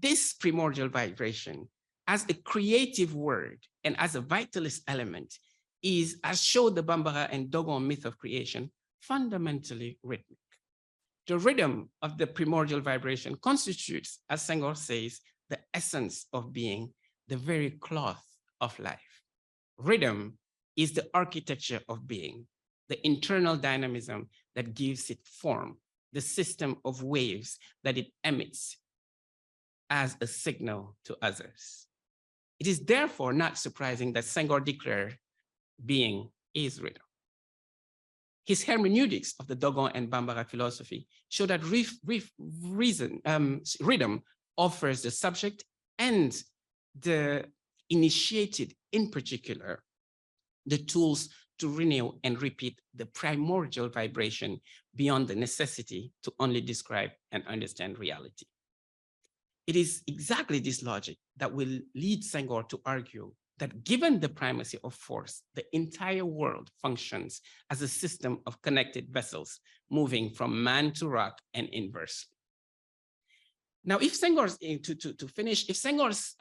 This primordial vibration as a creative word and as a vitalist element is, as showed the Bambara and Dogon myth of creation, fundamentally rhythmic. The rhythm of the primordial vibration constitutes, as Senghor says, the essence of being, the very cloth of life. Rhythm is the architecture of being, the internal dynamism that gives it form, the system of waves that it emits as a signal to others. It is therefore not surprising that Senghor declared being is rhythm. His hermeneutics of the Dogon and Bambara philosophy show that rhythm offers the subject and the initiated in particular the tools to renew and repeat the primordial vibration beyond the necessity to only describe and understand reality. It is exactly this logic that will lead Senghor to argue that given the primacy of force, the entire world functions as a system of connected vessels moving from man to rock and inversely. Now, if Senghor's, to finish, if Senghor's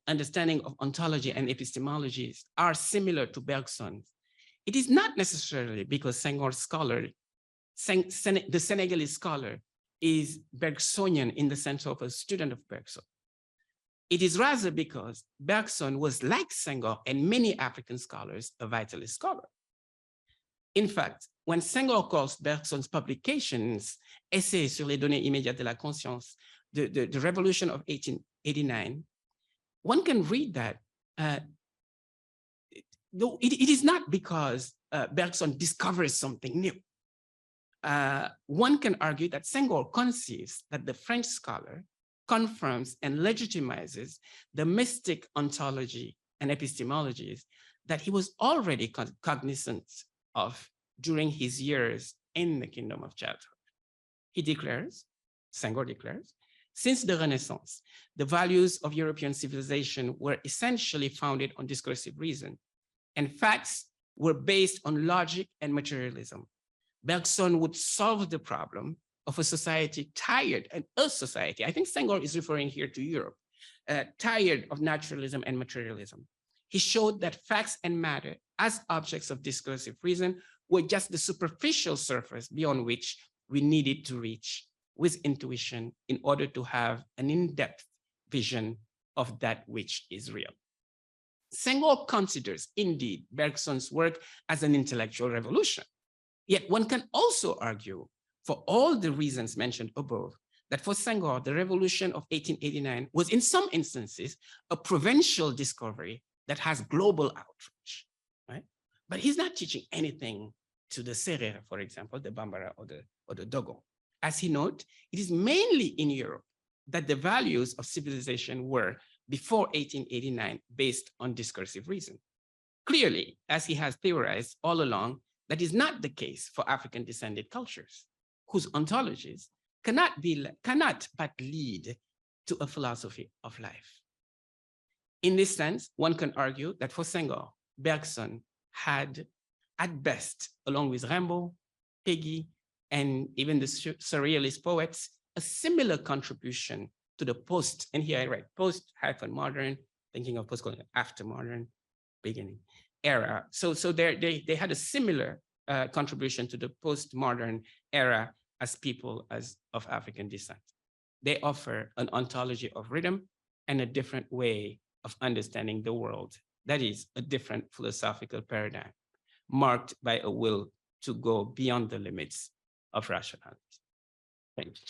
understanding of ontology and epistemologies are similar to Bergson's, it is not necessarily because Senghor's scholar, the Senegalese scholar, is Bergsonian in the sense of a student of Bergson. It is rather because Bergson was, like Senghor and many African scholars, a vitalist scholar. In fact, when Senghor calls Bergson's publications, Essais sur les données immédiates de la conscience, the revolution of 1889, one can read that it is not because Bergson discovers something new. One can argue that Senghor conceives that the French scholar confirms and legitimizes the mystic ontology and epistemologies that he was already cognizant of during his years in the kingdom of childhood. He declares, Senghor declares, since the Renaissance, the values of European civilization were essentially founded on discursive reason, and facts were based on logic and materialism. Bergson would solve the problem of a society tired, and a society, I think Senghor is referring here to Europe, tired of naturalism and materialism. He showed that facts and matter as objects of discursive reason were just the superficial surface beyond which we needed to reach with intuition in order to have an in-depth vision of that which is real. Senghor considers indeed Bergson's work as an intellectual revolution. Yet one can also argue, for all the reasons mentioned above, that for Senghor, the revolution of 1889 was in some instances a provincial discovery that has global outreach, right? But he's not teaching anything to the Serer, for example, the Bambara or the Dogon. As he noted, it is mainly in Europe that the values of civilization were, before 1889, based on discursive reason. Clearly, as he has theorized all along, that is not the case for African descended cultures, whose ontologies cannot but lead to a philosophy of life. In this sense, one can argue that for Senghor, Bergson had, at best, along with Rimbaud, Peggy, and even the surrealist poets, a similar contribution to the post, and here I write post-modern, thinking of post-colonial, after-modern, beginning era. So they had a similar contribution to the post-modern era as people of African descent. They offer an ontology of rhythm and a different way of understanding the world. That is a different philosophical paradigm marked by a will to go beyond the limits of rationality. Thank you.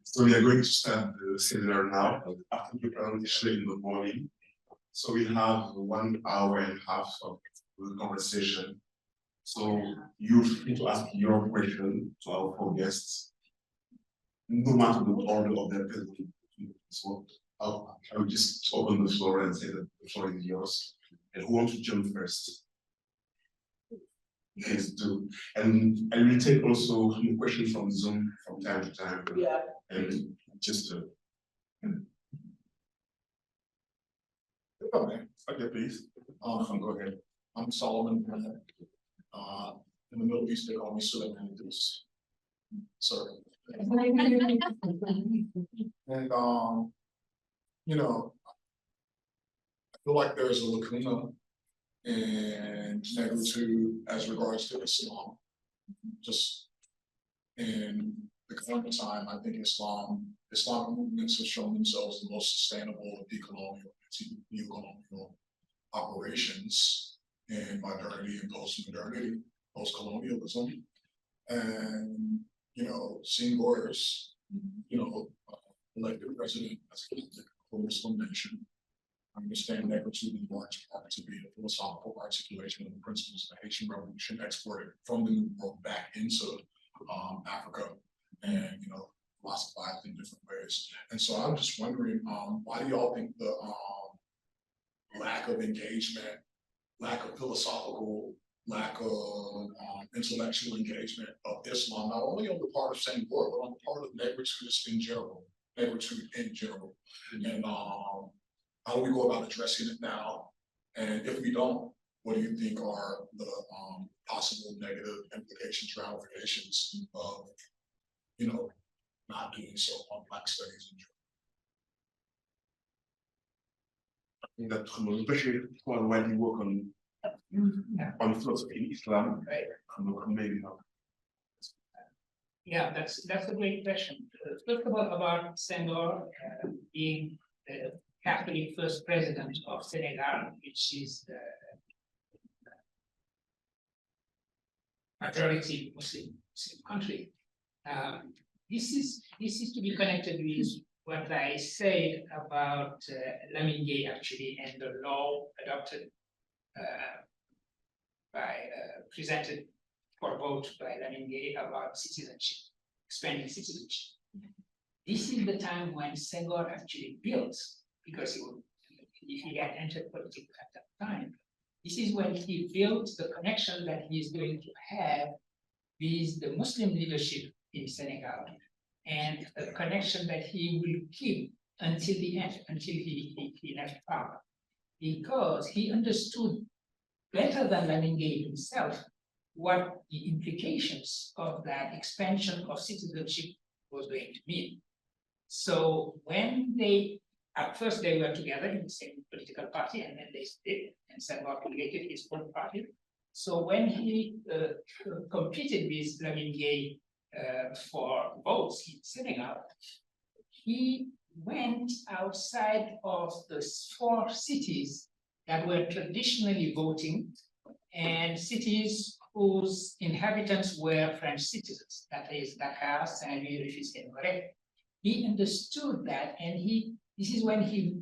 So we are going to start the seminar now after the presentation in the morning. So we have 1 hour and a half of the conversation. So you're free to ask your question to our 4 guests, no matter the order of their presentation. So I will just open the floor and say that the floor is yours. And who wants to jump first? Please do. And we take also questions from Zoom from time to time. Yeah. And just to... Okay. Okay, please. Go ahead. I'm Solomon. In the Middle East, they call me Souleymane. Sorry. And you know, I feel like there's a lacuna in Negritude as regards to Islam. Just in the current time, I think Islamic movements have shown themselves the most sustainable of decolonial and neocolonial operations in modernity and post-modernity, post-colonialism. And, you know, Senghor's, elected president as a Catholic Muslim nation. I understand Negritude in large part to be a philosophical articulation of the principles of the Haitian Revolution exported from the New World back into Africa and, philosophized in different ways. And so I'm just wondering, why do y'all think the lack of engagement, lack of philosophical, lack of intellectual engagement of Islam, not only on the part of Senghor, but on the part of Negritude in general, And how do we go about addressing it now? And if we don't, what do you think are the possible negative implications, ramifications of, not doing so on Black studies in general? That Bachir while you work on philosophy in Islam, Right. Maybe not. Yeah, that's a great question. First of all, about Senghor being the Catholic first president of Senegal, which is the majority Muslim country. This is to be connected with what I said about Lamine Gueye actually, and the law adopted presented for vote by Lamine Gueye about citizenship, expanding citizenship. This is the time when Senghor actually built, because he had entered politics at that time. This is when he built the connection that he is going to have with the Muslim leadership in Senegal, and a connection that he will keep until the end, until he left power, because he understood better than Lamine Gueye himself what the implications of that expansion of citizenship was going to mean. So when at first they were together in the same political party, and then they split, and Senghor created his own party. So when he competed with Lamine Gueye for votes in Senegal, he went outside of the 4 cities that were traditionally voting, and cities whose inhabitants were French citizens, that is Dakar, Saint-Louis, Rufisque, and Gorée. He understood that, and this is when he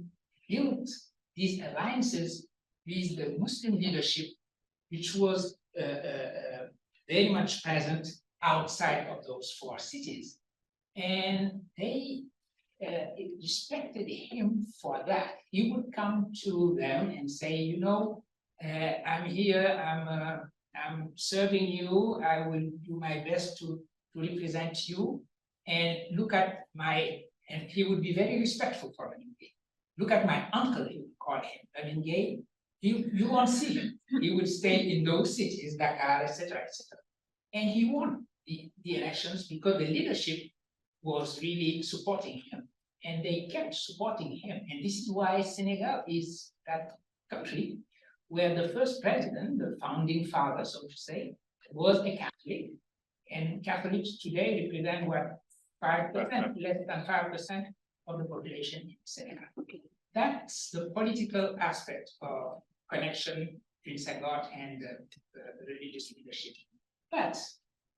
built these alliances with the Muslim leadership, which was very much present outside of those 4 cities. And they respected him for that. He would come to them and say, I'm here, I'm serving you, I will do my best to represent you, and look at and he would be very respectful for Lamine Gueye. Look at my uncle, he would call him, Lamine Gueye. You won't see him. He would stay in those cities, Dakar, etc., etc. And he won the elections because the leadership was really supporting him, and they kept supporting him. And this is why Senegal is that country where the first president, the founding father, so to say, was a Catholic. And Catholics today represent what, 5%, less than 5% of the population in Senegal. That's the political aspect of connection between Senghor and the religious leadership. But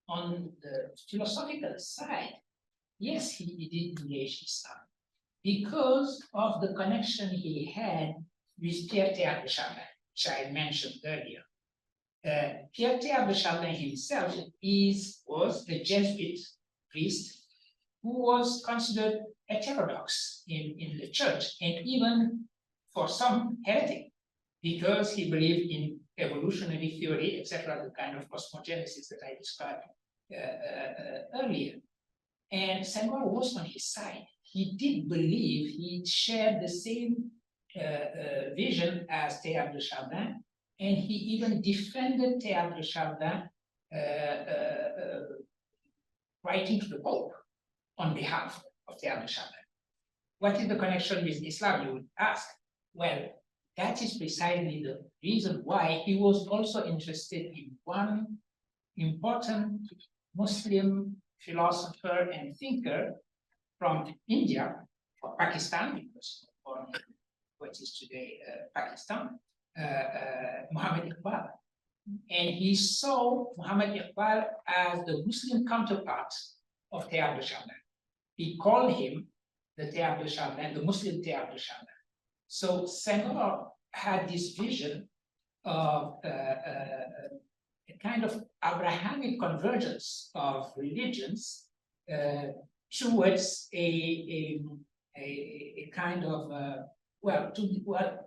on the philosophical side, yes, he did engage Islam because of the connection he had with Pierre de Chardin, which I mentioned earlier. Pierre de Chardin himself was a Jesuit priest who was considered heterodox in the church, and even for some heretic, because he believed in evolutionary theory, etc., the kind of cosmogenesis that I described earlier. And Senghor was on his side. He did believe he shared the same vision as Théâtre de Chardin, and he even defended Théâtre de Chardin, writing to the Pope on behalf of Théâtre de Chardin. What is the connection with Islam, you would ask? Well, that is precisely the reason why he was also interested in one important Muslim philosopher and thinker from India, or Pakistan, because born in what is today Pakistan, Muhammad Iqbal. And he saw Muhammad Iqbal as the Muslim counterpart of Théâtre de Chardin. He called him the Théâtre de Chardin, the Muslim Théâtre de Chardin. So Senghor had this vision of a kind of Abrahamic convergence of religions towards a kind of,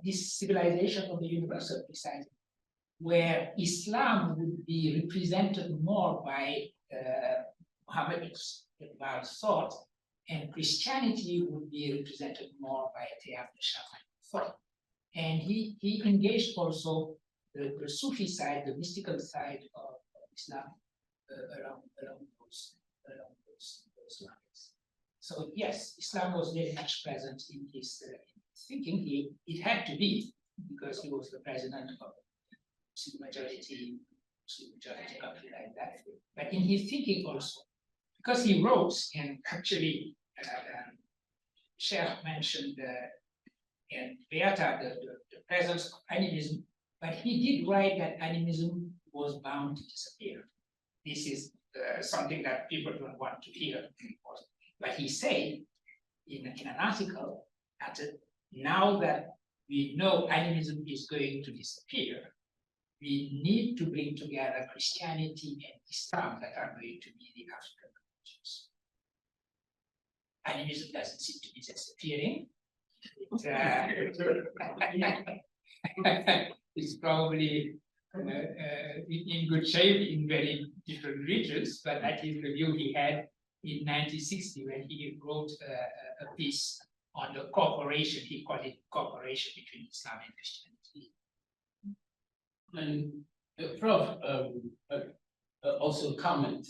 this civilization of the universal, precisely, where Islam would be represented more by Muhammad Iqbal's thought, and Christianity would be represented more by Théâtre de Chardin thought. And he engaged also the Sufi side, the mystical side of Islam around those lines. So yes, Islam was very much present in his thinking. It had to be, because he was the president of Muslim majority country like that. But in his thinking also, because he wrote, and actually Chair mentioned and Beata the presence of animism, but he did write that animism was bound to disappear. This is something that people don't want to hear, but he said in an article that now that we know animism is going to disappear, we need to bring together Christianity and Islam that are going to be the African religions. Animism doesn't seem to be disappearing. It's probably in good shape in very different regions, but that is the view he had in 1960 when he wrote a piece on the cooperation. He called it cooperation between Islam and Christianity. And Prof, also comment,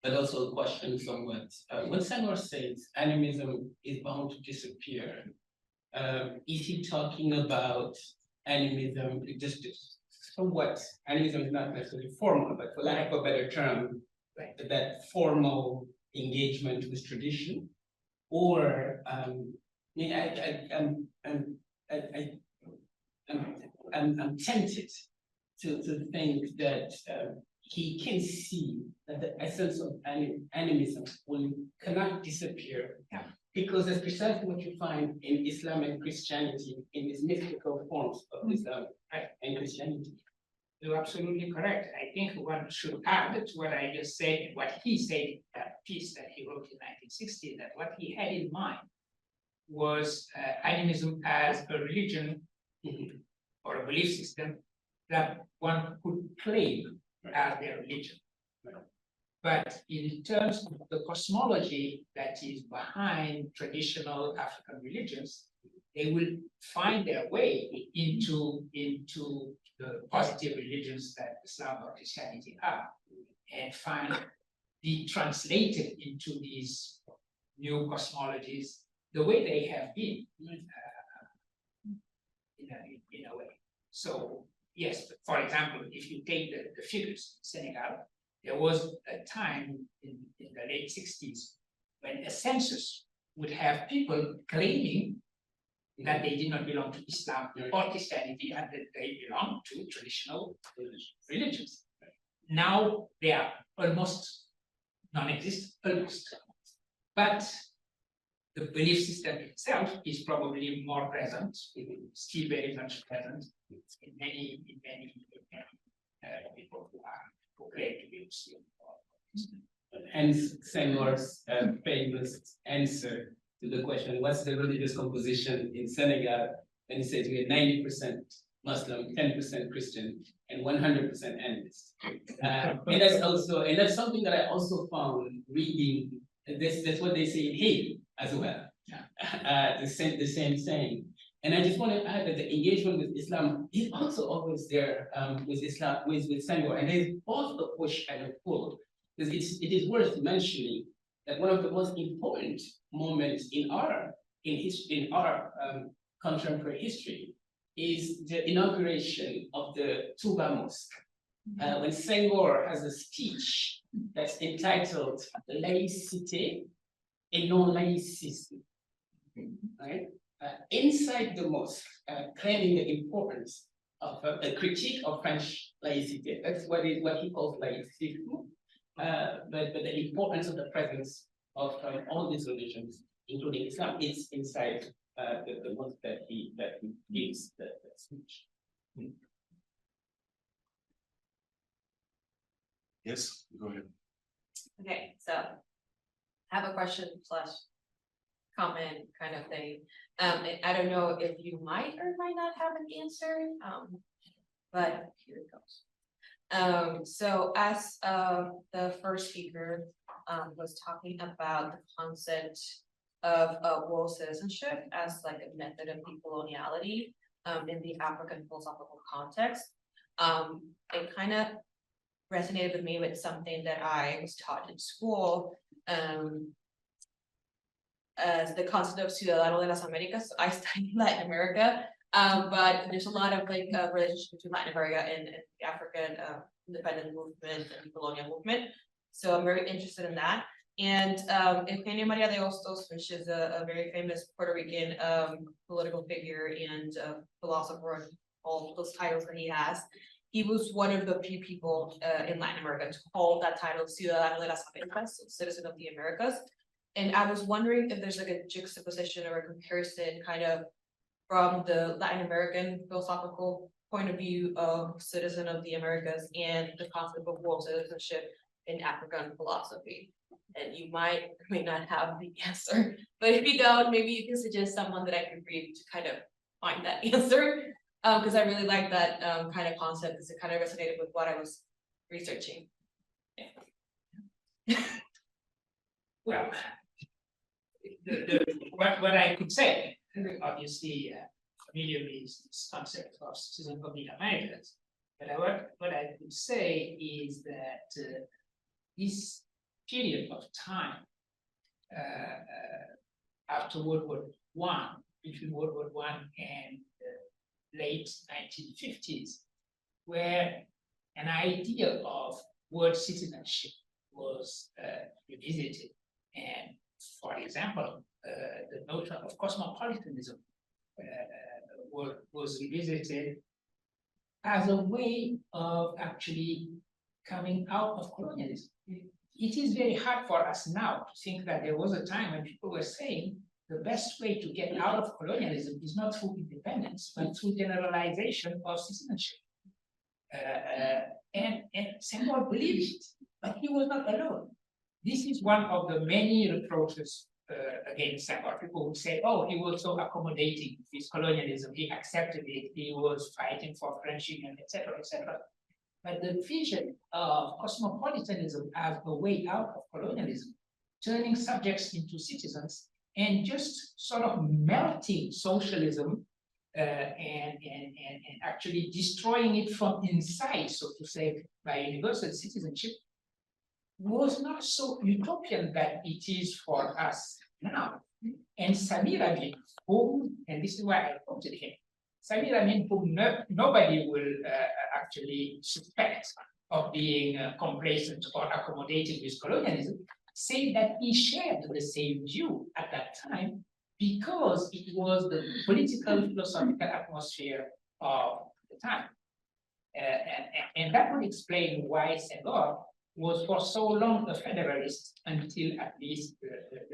but also a question somewhat. When Senghor says animism is bound to disappear, is he talking about animism, just somewhat, animism is not necessarily formal, but for lack of a better term, right, that formal engagement with tradition, or I'm tempted to think that he can see that the essence of animism cannot disappear, because that's precisely what you find in Islam and Christianity, in these mystical forms of Islam and Christianity. You're absolutely correct. I think one should add to what I just said, what he said in that piece that he wrote in 1960, that what he had in mind was animism as a religion or a belief system that one could claim as their religion. But in terms of the cosmology that is behind traditional African religions, they will find their way into the positive religions that Islam or Christianity are, and be translated into these new cosmologies the way they have been, in a way. So yes, for example, if you take the figures in Senegal, there was a time in the late 60s when a census would have people claiming that they did not belong to Islam or Christianity, and that they belong to traditional religions. Now they are almost non-existent, but the belief system itself is probably more present, still very much present in many people who claim to be Muslim. Hence Senghor's famous answer to the question, what's the religious composition in Senegal? And he says we are 90% Muslim, 10% Christian, and 100% animist. And that's something that I also found reading. That's what they say in Haiti as well. The same saying. And I just want to add that the engagement with Islam is also always there with Islam, with Senghor, and there's both a push and a pull. Because it is worth mentioning that one of the most important moments in our contemporary history is the inauguration of the Touba Mosque. When Senghor has a speech that's entitled Laïcité et non-laïcisme, right? Inside the mosque, claiming the importance of a critique of French laïcité. That's what he calls laïcisme, but the importance of the presence of all these religions, including Islam, is inside the mosque that he gives the speech. Yes, go ahead. Okay, so I have a question / comment kind of thing. I don't know if you might or might not have an answer, but here it goes. So as the first speaker was talking about the concept of world citizenship as like a method of decoloniality in the African philosophical context, it kind of resonated with me with something that I was taught in school, as the concept of Ciudadano de las Americas. So I studied Latin America, but there's a lot of like relationship between Latin America and the African independent movement and colonial movement. So I'm very interested in that. And Eugenio Maria de Hostos, which is a very famous Puerto Rican political figure and philosopher, and all those titles that he has, he was one of the few people in Latin America to hold that title, Ciudadano de las Americas, so citizen of the Americas. And I was wondering if there's like a juxtaposition or a comparison kind of from the Latin American philosophical point of view of citizen of the Americas and the concept of world citizenship in African philosophy. And you might or may not have the answer, but if you don't, maybe you can suggest someone that I can read to kind of find that answer. Because I really like that kind of concept, because it kind of resonated with what I was researching. Yeah. Well, what I could say, obviously familiar with this concept of citizen of the Americas, but what I could say is that this period of time after World War I, between World War I and late 1950s, where an idea of world citizenship was revisited. And for example, the notion of cosmopolitanism was revisited as a way of actually coming out of colonialism. It is very hard for us now to think that there was a time when people were saying the best way to get out of colonialism is not through independence, but through generalization of citizenship. And Senghor believed it, but he was not alone. This is one of the many reproaches against Senghor. People would say, oh, he was so accommodating with colonialism, he accepted it, he was fighting for French union, etc., etc. But the vision of cosmopolitanism as a way out of colonialism, turning subjects into citizens, and just sort of melting socialism and actually destroying it from inside, so to say, by universal citizenship, was not so utopian that it is for us now. And Samir Amin, whom, and this is why I quoted him, Samir Amin, whom nobody will actually suspect of being complacent or accommodating with colonialism, say that he shared the same view at that time because it was the political philosophical atmosphere of the time. And that would explain why Senghor was for so long a federalist until at least the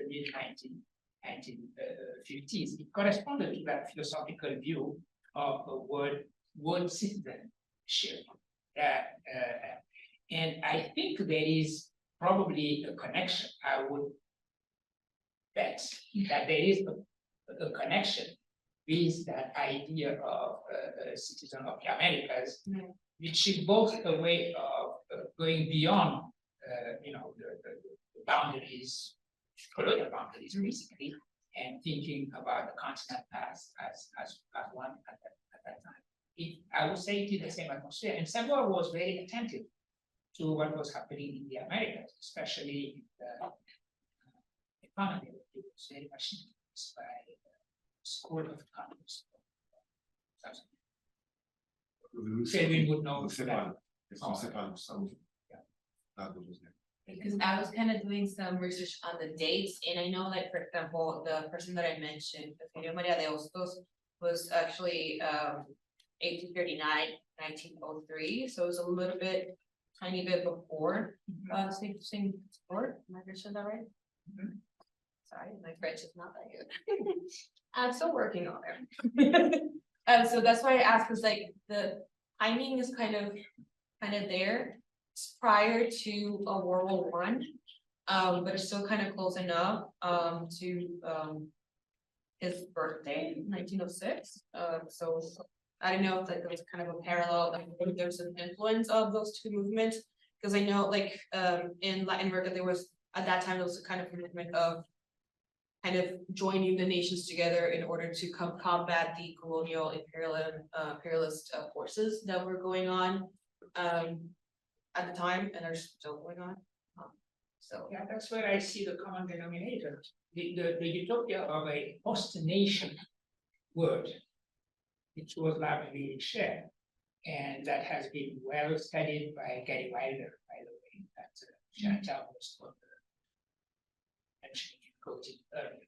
mid-1950s. It corresponded to that philosophical view of a world citizenship. And I think there is probably a connection. I would bet that there is a connection with that idea of a citizen of the Americas, which is both a way of going beyond, the boundaries, colonial boundaries, basically, and thinking about the continent as one at that time. I would say it is the same atmosphere, and Senghor was very attentive to what was happening in the Americas, especially in the economy. It was very much influenced by the School of Economics. Felwine would know that. Because I was kind of doing some research on the dates, and I know that, for example, the person that I mentioned, Maria de Hostos, was actually 1839, 1903, so it was a little bit, tiny bit before Senghor. Am I sure that right? Sorry, my French is not that good. I'm still working on it. So that's why I asked, because like the timing is kind of there. It's prior to World War I, but it's still kind of close enough to his birthday, 1906. So I don't know if like there was kind of a parallel, like there's an influence of those two movements, because I know like in Latin America there was at that time there was a kind of movement of kind of joining the nations together in order to combat the colonial imperialist forces that were going on at the time, and are still going on. So yeah, that's where I see the common denominator, the utopia of a host nation word, which was largely shared, and that has been well studied by Gary Wilder, by the way, that Chantal was mentioning and quoting earlier.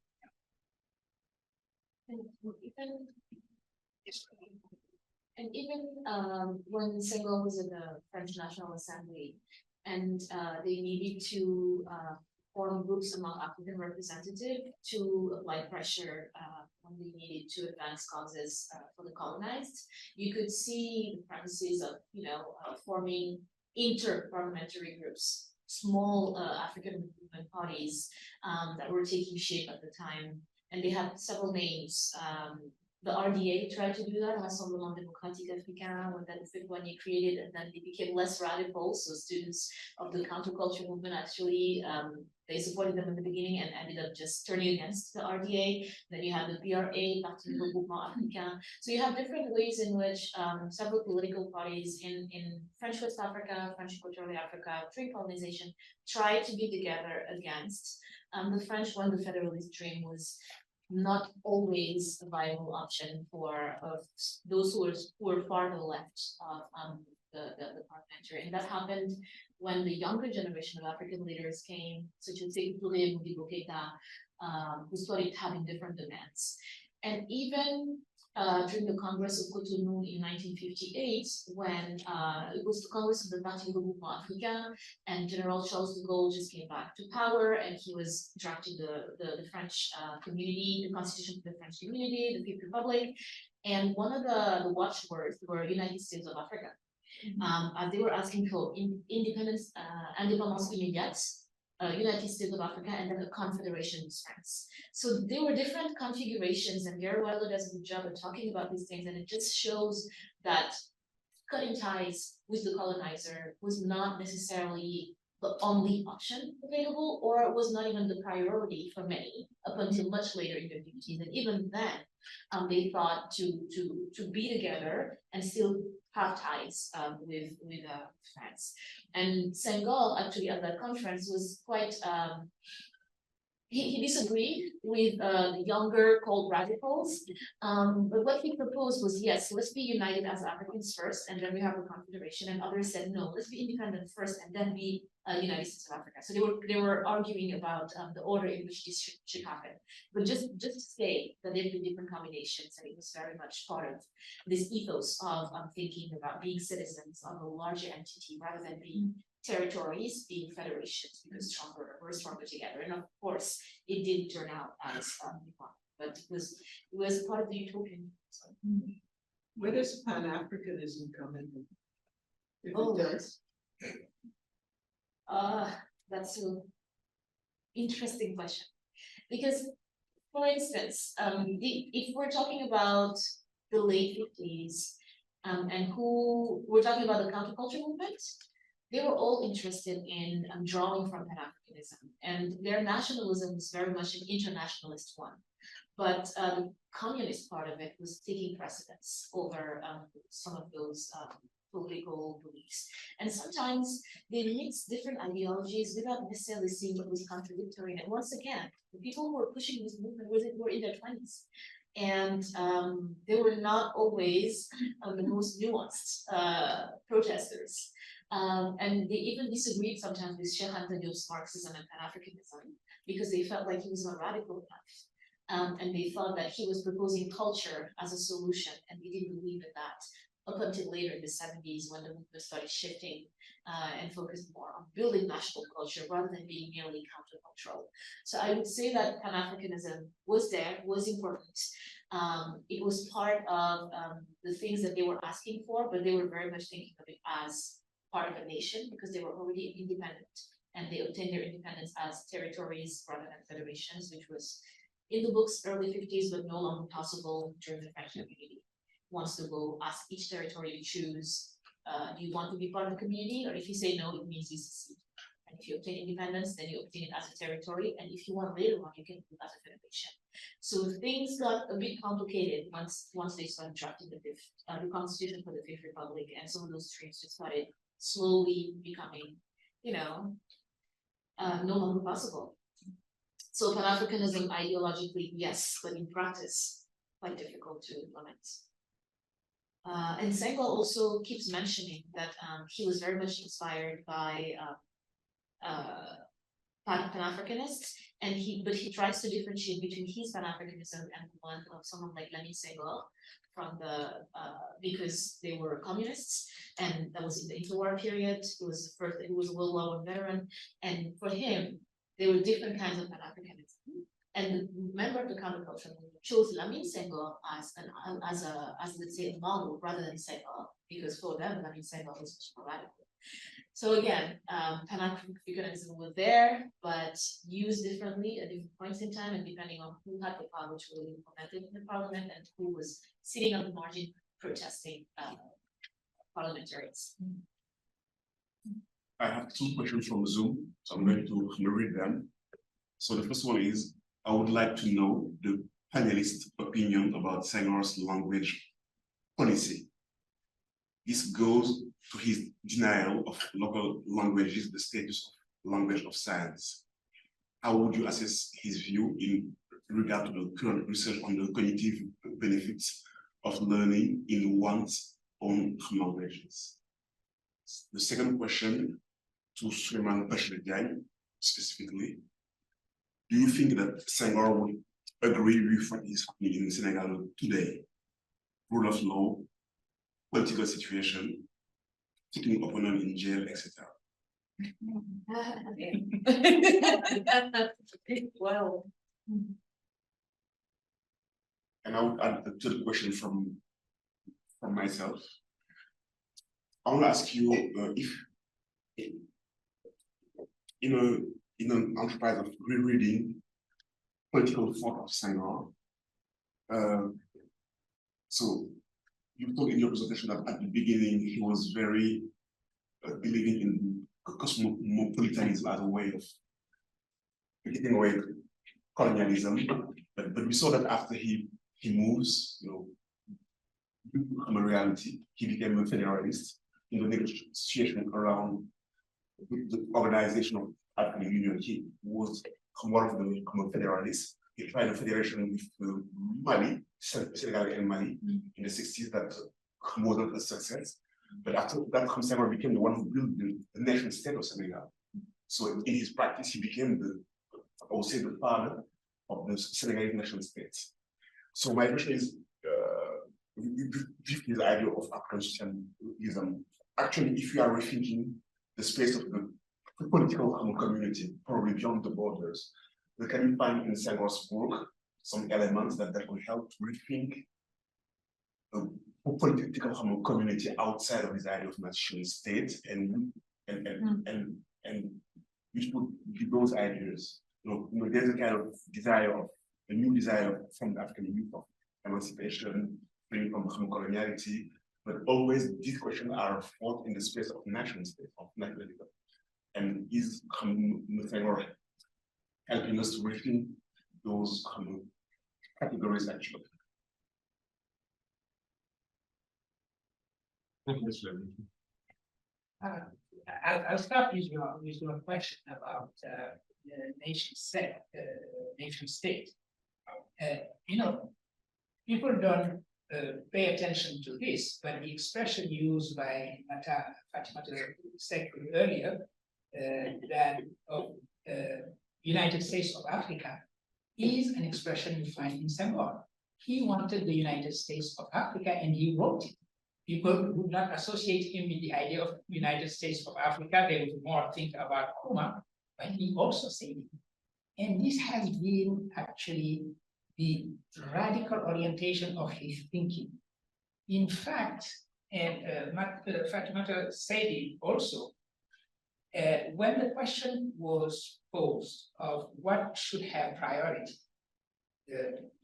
And even when Senghor was in the French National Assembly, and they needed to form groups among African representatives to apply pressure when they needed to advance causes for the colonized, you could see the premises of, forming inter-parliamentary groups, small African movement parties that were taking shape at the time. And they had several names. The RDA tried to do that, Rassemblement Démocratique Africain, when that Felwine created, and then they became less radical. So students of the counterculture movement actually, they supported them in the beginning and ended up just turning against the RDA. Then you have the PRA, Parti Regroupement Africain. So you have different ways in which several political parties in French West Africa, French Equatorial Africa, pre-colonization, tried to be together against the French when the federalist dream was not always a viable option for those who were far to the left of the parliamentary. And that happened when the younger generation of African leaders came, such as Seck and Modibo Keita, who started having different demands. And even during the Congress of Cotonou in 1958, when it was the Congress of the Parti Regroupement Africain, and General Charles de Gaulle just came back to power, and he was drafting the French community, the Constitution for the French community, the Fifth Republic, and one of the watchwords were United States of Africa. As they were asking for independence immédiate, United States of Africa, and then the Confederation with France. So there were different configurations, and Gary Wilder does a good job of talking about these things, and it just shows that cutting ties with the colonizer was not necessarily the only option available, or it was not even the priority for many up until much later in the 50s. And even then, they thought to be together and still have ties with France. And Senghor actually at that conference was quite, he disagreed with the younger called radicals, but what he proposed was, yes, let's be united as Africans first, and then we have a confederation. And others said, no, let's be independent first, and then be United States of Africa. So they were arguing about the order in which this should happen. But just to say that there have been different combinations, and it was very much part of this ethos of thinking about being citizens of a larger entity rather than being territories, being federations, because we're stronger together. And of course, it didn't turn out as we wanted, but it was part of the utopian. So. Where does Pan-Africanism come in? If Oh, it does. That's an interesting question, because, for instance, if we're talking about the late 50s, and who we're talking about the counterculture movement, they were all interested in drawing from Pan-Africanism, and their nationalism is very much an internationalist one. but communist part of it was taking precedence over some of those political beliefs. And sometimes they mix different ideologies without necessarily seeing what was contradictory. And once again, the people who were pushing this movement were in their 20s. And they were not always the most nuanced protesters. And they even disagreed sometimes with Sheikh Antonio's Marxism and Pan-Africanism because they felt like he was not radical enough. And they thought that he was proposing culture as a solution, and they didn't believe in that up until later in the 70s when the movement started shifting and focused more on building national culture rather than being merely countercultural. So I would say that Pan-Africanism was there, was important. It was part of the things that they were asking for, but they were very much thinking of it as part of a nation because they were already independent, and they obtained their independence as territories rather than federations, which was in the book's early 50s, but no longer possible during the French community. Wants to go ask each territory to choose, do you want to be part of the community? Or if you say no, it means you secede. And if you obtain independence, then you obtain it as a territory. And if you want later on, you can do it as a federation. So things got a bit complicated once they started drafting the Constitution for the Fifth Republic, and some of those streams just started slowly becoming, no longer possible. So Pan-Africanism ideologically, yes, but in practice, quite difficult to implement. And Senghor also keeps mentioning that he was very much inspired by Pan-Africanists, but he tries to differentiate between his Pan-Africanism and one of someone like Léopold Senghor because they were communists, and that was in the interwar period. He was a World War I veteran, and for him, there were different kinds of Pan-Africanism. And the member of the counterculture movement chose Léopold Senghor as let's say a model rather than Senghor, because for them Léopold Senghor was much more radical. So again, Pan-Africanism was there, but used differently at different points in time, and depending on who had the power to really implement it in the parliament and who was sitting on the margin protesting parliamentarians. I have two questions from Zoom, so I'm going to read them. So the first one is, I would like to know the panelist opinion about Senghor's language policy. This goes to his denial of local languages, the status of language of science. How would you assess his view in regard to the current research on the cognitive benefits of learning in one's own languages? The second question to Souleymane Bachir Diagne specifically. Do you think that Senghor would agree with what is happening in Senegal today? Rule of law, political situation, taking opponent in jail, etc. Wow. And I would add to the question from myself. I want to ask you if in an enterprise of rereading political thought of Senghor, so you told in your presentation that at the beginning he was very believing in cosmopolitanism as a way of getting away with colonialism, but we saw that after he moves, from a reality, he became a federalist in the negotiation around the organization of African Union. He was one of the common federalists. He tried a federation with Mali, Senegal and Mali in the 60s that wasn't a success. But after that, Senghor became the one who built the nation state of Senegal. So in his practice, he became I would say, the father of the Senegalese nation states. So my question is, with this idea of African socialism, actually, if you are rethinking the space of the political community, probably beyond the borders, can you find in Senghor's work some elements that will help to rethink the political community outside of this idea of nation state, and which would be those ideas? There's a kind of a new desire from the African youth of emancipation, freedom from coloniality, but always these questions are fought in the space of nation state, of nationalism. And is Senghor helping us to rethink those categories actually. I'll start with your question about the nation state. People don't pay attention to this, but the expression used by Fatoumata Seck earlier, that of United States of Africa, is an expression you find in Senghor. He wanted the United States of Africa, and he wrote it. People would not associate him with the idea of United States of Africa. They would more think about Nkrumah, but he also said it. And this has been actually the radical orientation of his thinking. In fact, and Fatoumata said it also, when the question was posed of what should have priority,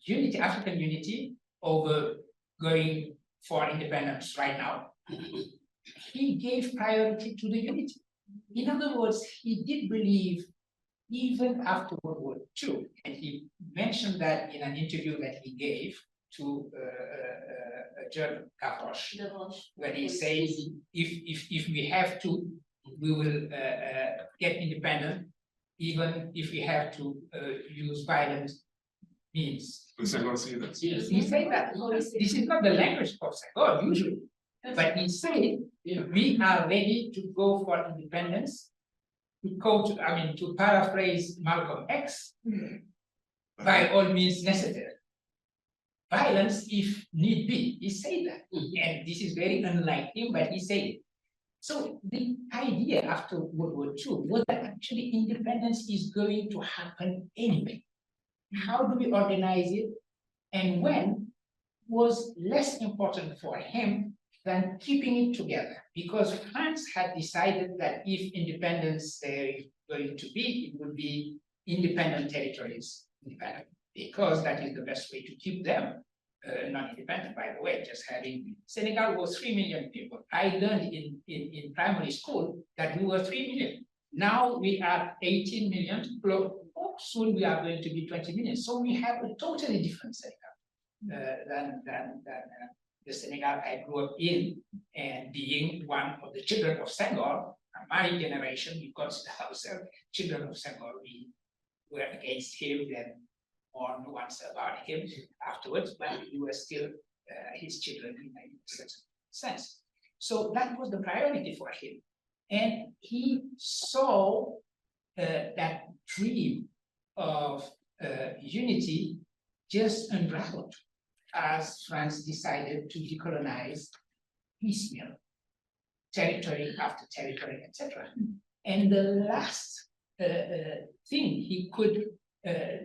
unity, African unity over going for independence right now, he gave priority to the unity. In other words, he did believe even after World War II, and he mentioned that in an interview that he gave to a journal, where he says, if we have to, we will get independent, even if we have to use violent means. Does Senghor say that? Yes, he said that. This is not the language of Senghor usually, but he said, we are ready to go for independence. To paraphrase Malcolm X, by all means necessary. Violence if need be, he said that. And this is very unlike him, but he said it. So the idea after World War II was that actually independence is going to happen anyway. How do we organize it? And when was less important for him than keeping it together, because France had decided that if independence is going to be, it would be independent territories, because that is the best way to keep them non-independent. By the way, just having Senegal was 3 million people. I learned in primary school that we were 3 million. Now we are 18 million. Soon we are going to be 20 million. So we have a totally different Senegal than the Senegal I grew up in, and being one of the children of Senghor, my generation, we consider ourselves children of Senghor. We were against him, then mourned once about him afterwards, but we were still his children in a certain sense. So that was the priority for him. And he saw that dream of unity just unraveled as France decided to decolonize piecemeal, territory after territory, etc. And the last thing he could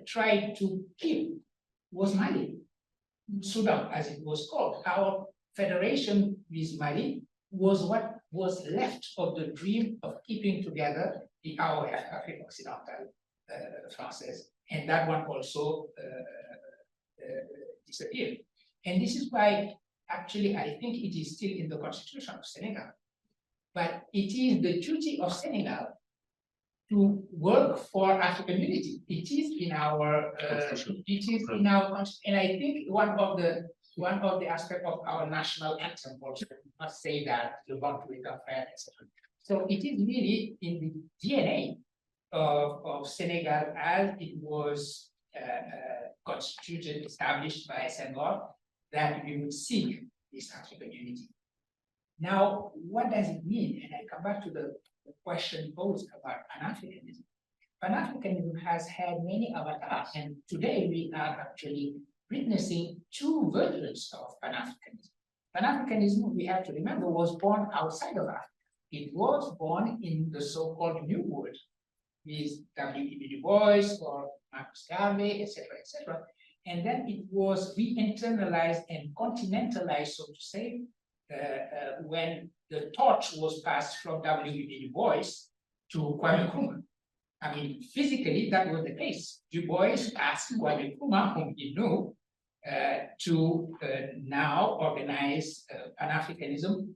try to keep was Mali, Sudan, as it was called. Our federation with Mali was what was left of the dream of keeping together the AOF, Afrique Occidentale Française, and that one also disappeared. And this is why, actually, I think it is still in the constitution of Senegal. But it is the duty of Senegal to work for African unity. It is in our and I think one of the aspects of our national anthem also must say that the want to become fair, etc. So it is really in the DNA of Senegal as it was constituted, established by Senghor, that we would seek this African unity. Now, what does it mean? And I come back to the question posed about Pan-Africanism. Pan-Africanism has had many avatars, and today we are actually witnessing two versions of Pan-Africanism. Pan-Africanism, we have to remember, was born outside of Africa. It was born in the so-called New World, with W.E.B. Du Bois or Marcus Garvey, etc., etc. And then it was re-internalized and continentalized, so to say, when the torch was passed from W.E.B. Du Bois to Kwame Nkrumah. I mean, physically, that was the case. Du Bois asked Kwame Nkrumah, whom he knew, to now organize Pan-Africanism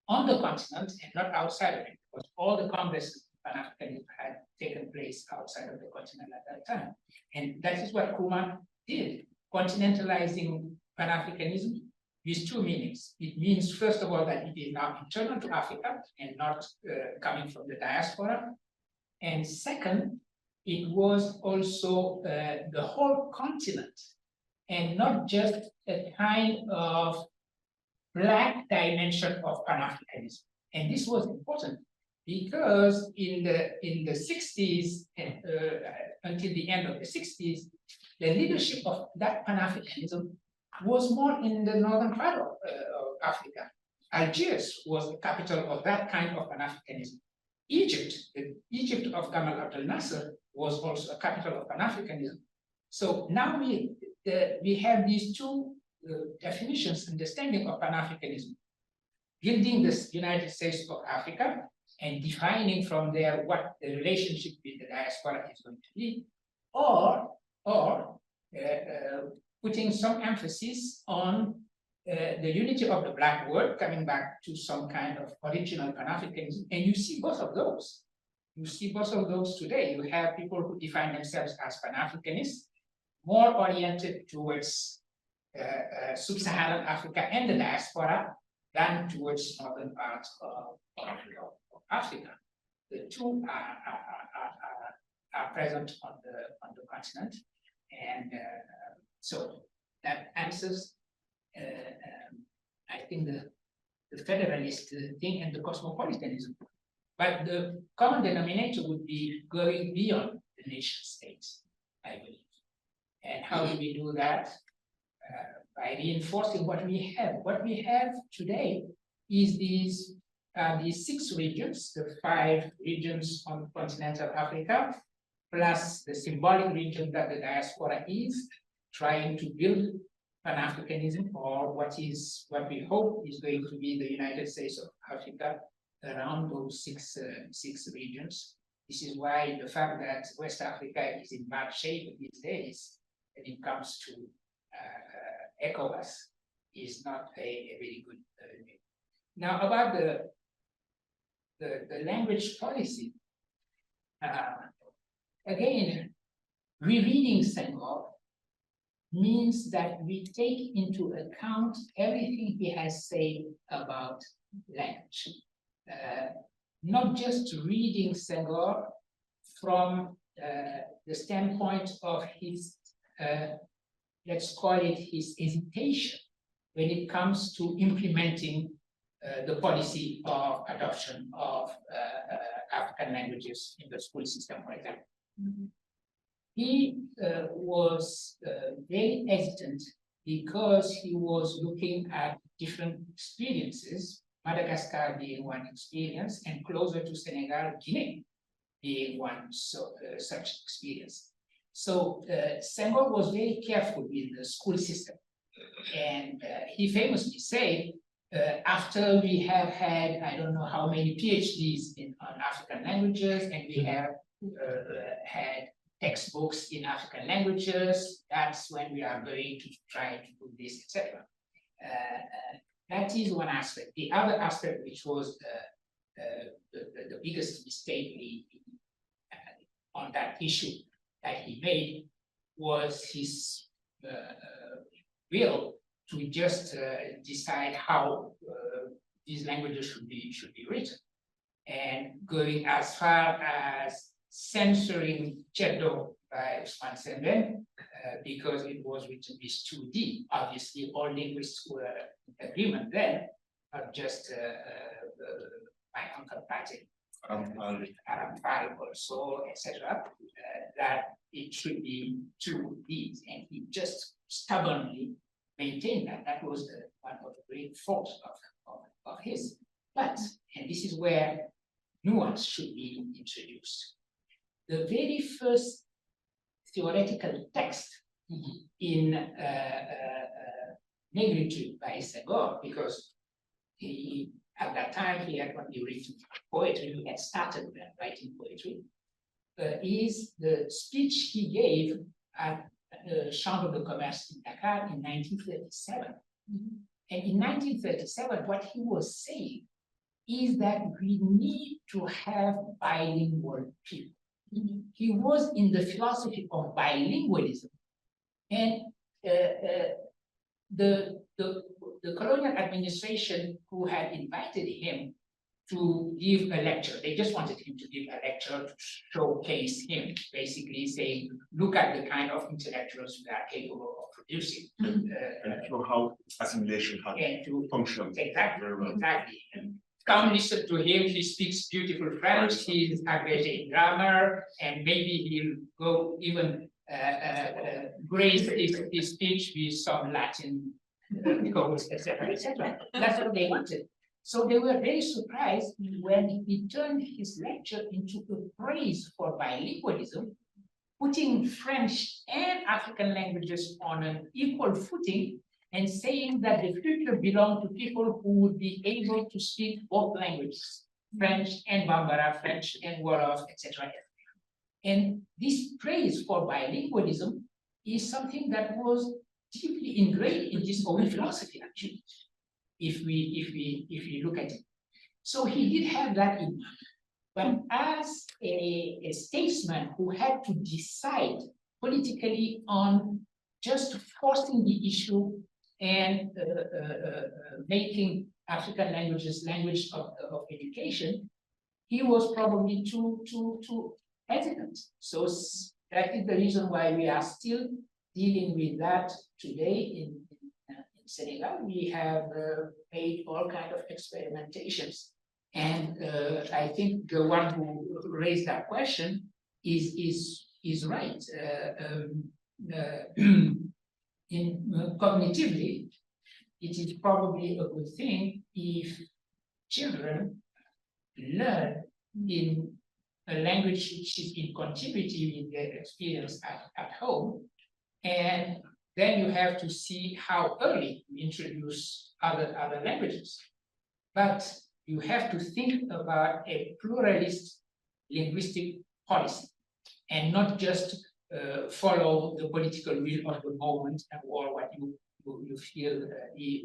on the continent and not outside of it, because all the congresses of Pan-Africanism had taken place outside of the continent at that time. And that is what Nkrumah did. continentalizing Pan-Africanism with two meanings. It means, first of all, that it is now internal to Africa and not coming from the diaspora. And second, it was also the whole continent and not just a kind of Black dimension of Pan-Africanism. And this was important because in the 60s and until the end of the 60s, the leadership of that Pan-Africanism was more in the northern part of Africa. Algiers was the capital of that kind of Pan-Africanism. Egypt, the Egypt of Gamal Abdel Nasser, was also a capital of Pan-Africanism. So now we have these two definitions, understanding of Pan-Africanism, building the United States of Africa and defining from there what the relationship with the diaspora is going to be, or putting some emphasis on the unity of the Black world, coming back to some kind of original Pan-Africanism. And you see both of those. You see both of those today. You have people who define themselves as Pan-Africanists, more oriented towards sub-Saharan Africa and the diaspora than towards northern parts of Africa. The two are present on the continent, and so that answers, I think, the federalist thing and the cosmopolitanism. But the common denominator would be going beyond the nation states, I believe. And how do we do that? By reinforcing what we have. What we have today is these 6 regions, the 5 regions on continental Africa, plus the symbolic region that the diaspora is, trying to build Pan-Africanism, or what we hope is going to be the United States of Africa around those 6 regions. This is why the fact that West Africa is in bad shape these days when it comes to ECOWAS is not a very good thing. Now about the language policy, again, rereading Senghor means that we take into account everything he has said about language. Not just reading Senghor from the standpoint of his, let's call it his hesitation when it comes to implementing the policy of adoption of African languages in the school system, for example. Mm-hmm. He was very hesitant because he was looking at different experiences, Madagascar being one experience, and closer to Senegal, Guinea being one such experience. So Senghor was very careful with the school system. And he famously said, after we have had, I don't know how many PhDs on African languages, and we have had textbooks in African languages, that's when we are going to try to do this, etc. That is one aspect. The other aspect, which was the biggest mistake on that issue that he made, was his will to just decide how these languages should be written, and going as far as censoring Ceddo by Ousmane Sembène because it was written with 2D. Obviously, all linguists were in agreement then, not just my uncle Patrick, Aram also, etc., that it should be 2Ds, and he just stubbornly maintained that. That was one of the great faults of his. But, and this is where nuance should be introduced. The very first theoretical text in Negritude by Senghor, because at that time he had only written poetry, he had started writing poetry, is the speech he gave at the Chambre de Commerce in Dakar in 1937. Mm-hmm. And in 1937, what he was saying is that we need to have bilingual people. Mm-hmm. He was in the philosophy of bilingualism. And the colonial administration who had invited him to give a lecture. They just wanted him to give a lecture to showcase him, basically saying, look at the kind of intellectuals we are capable of producing. And show how assimilation had to function. Exactly, exactly. Come listen to him, he speaks beautiful French, he's a great grammar, and maybe he'll go even grace his speech with some Latin codes, etc., etc. That's what they wanted. So they were very surprised when he turned his lecture into a praise for bilingualism, putting French and African languages on an equal footing, and saying that the future belonged to people who would be able to speak both languages, French and Bambara, French and Wolof, etc. And this praise for bilingualism is something that was deeply ingrained in this old philosophy, actually, if we look at it. So he did have that in mind. But as a statesman who had to decide politically on just forcing the issue and making African languages language of education, he was probably too hesitant. So that is the reason why we are still dealing with that today in Senegal. We have made all kinds of experimentations. And I think the one who raised that question is right. Cognitively, it is probably a good thing if children learn in a language which is in continuity with their experience at home, and then you have to see how early you introduce other languages. But you have to think about a pluralist linguistic policy and not just follow the political will of the moment or what you feel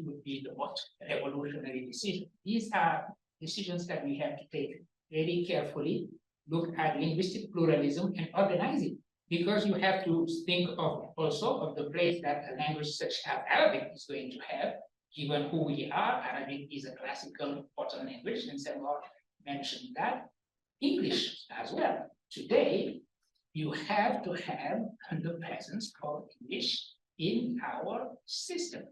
would be the most revolutionary decision. These are decisions that we have to take very carefully, look at linguistic pluralism and organize it, because you have to think of also of the place that a language such as Arabic is going to have, given who we are. Arabic is a classical important language, and Senghor mentioned that. English as well. Today, you have to have the presence of English in our system.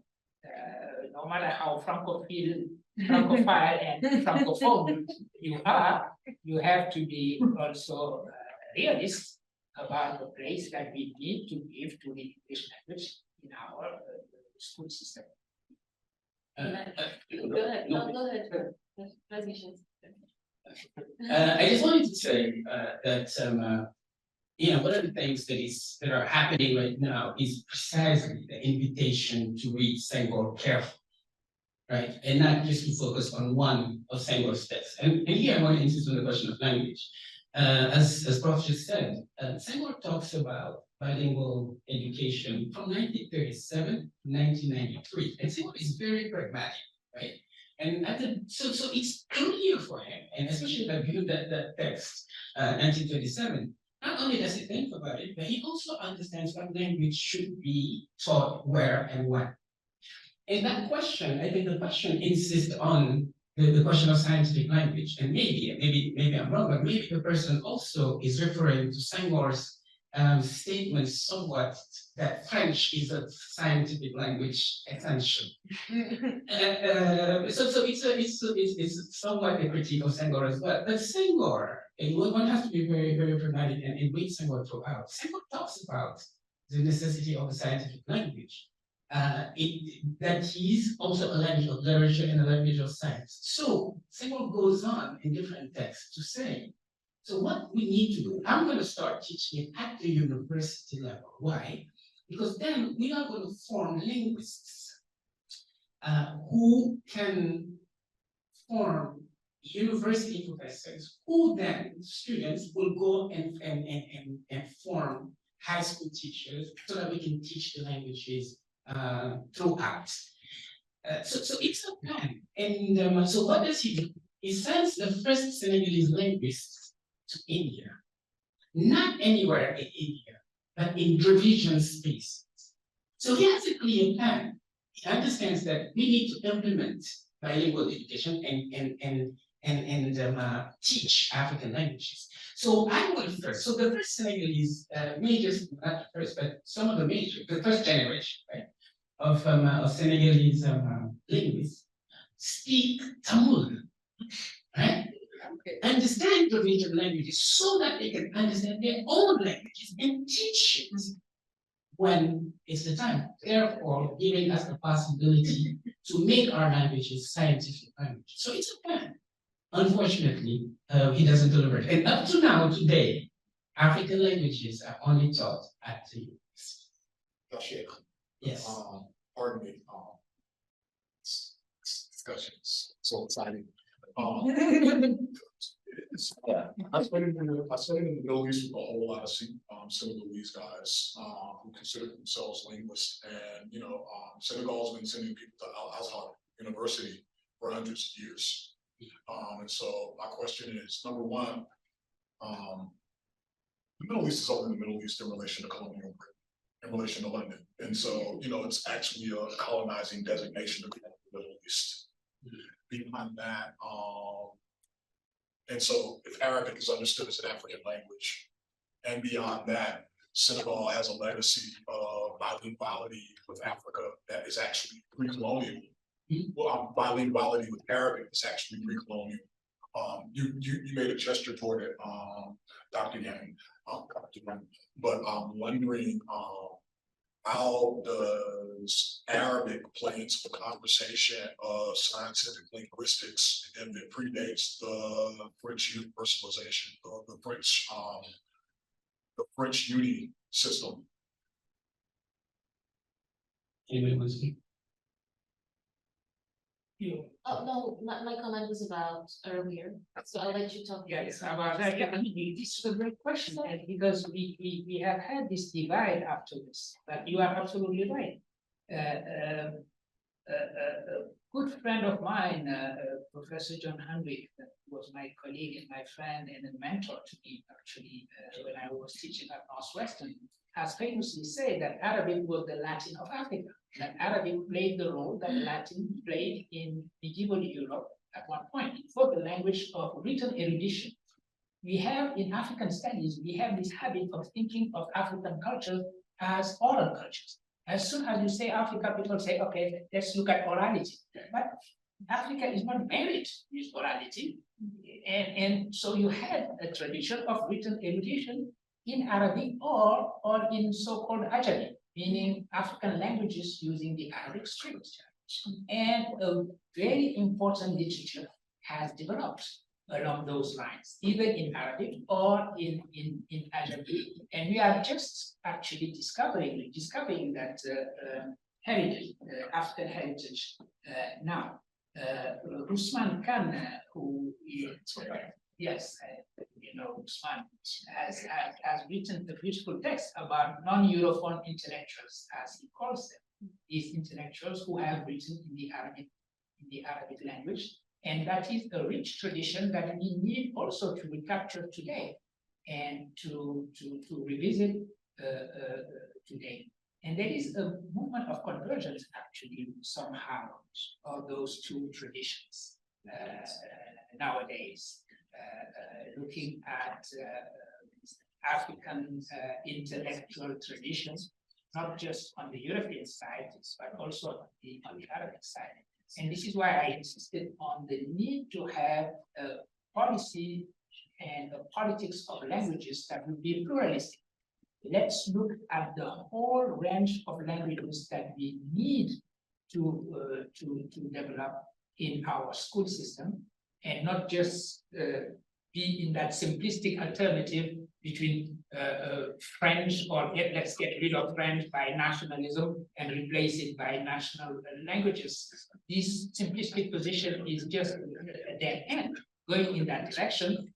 No matter how francophile and francophone you are, you have to be also realist about the place that we need to give to the English language in our school system. Go ahead. Go ahead. I just wanted to say that one of the things that are happening right now is precisely the invitation to read Senghor carefully, right, and not just to focus on one of Senghor's texts. And here I want to insist on the question of language. As Prof just said, Senghor talks about bilingual education from 1937 to 1993, and Senghor is very pragmatic, right? And so it's clear for him, and especially if I view that text, 1937. Not only does he think about it, but he also understands what language should be taught where and when. And that question, I think the question insists on the question of scientific language. And maybe I'm wrong, but maybe the person also is referring to Senghor's statement somewhat that French is a scientific language essentially. So it's somewhat a critique of Senghor as well. But Senghor, and one has to be very, very pragmatic and read Senghor throughout. Senghor talks about the necessity of a scientific language. That is also a language of literature and a language of science. So Senghor goes on in different texts to say, so what we need to do, I'm going to start teaching it at the university level. Why? Because then we are going to form linguists who can form university professors, who then students will go and form high school teachers so that we can teach the languages throughout. So it's a plan. And so what does he do? He sends the first Senegalese linguists to India, not anywhere in India, but in Dravidian spaces. So he has a clear plan. He understands that we need to implement bilingual education and teach African languages. So I will first. So the first Senegalese majors, not first, but some of the major, the first generation, right, of Senegalese linguists speak Tamil, right? Understand the regional languages so that they can understand their own languages and teach it when it's the time. Therefore, giving us the possibility to make our languages scientific languages. So it's a plan. Unfortunately, he doesn't deliver it. And up to now, today, African languages are only taught at the university. Bachir. Yes. Pardon me. Discussion is so exciting. I studied in the Middle East with a whole lot of Senegalese guys who consider themselves linguists, and Senegal's been sending people to Al-Azhar University for hundreds of years. And so my question is, number one, the Middle East is only the Middle East in relation to colonial Britain, in relation to London, and so it's actually a colonizing designation of the Middle East. Behind that, and so if Arabic is understood as an African language, and beyond that, Senegal has a legacy of bilinguality with Africa that is actually pre-colonial. Well, bilinguality with Arabic is actually pre-colonial. You made a gesture toward it, Dr. Diagne, but I'm wondering how does Arabic play into the conversation of scientific linguistics, and it predates the French universalization, the French uni system? Anybody want to speak? Oh, no, my comment was about earlier, so I'll let you talk. Yes, about that. Yeah, I mean, this is a great question, and because we have had this divide after this, but you are absolutely right. A good friend of mine, Professor John Henry, that was my colleague and my friend and a mentor to me, actually, when I was teaching at Northwestern, has famously said that Arabic was the Latin of Africa, that Arabic played the role that Latin played in medieval Europe at one point. It was the language of written erudition. We have in African studies, we have this habit of thinking of African culture as oral cultures. As soon as you say Africa, people say, okay, let's look at orality. But Africa is not married with orality. And so you had a tradition of written erudition in Arabic or in so-called Ajami, meaning African languages using the Arabic script. And a very important literature has developed along those lines, either in Arabic or in Ajami. And we are just actually discovering that heritage, African heritage now. Usman Khan, who is, yes, Usman has written a beautiful text about non-Europhone intellectuals, as he calls them, these intellectuals who have written in the Arabic language, and that is a rich tradition that we need also to recapture today and to revisit today. And there is a movement of convergence, actually, somehow, of those two traditions nowadays. Looking at African intellectual traditions, not just on the European side, but also on the Arabic side. And this is why I insisted on the need to have a policy and a politics of languages that would be pluralistic. Let's look at the whole range of languages that we need to develop in our school system, and not just be in that simplistic alternative between French, or let's get rid of French by nationalism and replace it by national languages. This simplistic position is just a dead end. Going in that direction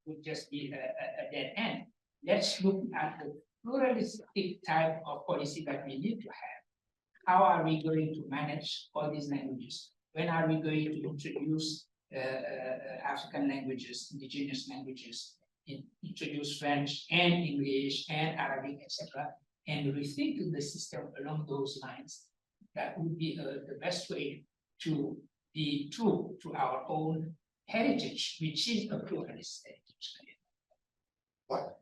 would just be a dead end. Let's look at the pluralistic type of policy that we need to have. How are we going to manage all these languages? When are we going to introduce African languages, indigenous languages, introduce French and English and Arabic, etc.? and rethink the system along those lines, that would be the best way to be true to our own heritage, which is a pluralist heritage.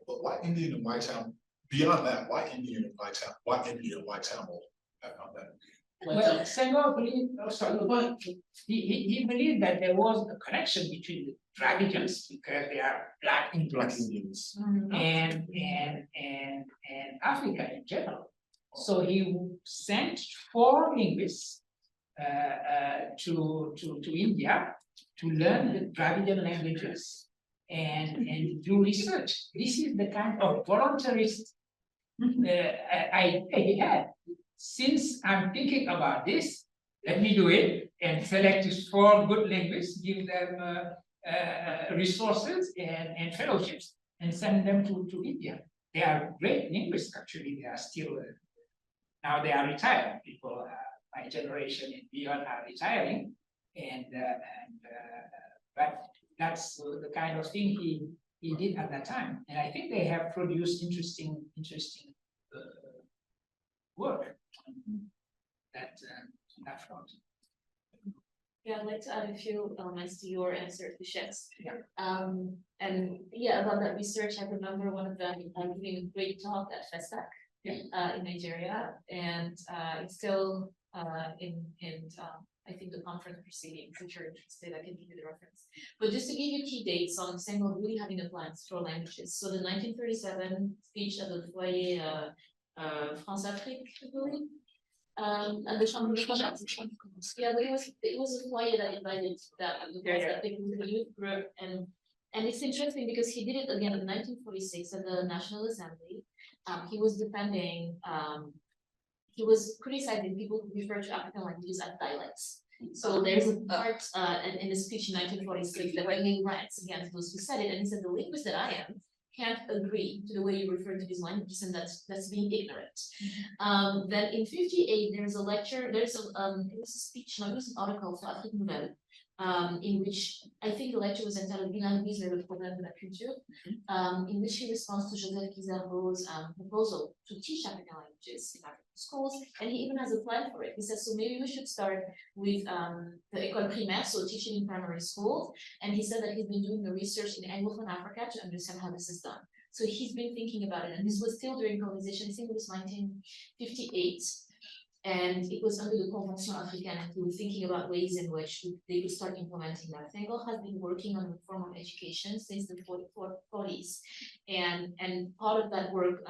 Why Indian and White Town? Beyond that, why Indian and White Town? Why Indian and White Town? Well, Senghor believed, he believed that there was a connection between the Dravidians, because they are Black Indians, and Africa in general. So he sent 4 linguists to India to learn the Dravidian languages and do research. This is the kind of voluntarist idea he had. Since I'm thinking about this, let me do it and select 4 good linguists, give them resources and fellowships, and send them to India. They are great linguists, actually. They are still, now they are retired. People, my generation and beyond are retiring. But that's the kind of thing he did at that time. And I think they have produced interesting work that front. Yeah, I'd like to add a few elements to your answer, Fichette. Yeah. And yeah, about that research, I remember one of them giving a great talk at Seck in Nigeria, and it's still in I think the conference proceedings. If you're interested, I can give you the reference. But just to give you key dates on Senghor really having a plan for languages. So the 1937 speech at the Foyer France-Afrique, I believe. And the Chambre de Commerce. Yeah, but it was a foyer that invited the youth group, and it's interesting because he did it again in 1946 at the National Assembly. He was defending, he was criticizing people who refer to African languages as dialects. So there's a part in the speech in 1946 that he rants against those who said it, and he said, the linguist that I am can't agree to the way you refer to these languages, and that's being ignorant. Then in 1958, there's a lecture, it was a speech, no, it was an article for Afrique Nouvelle, in which I think the lecture was entitled Bilinguisme le problème de la culture, in which he responds to Joseph Kizerbo's proposal to teach African languages in African schools, and he even has a plan for it. He says, so maybe we should start with the école primaire, so teaching in primary schools, and he said that he's been doing the research in Anglophone Africa to understand how this is done. So he's been thinking about it, and this was still during colonization. I think it was 1958. And it was under the Convention African, and we were thinking about ways in which they could start implementing that. Senghor has been working on reform of education since the 40s, and part of that work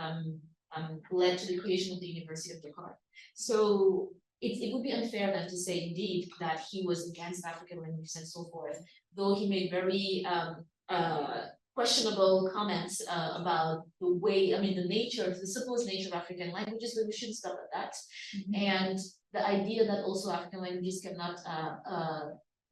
led to the creation of the University of Dakar. So it would be unfair then to say indeed that he was against African languages and so forth, though he made very questionable comments about the way, the supposed nature of African languages, but we shouldn't stop at that. And the idea that also African languages cannot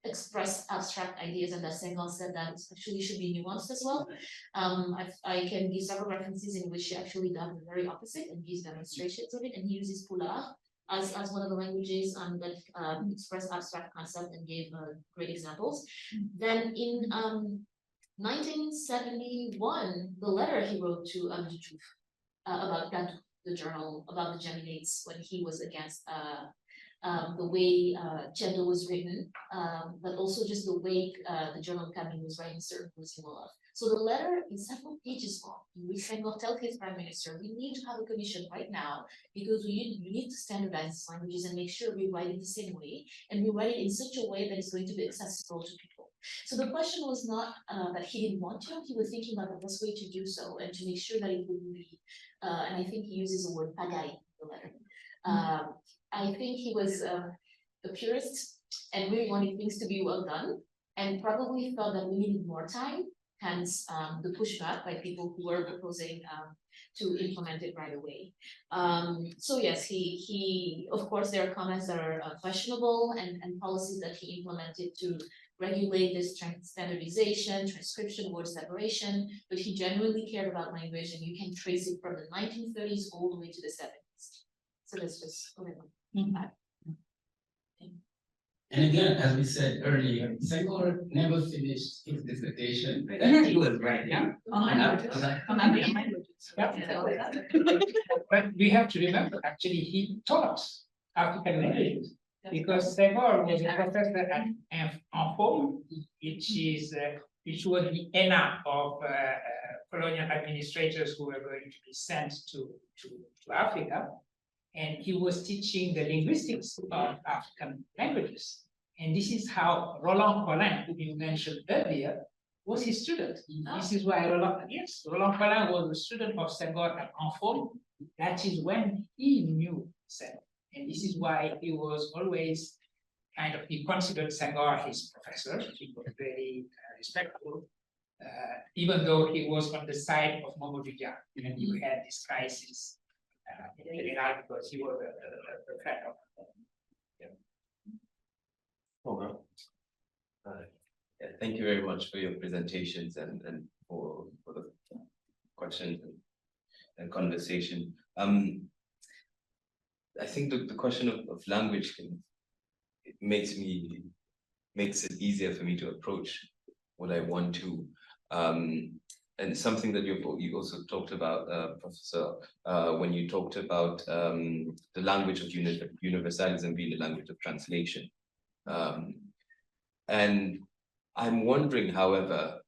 express abstract ideas, and that Senghor said that actually should be nuanced as well. I can give several references in which he actually does the very opposite and gives demonstrations of it, and he uses Pulaar as one of the languages that express abstract concept and gave great examples. Then in 1971, the letter he wrote to Negritude about that, the journal, about the Geminates, when he was against the way Chendo was written, but also just the way the journal Camille was writing certain words he loved. So the letter is several pages long, in which Senghor tells his prime minister, we need to have a commission right now because we need to standardize these languages and make sure we write it the same way, and we write it in such a way that it's going to be accessible to people. So the question was not that he didn't want to, he was thinking about the best way to do so and to make sure that it wouldn't be, and I think he uses the word pagaille in the letter. I think he was a purist and really wanted things to be well done, and probably felt that we needed more time, hence the pushback by people who were proposing to implement it right away. So yes, he of course, there are comments that are questionable and policies that he implemented to regulate this standardization, transcription, word separation, but he genuinely cared about language, and you can trace it from the 1930s all the way to the 70s. So that's just what I want. And again, as we said earlier, Senghor never finished his dissertation that he was writing on languages. But we have to remember, actually, he taught African languages because Senghor was a professor at Stanford, which was the ENA of colonial administrators who were going to be sent to Africa. And he was teaching the linguistics of African languages. And this is how Roland Collin, who you mentioned earlier, was his student. This is why Roland Collin was a student of Senghor at Stanford. That is when he knew Senghor. And this is why he was always he considered Senghor his professor. He was very respectful, even though he was on the side of Mamadou Dia. Even you had this crisis in Senegal because he was a friend of Okay. Yeah, thank you very much for your presentations and for the questions and conversation. I think the question of language makes it easier for me to approach what I want to. And something that you also talked about, Professor, when you talked about the language of universalism being the language of translation. And I'm wondering, however,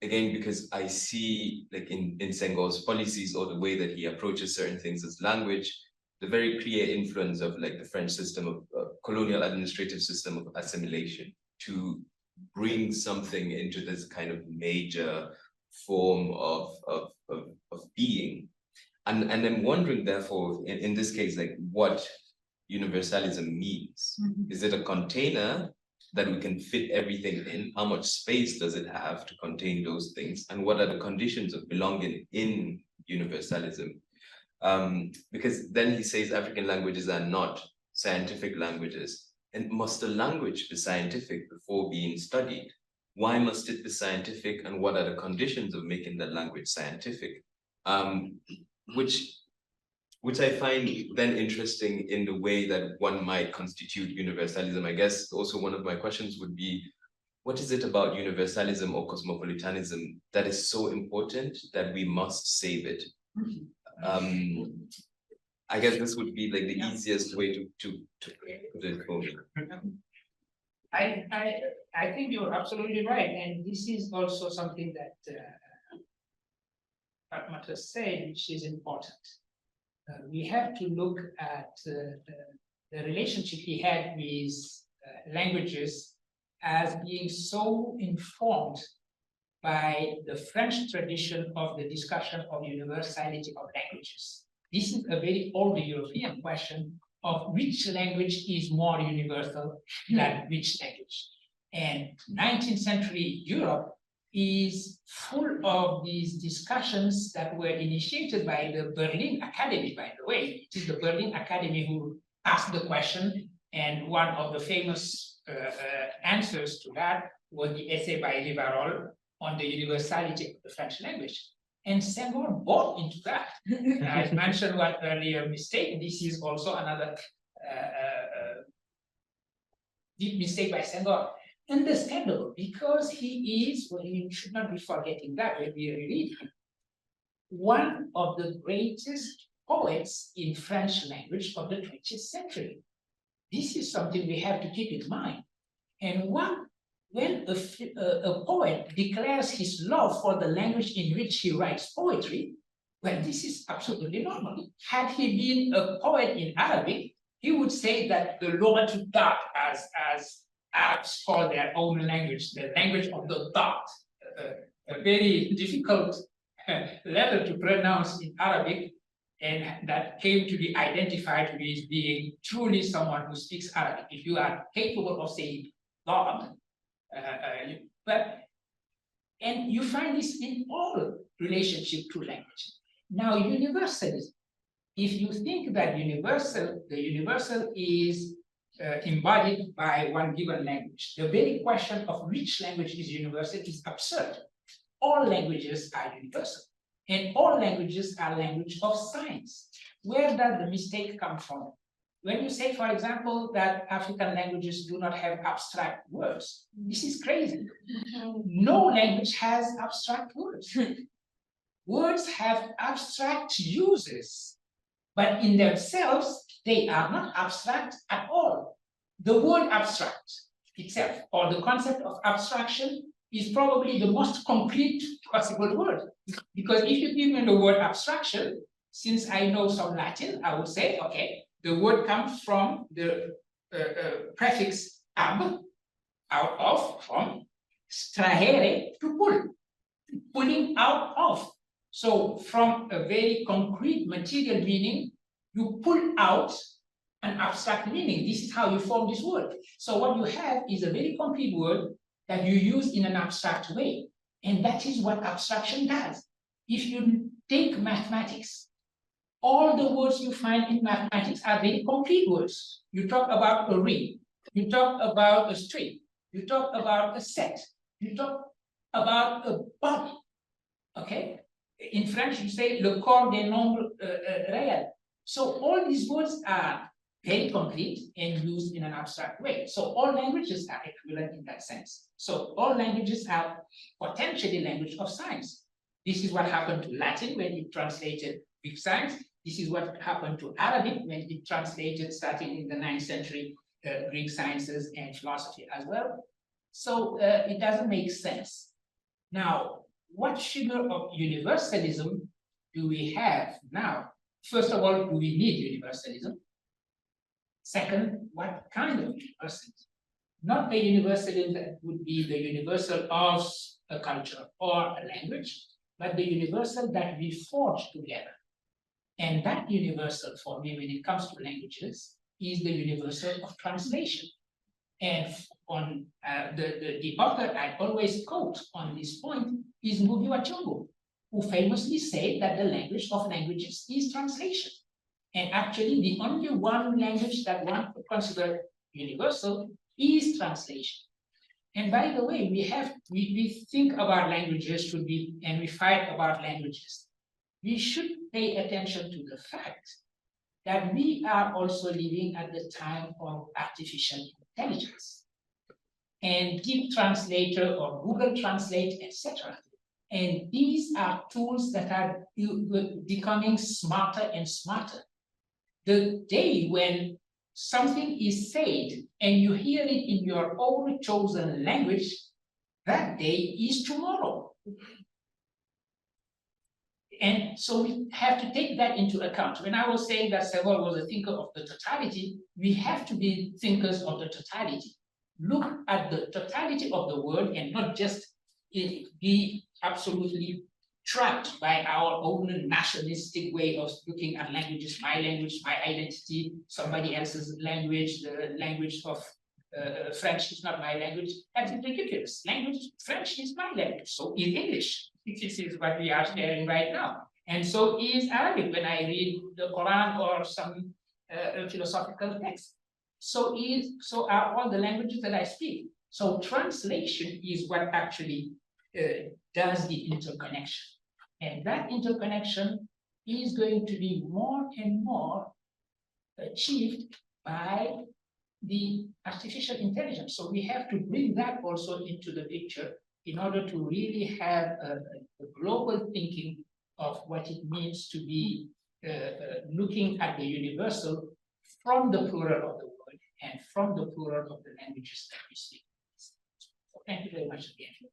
again, because I see like in Senghor's policies or the way that he approaches certain things as language, the very clear influence of like the French system of colonial administrative system of assimilation to bring something into this kind of major form of being. And I'm wondering, therefore, in this case, like what universalism means. Is it a container that we can fit everything in? How much space does it have to contain those things? And what are the conditions of belonging in universalism? Because then he says African languages are not scientific languages. And must a language be scientific before being studied? Why must it be scientific? And what are the conditions of making that language scientific? Which I find then interesting in the way that one might constitute universalism. I guess also one of my questions would be, what is it about universalism or cosmopolitanism that is so important that we must save it? I guess this would be like the easiest way to put it forward. I think you're absolutely right. And this is also something that Fatoumata said, which is important. We have to look at the relationship he had with languages as being so informed by the French tradition of the discussion of universality of languages. This is a very old European question of which language is more universal than which language. And 19th century Europe is full of these discussions that were initiated by the Berlin Academy, by the way. It is the Berlin Academy who asked the question, and one of the famous answers to that was the essay by Rivarol on the universality of the French language. And Senghor bought into that. I mentioned one earlier mistake. This is also another deep mistake by Senghor. Understandable, because he is, well, you should not be forgetting that when we read him, one of the greatest poets in French language of the 20th century. This is something we have to keep in mind. And when a poet declares his love for the language in which he writes poetry, well, this is absolutely normal. Had he been a poet in Arabic, he would say that the Negritude, as Arabs call their own language, the language of the dot, a very difficult letter to pronounce in Arabic, and that came to be identified with being truly someone who speaks Arabic. If you are capable of saying dot, and you find this in all relationship to language. Now, universalism. If you think that the universal is embodied by one given language, the very question of which language is universal is absurd. All languages are universal, and all languages are language of science. Where does the mistake come from? When you say, for example, that African languages do not have abstract words, this is crazy. No language has abstract words. words have abstract uses, but in themselves, they are not abstract at all. The word abstract itself, or the concept of abstraction, is probably the most concrete possible word. Because if you give me the word abstraction, since I know some Latin, I would say, okay, the word comes from the prefix ab, out of, from, strahere, to pull, pulling out of. So from a very concrete material meaning, you pull out an abstract meaning. This is how you form this word. So what you have is a very concrete word that you use in an abstract way. And that is what abstraction does. If you take mathematics, all the words you find in mathematics are very concrete words. You talk about a ring, you talk about a string, you talk about a set, you talk about a body, okay? In French, you say le corps des nombres réels. So all these words are very concrete and used in an abstract way. So all languages are equivalent in that sense. So all languages are potentially language of science. This is what happened to Latin when it translated Greek science. This is what happened to Arabic when it translated, starting in the 9th century, Greek sciences and philosophy as well. So it doesn't make sense. Now, what figure of universalism do we have now? First of all, do we need universalism? Second, what kind of universalism? Not the universalism that would be the universal of a culture or a language, but the universal that we forge together. And that universal, for me, when it comes to languages, is the universal of translation. And on the author I always quote on this point is Ngugi wa Thiong'o, who famously said that the language of languages is translation. And actually, the only one language that one could consider universal is translation. And by the way, we think about languages and we fight about languages. We should pay attention to the fact that we are also living at the time of artificial intelligence. And Deep Translator or Google Translate, etc. And these are tools that are becoming smarter and smarter. The day when something is said and you hear it in your own chosen language, that day is tomorrow. And so we have to take that into account. When I was saying that Senghor was a thinker of the totality, we have to be thinkers of the totality. Look at the totality of the world and not just be absolutely trapped by our own nationalistic way of looking at languages, my language, my identity, somebody else's language, the language of French is not my language. That is ridiculous. French is my language, so is English. This is what we are sharing right now. And so is Arabic when I read the Quran or some philosophical text. So are all the languages that I speak. So translation is what actually does the interconnection. And that interconnection is going to be more and more achieved by the artificial intelligence. So we have to bring that also into the picture in order to really have a global thinking of what it means to be looking at the universal from the plural of the world and from the plural of the languages that we speak. So thank you very much again for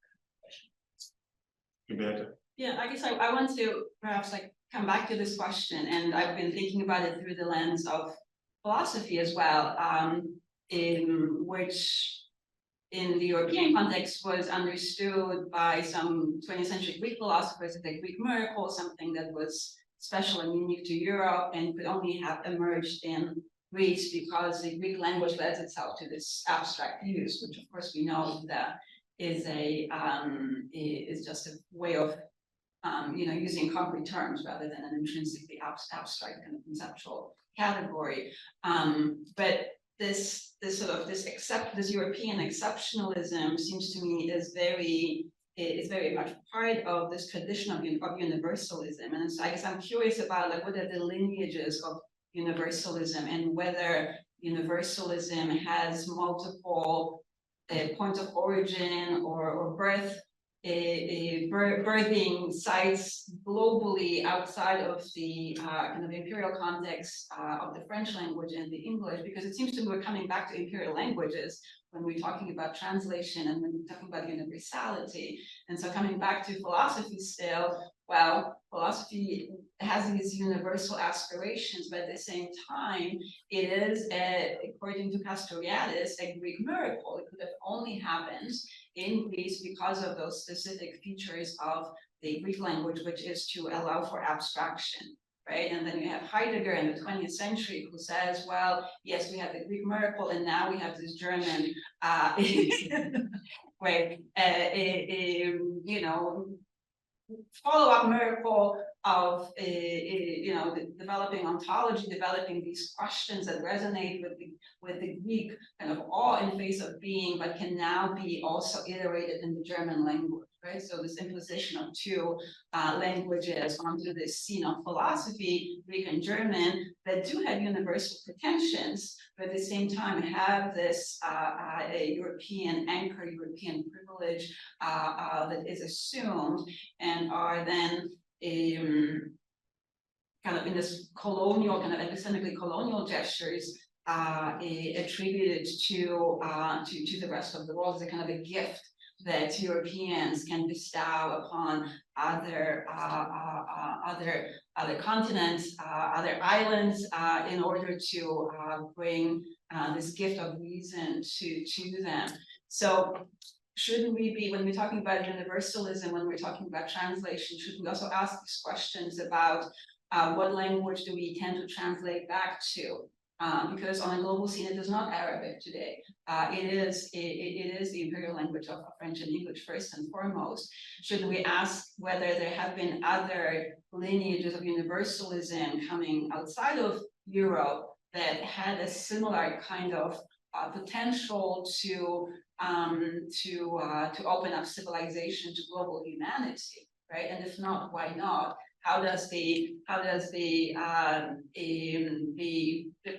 the question. Yeah, I guess I want to perhaps come back to this question, and I've been thinking about it through the lens of philosophy as well, which in the European context was understood by some 20th century Greek philosophers as the Greek miracle, something that was special and unique to Europe and could only have emerged in Greece because the Greek language lends itself to this abstract use, which of course we know that is just a way of using concrete terms rather than an intrinsically abstract kind of conceptual category. But this European exceptionalism seems to me is very much part of this tradition of universalism. And so I guess I'm curious about what are the lineages of universalism and whether universalism has multiple points of origin or birth birthing sites globally outside of the kind of imperial context of the French language and the English, because it seems to me we're coming back to imperial languages when we're talking about translation and when we're talking about universality. And so coming back to philosophy still, well, philosophy has these universal aspirations, but at the same time, it is, according to Castoriadis, a Greek miracle. It could have only happened in Greece because of those specific features of the Greek language, which is to allow for abstraction, right? And then you have Heidegger in the 20th century who says, well, yes, we have the Greek miracle, and now we have this German, you know, follow-up miracle of developing ontology, developing these questions that resonate with the Greek kind of awe in face of being, but can now be also iterated in the German language, right? So this imposition of two languages onto this scene of philosophy, Greek and German, that do have universal pretensions, but at the same time have this European anchor, European privilege that is assumed, and are then kind of in this colonial, kind of epistemically colonial gestures attributed to the rest of the world as a kind of a gift that Europeans can bestow upon other continents, other islands, in order to bring this gift of reason to them. So shouldn't we be, when we're talking about universalism, when we're talking about translation, shouldn't we also ask these questions about what language do we tend to translate back to? Because on a global scene, it is not Arabic today. It is the imperial language of French and English first and foremost. Shouldn't we ask whether there have been other lineages of universalism coming outside of Europe that had a similar kind of potential to open up civilization to global humanity, right? And if not, why not? How does the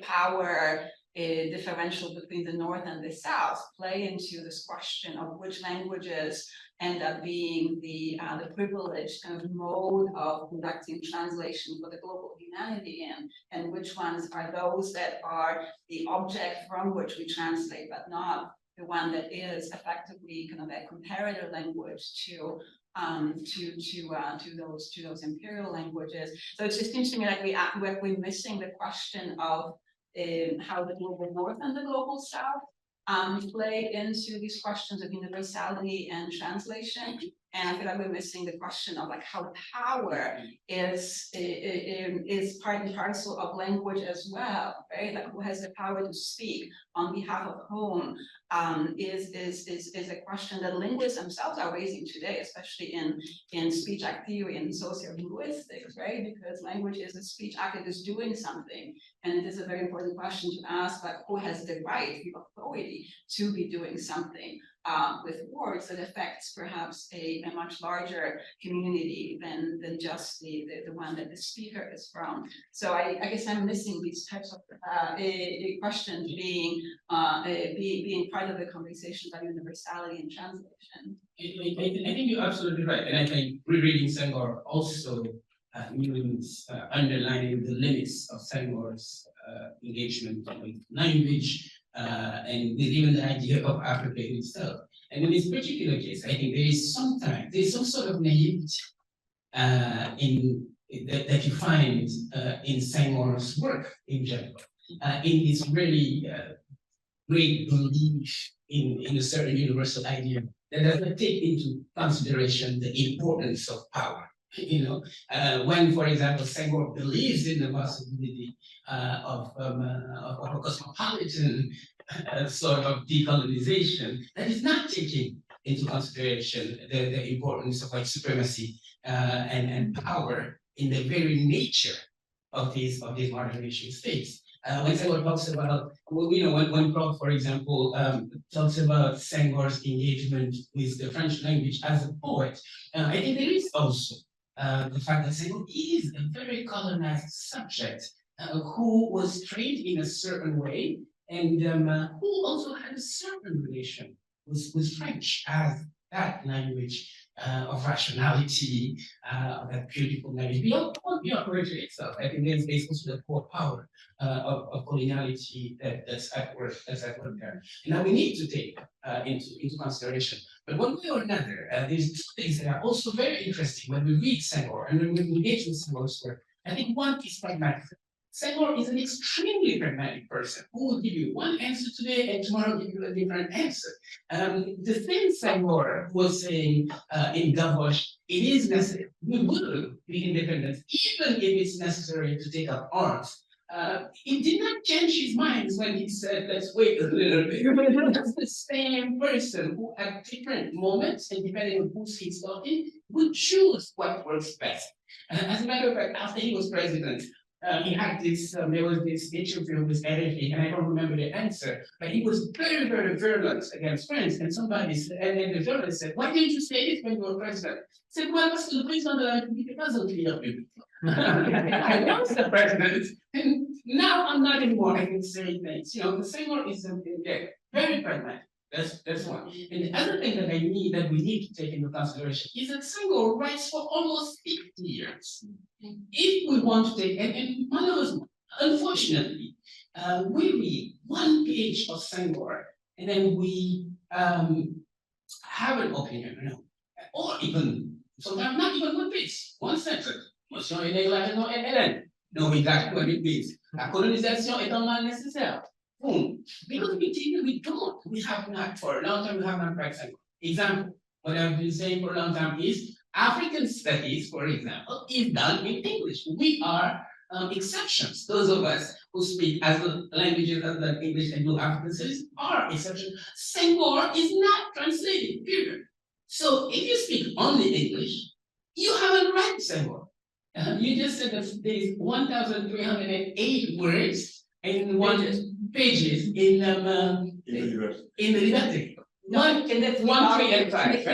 power differential between the North and the South play into this question of which languages end up being the privileged kind of mode of conducting translation for the global humanity in, and which ones are those that are the object from which we translate, but not the one that is effectively kind of a comparator language to those imperial languages. So it just seems to me like we're missing the question of how the global North and the global South play into these questions of universality and translation. And I feel like we're missing the question of like how power is part and parcel of language as well, right? Like who has the power to speak on behalf of whom is a question that linguists themselves are raising today, especially in speech act theory and sociolinguistics, right? Because language is a speech act, it is doing something. And it is a very important question to ask, like who has the right, the authority to be doing something with words that affects perhaps a much larger community than just the one that the speaker is from. So I guess I'm missing these types of questions being part of the conversation about universality and translation. I think you're absolutely right. And I think rereading Senghor also means underlining the limits of Senghor's engagement with language and with even the idea of Africa itself. And in this particular case, I think there's some sort of naivety that you find in Senghor's work in general, in this really great belief in a certain universal idea that does not take into consideration the importance of power. You know, when, for example, Senghor believes in the possibility of a cosmopolitan sort of decolonization, that is not taking into consideration the importance of white supremacy and power in the very nature of these modern nation states. When Senghor talks about, you know, when Prof, for example, talks about Senghor's engagement with the French language as a poet, I think there is also the fact that Senghor is a very colonized subject who was trained in a certain way and who also had a certain relation with French as that language of rationality, that beautiful language, beyond poetry itself. I think there's also the core power of coloniality that's at work there. And now we need to take into consideration. But one way or another, there's two things that are also very interesting when we read Senghor and when we engage with Senghor's work. I think one is pragmatic. Senghor is an extremely pragmatic person who will give you one answer today and tomorrow give you a different answer. The thing Senghor was saying in Gavroche, it is necessary, we will be independent, even if it's necessary to take up arms. It did not change his mind when he said, let's wait a little bit. That's the same person who at different moments, and depending on who he's talking, would choose what works best. As a matter of fact, after he was president, he had this, there was this interview with RFI, and I don't remember the answer, but he was very, very virulent against France. And somebody said, and then the journalist said, why didn't you say this when you were president? He said, well, parce que le président de la République doesn't clear public. I was the president, and now I'm not anymore. I can say things. You know, the Senghor is very pragmatic. That's one. And the other thing that we need to take into consideration is that Senghor writes for almost 50 years. If we want to take, and unfortunately, we read one page of Senghor and then we have an opinion, you know, or even sometimes not even one page, one sentence. No, exactly what it means. La colonisation est un mal nécessaire. Boom. Because we have not for a long time, we have not practiced. Example, what I've been saying for a long time is African studies, for example, is done in English. We are exceptions. Those of us who speak as languages other than English and do African studies are exceptions. Senghor is not translated, period. So if you speak only English, you haven't read Senghor. You just said that there's 1,308 words in pages in the Liberté. One, 3 and 5.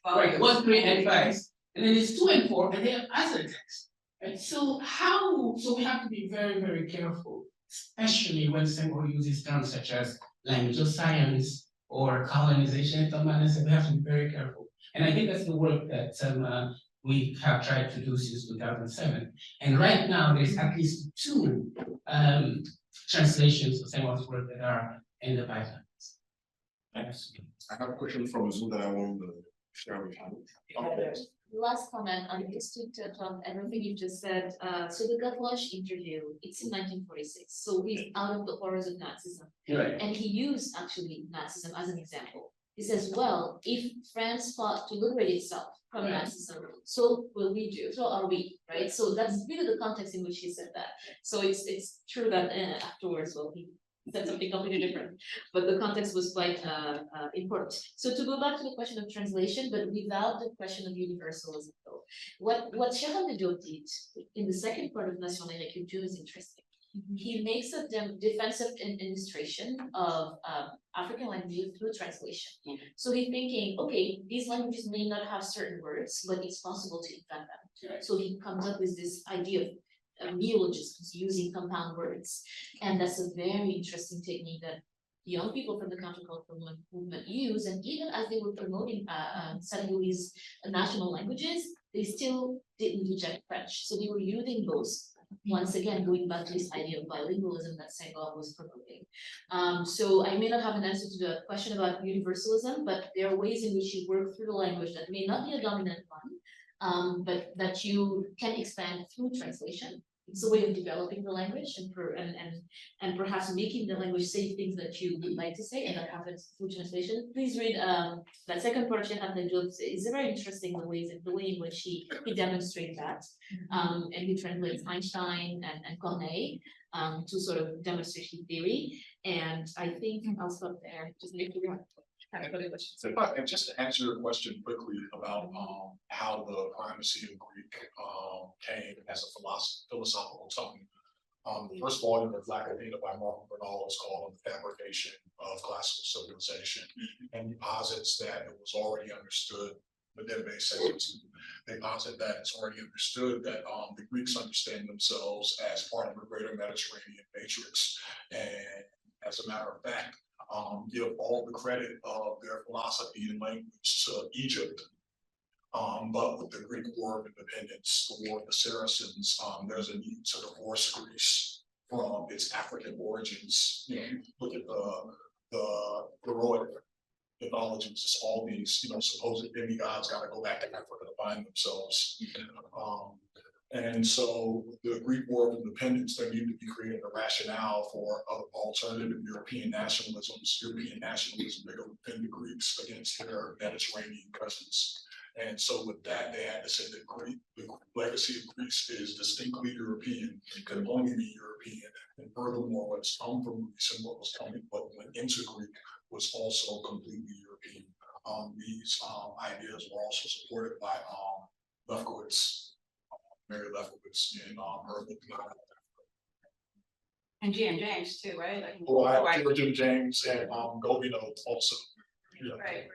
Right, 1, 3 and 5. And then it's 2 and 4, and they have other texts. Right? So we have to be very, very careful, especially when Senghor uses terms such as language of science or colonization. We have to be very careful. And I think that's the work that we have tried to do since 2007. And right now, there's at least 2 translations of Senghor's work that are in the pipeline. I have a question from Zoom that I want to share with you. Last comment on just to touch on everything you just said. So the Gavroche interview, it's in 1946. So he's out of the horrors of Nazism. Right. And he used actually Nazism as an example. He says, well, if France fought to liberate itself from Nazism, so will we do, so are we, right? So that's really the context in which he said that. So it's true that afterwards, well, he said something completely different, but the context was quite important. So to go back to the question of translation, but without the question of universalism, though, what Sharon de Diop did in the second part of Nation et Culture is interesting. He makes a defensive illustration of African languages through translation. So he's thinking, okay, these languages may not have certain words, but it's possible to invent them. So he comes up with this idea of neologisms using compound words. And that's a very interesting technique that young people from the countercultural movement use. And even as they were promoting Senegalese national languages, they still didn't reject French. So they were using those. Once again, going back to this idea of bilingualism that Senghor was promoting. So I may not have an answer to the question about universalism, but there are ways in which you work through the language that may not be a dominant one, but that you can expand through translation. It's a way of developing the language and perhaps making the language say things that you would like to say, and that happens through translation. Please read that second part of Sheikh Diop. It's very interesting the way in which he demonstrates that, and he translates Einstein and Corneille to sort of demonstrate his theory. And I think I'll stop there. Just make sure. So and just to answer your question quickly about how the primacy of Greek came as a philosophical tone. The first volume of Academia by Martin Bernal is called The Fabrication of Classical Civilization, and he posits that it was already understood, but then they say they posit that it's already understood that the Greeks understand themselves as part of a greater Mediterranean matrix, and as a matter of fact, give all the credit of their philosophy and language to Egypt, But with the Greek War of Independence, the War of the Saracens, there's a need to divorce Greece from its African origins. You know, look at the heroic mythologies, it's all these, you know, supposed demigods got to go back to Africa to find themselves. And so the Greek War of Independence, there needed to be created a rationale for alternative European nationalisms. European nationalism, they go defend the Greeks against their Mediterranean cousins. And so with that, they had to say that the legacy of Greece is distinctly European, it could only be European. And furthermore, what's come from Greece and what went into Greek was also completely European. These ideas were also supported by Lefkowitz, Mary Lefkowitz in her book. And James too, right? Like, Jim James and Govino also. Yeah. Right.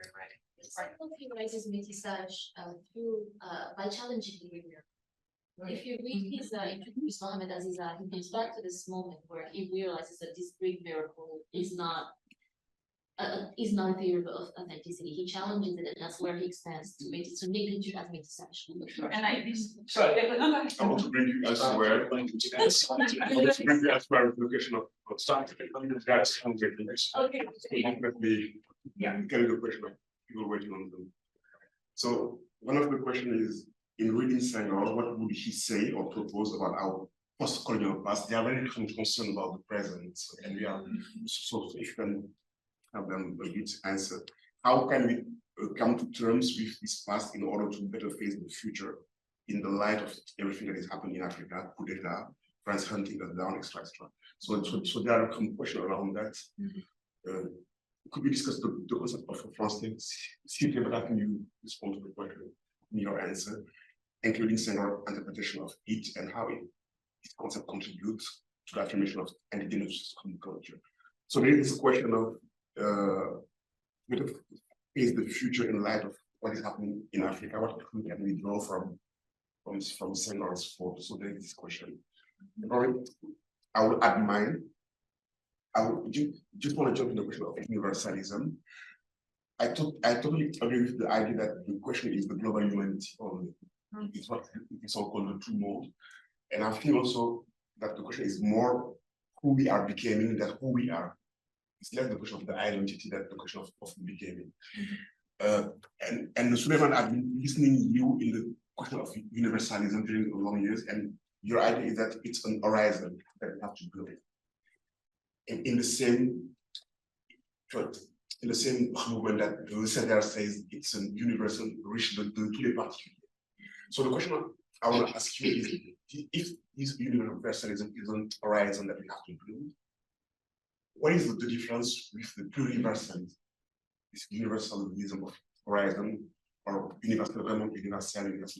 Senghor theorizes métissage through by challenging behavior. If you read his introduce Mohammed Aziza, he comes back to this moment where he realizes that this Greek miracle is not a theory of authenticity. He challenges it, and that's where he expands to Negritude as métissage. And I want to bring you elsewhere. I want to bring you elsewhere with the location of scientific. That's okay. Definitely, yeah, carry the question of people waiting on them. So one of the questions is, in reading Senghor, what would he say or propose about our post-colonial past? They are very concerned about the present, and we are so if you can have them a bit answer. How can we come to terms with this past in order to better face the future in the light of everything that is happening in Africa, coup d'etat, France hunting us down, etc. So there are some questions around that. Could we discuss the concept of France simply by having you respond to the question in your answer, including Senghor's interpretation of it and how this concept contributes to the affirmation of indigenous culture. So there is this question of is the future in light of what is happening in Africa? What can we draw from Senghor's thought? So there is this question. I will add mine. I would just want to jump in the question of universalism. I totally agree with the idea that the question is the global humanity only. It's what it's all called the true mode. And I feel also that the question is more who we are becoming than who we are. It's less the question of the identity than the question of becoming. And Souleymane, I've been listening to you in the question of universalism during the long years, and your idea is that it's an horizon that we have to build. In the same movement that Sédar says it's a universal reach de tous les particuliers. So the question I want to ask you is, if this universalism is an horizon that we have to build, what is the difference with the pluriversalism, this universalism of horizon, or universality,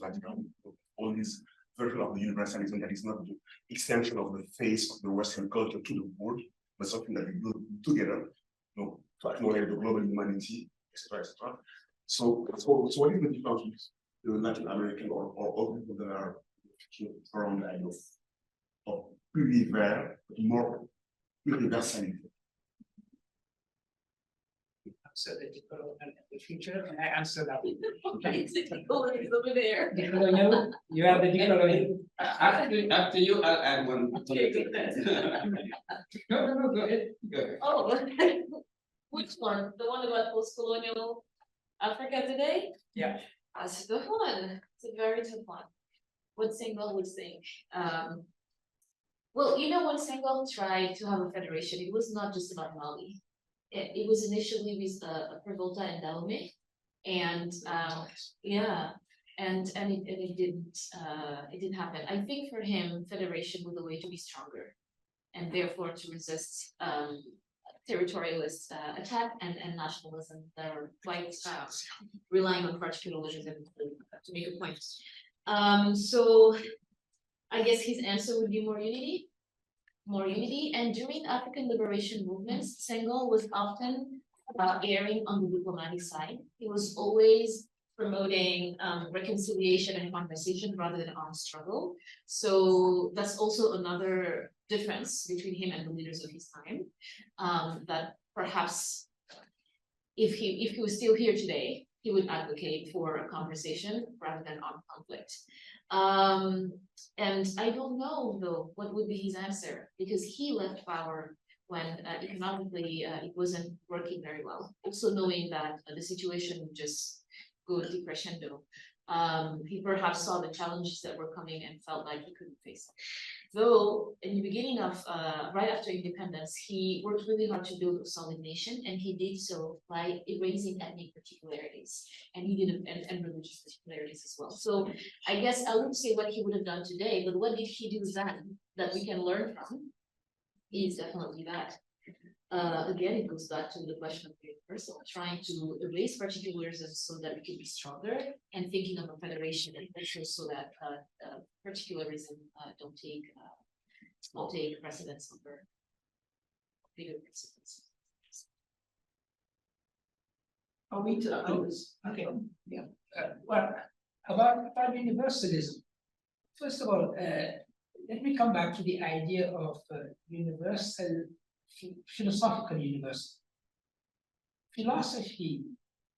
all these versions of the universalism that is not the extension of the face of the Western culture to the world, but something that we build together, you know, to acknowledge the global humanity, etc., etc. So what is the difference with the Latin American or other people that are around the idea of pluriver, more pluriversality? So the future, and I answer that. Ecologies over there. You have the Ecologies. After you, I'll add one. No, go ahead. Oh, which one? The one about post-colonial Africa today? Yeah. That's the one. It's a very tough one. What Senghor would think. Well, you know, when Senghor tried to have a federation, it was not just about Mali. It was initially with a Prevolta and Dahomey, and yeah, and it didn't happen. I think for him, federation was a way to be stronger, and therefore to resist territorialist attack and nationalism that are quite relying on particularism to make a point. So I guess his answer would be more unity. And during African liberation movements, Senghor was often erring on the diplomatic side. He was always promoting reconciliation and conversation rather than armed struggle. So that's also another difference between him and the leaders of his time. That perhaps if he was still here today, he would advocate for a conversation rather than on conflict. And I don't know though what would be his answer, because he left power when economically it wasn't working very well. Also knowing that the situation would just go decrescendo. He perhaps saw the challenges that were coming and felt like he couldn't face them. Though in the beginning of, right after independence, he worked really hard to build a solid nation, and he did so by erasing ethnic particularities, and he did and religious particularities as well. So I guess I wouldn't say what he would have done today, but what did he do then that we can learn from is definitely that. Again, it goes back to the question of the universal, trying to erase particularism so that we can be stronger, and thinking of a federation and so that particularism don't take precedence over bigger precedence. Are we to others? Okay, yeah. Well, about universalism. First of all, let me come back to the idea of universal, philosophical universal. Philosophy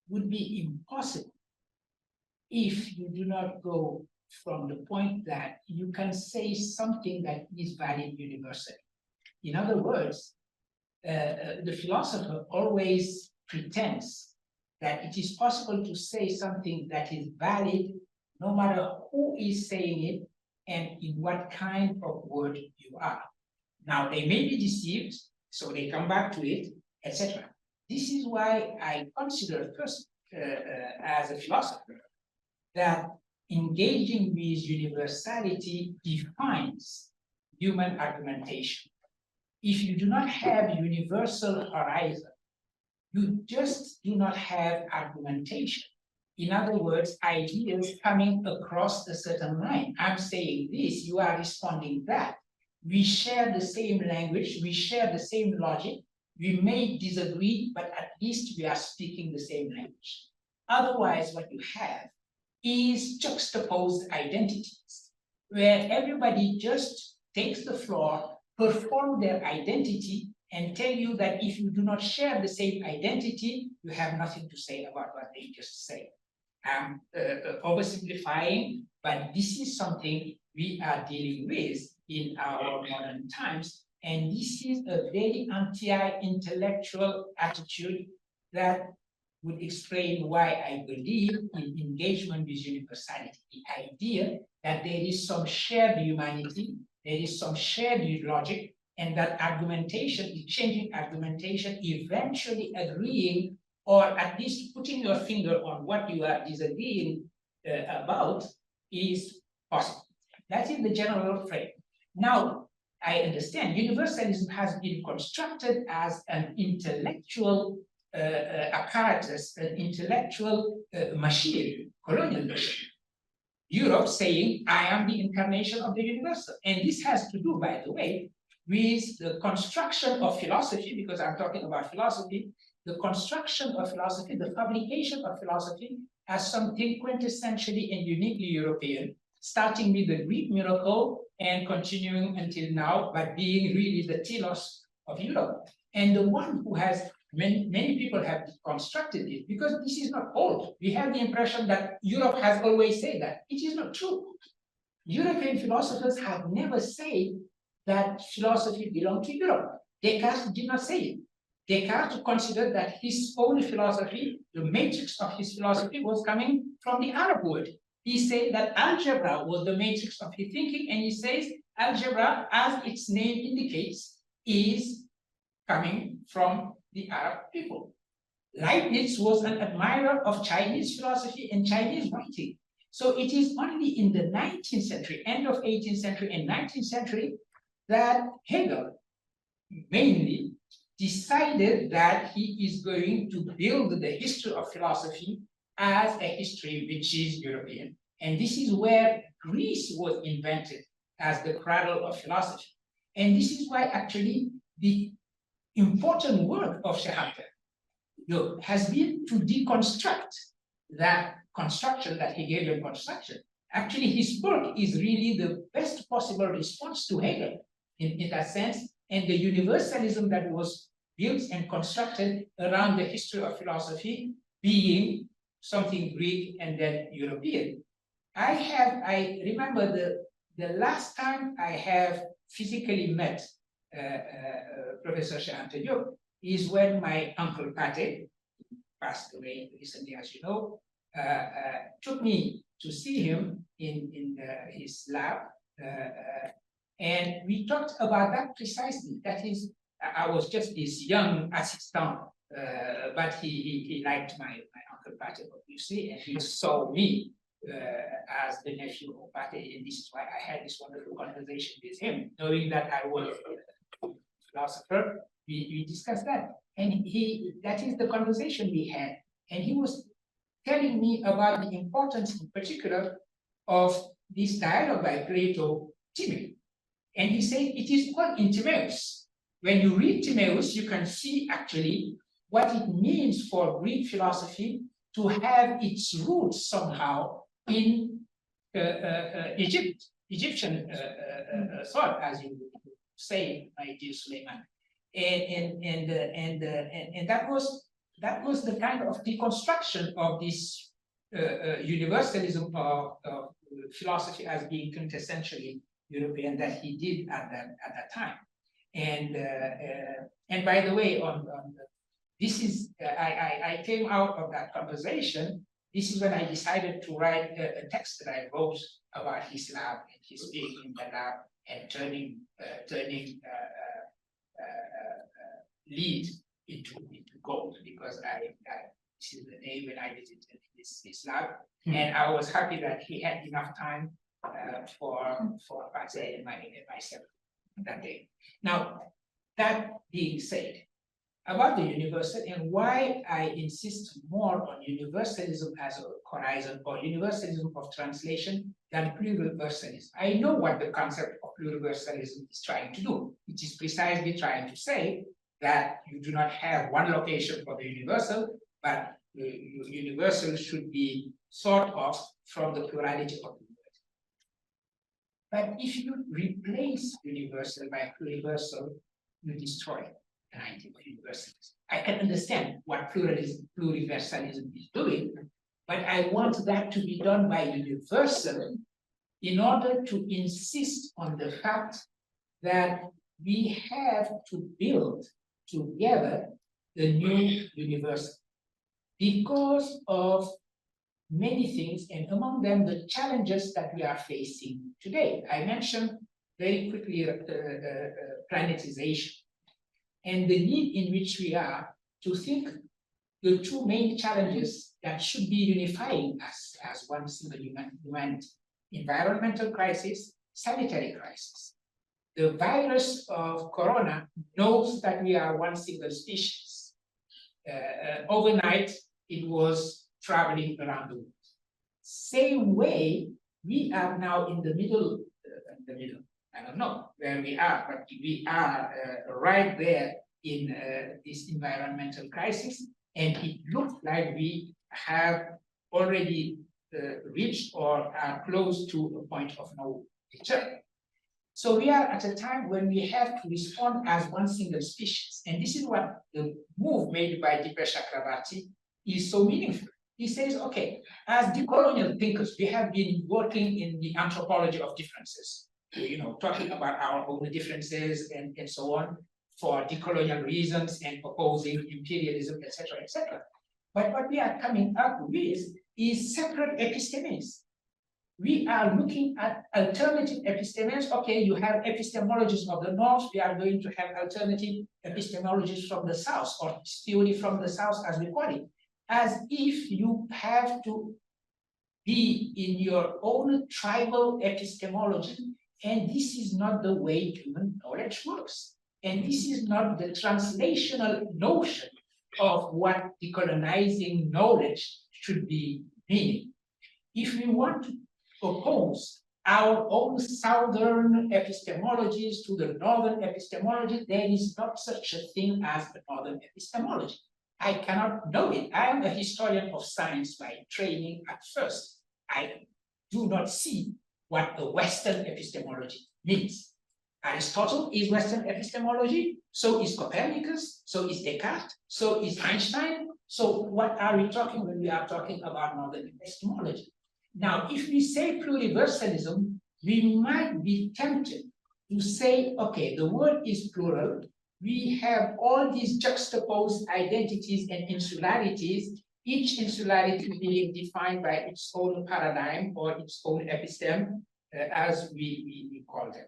would be impossible if you do not go from the point that you can say something that is valid universally. In other words, the philosopher always pretends that it is possible to say something that is valid no matter who is saying it and in what kind of word you are. Now, they may be deceived, so they come back to it, etc. This is why I consider first, as a philosopher, that engaging with universality defines human argumentation. If you do not have universal horizon, you just do not have argumentation. In other words, ideas coming across a certain line. I'm saying this, you are responding that. We share the same language, we share the same logic. We may disagree, but at least we are speaking the same language. Otherwise, what you have is juxtaposed identities, where everybody just takes the floor, perform their identity, and tell you that if you do not share the same identity, you have nothing to say about what they just say. I'm oversimplifying, but this is something we are dealing with in our modern times, and this is a very anti-intellectual attitude that would explain why I believe in engagement with universality. The idea that there is some shared humanity, there is some shared logic, and that argumentation, exchanging argumentation, eventually agreeing, or at least putting your finger on what you are disagreeing about, is possible. That is the general frame. Now, I understand universalism has been constructed as an intellectual apparatus, an intellectual machine, colonial machine. Europe saying, I am the incarnation of the universal. And this has to do, by the way, with the construction of philosophy, because I'm talking about philosophy, the construction of philosophy, the fabrication of philosophy as something quintessentially and uniquely European, starting with the Greek miracle and continuing until now, but being really the telos of Europe. And the one who has, many people have constructed it, because this is not old. We have the impression that Europe has always said that. It is not true. European philosophers have never said that philosophy belonged to Europe. Descartes did not say it. Descartes considered that his own philosophy, the matrix of his philosophy, was coming from the Arab world. He said that algebra was the matrix of his thinking, and he says algebra, as its name indicates, is coming from the Arab people. Leibniz was an admirer of Chinese philosophy and Chinese writing. So it is only in the 19th century, end of 18th century and 19th century, that Hegel mainly decided that he is going to build the history of philosophy as a history which is European. And this is where Greece was invented as the cradle of philosophy. And this is why actually the important work of Shekhar has been to deconstruct that construction, that Hegelian construction. Actually, his work is really the best possible response to Hegel in that sense, and the universalism that was built and constructed around the history of philosophy being something Greek and then European. I remember the last time I have physically met Professor Antonio is when my uncle Pate, passed away recently, as you know, took me to see him in his lab. And we talked about that precisely. That is, I was just this young assistant, but he liked my uncle Pate, obviously, and he saw me as the nephew of Pate, and this is why I had this wonderful conversation with him, knowing that I was a philosopher. We discussed that, and that is the conversation we had, and he was telling me about the importance, in particular, of this dialogue by Plato, Timaeus. And he said it is all in Timaeus. When you read Timaeus, you can see actually what it means for Greek philosophy to have its roots somehow in Egyptian thought, as you say, my dear Souleymane. And that was the kind of deconstruction of this universalism of philosophy as being quintessentially European that he did at that time. And by the way, this is I came out of that conversation. This is when I decided to write a text that I wrote about his lab and his being in the lab and turning lead into gold, because this is the day when I visited his lab, and I was happy that he had enough time for Pate and myself that day. Now, that being said, about the universal and why I insist more on universalism as a horizon or universalism of translation than pluriversalism. I know what the concept of pluriversalism is trying to do. It is precisely trying to say that you do not have one location for the universal, but the universal should be thought of from the plurality of the universe. But if you replace universal by pluriversal, you destroy the idea of universalism. I can understand what pluriversalism is doing, but I want that to be done by universal in order to insist on the fact that we have to build together the new universal because of many things, and among them the challenges that we are facing today. I mentioned very quickly planetization and the need in which we are to think the two main challenges that should be unifying us as one single humanity: environmental crisis, sanitary crisis. The virus of corona knows that we are one single species. Overnight, it was traveling around the world. Same way, we are now in the middle, I don't know where we are, but we are right there in this environmental crisis, and it looks like we have already reached or are close to a point of no return. So we are at a time when we have to respond as one single species, and this is what the move made by Dipesh Chakrabarty is so meaningful. He says, okay, as decolonial thinkers, we have been working in the anthropology of differences, talking about our own differences and so on for decolonial reasons and opposing imperialism, etc., etc. But what we are coming up with is separate epistemes. We are looking at alternative epistemes. Okay, you have epistemologies of the North. We are going to have alternative epistemologies from the South, or theory from the South, as we call it, as if you have to be in your own tribal epistemology. And this is not the way human knowledge works. And this is not the translational notion of what decolonizing knowledge should be meaning. If we want to oppose our own southern epistemologies to the northern epistemology, there is not such a thing as the northern epistemology. I cannot know it. I am a historian of science by training at first. I do not see what the Western epistemology means. Aristotle is Western epistemology, so is Copernicus, so is Descartes, so is Einstein. So what are we talking when we are talking about modern epistemology? Now, if we say pluriversalism, we might be tempted to say, okay, the word is plural. We have all these juxtaposed identities and insularities, each insularity being defined by its own paradigm or its own episteme, as we call them.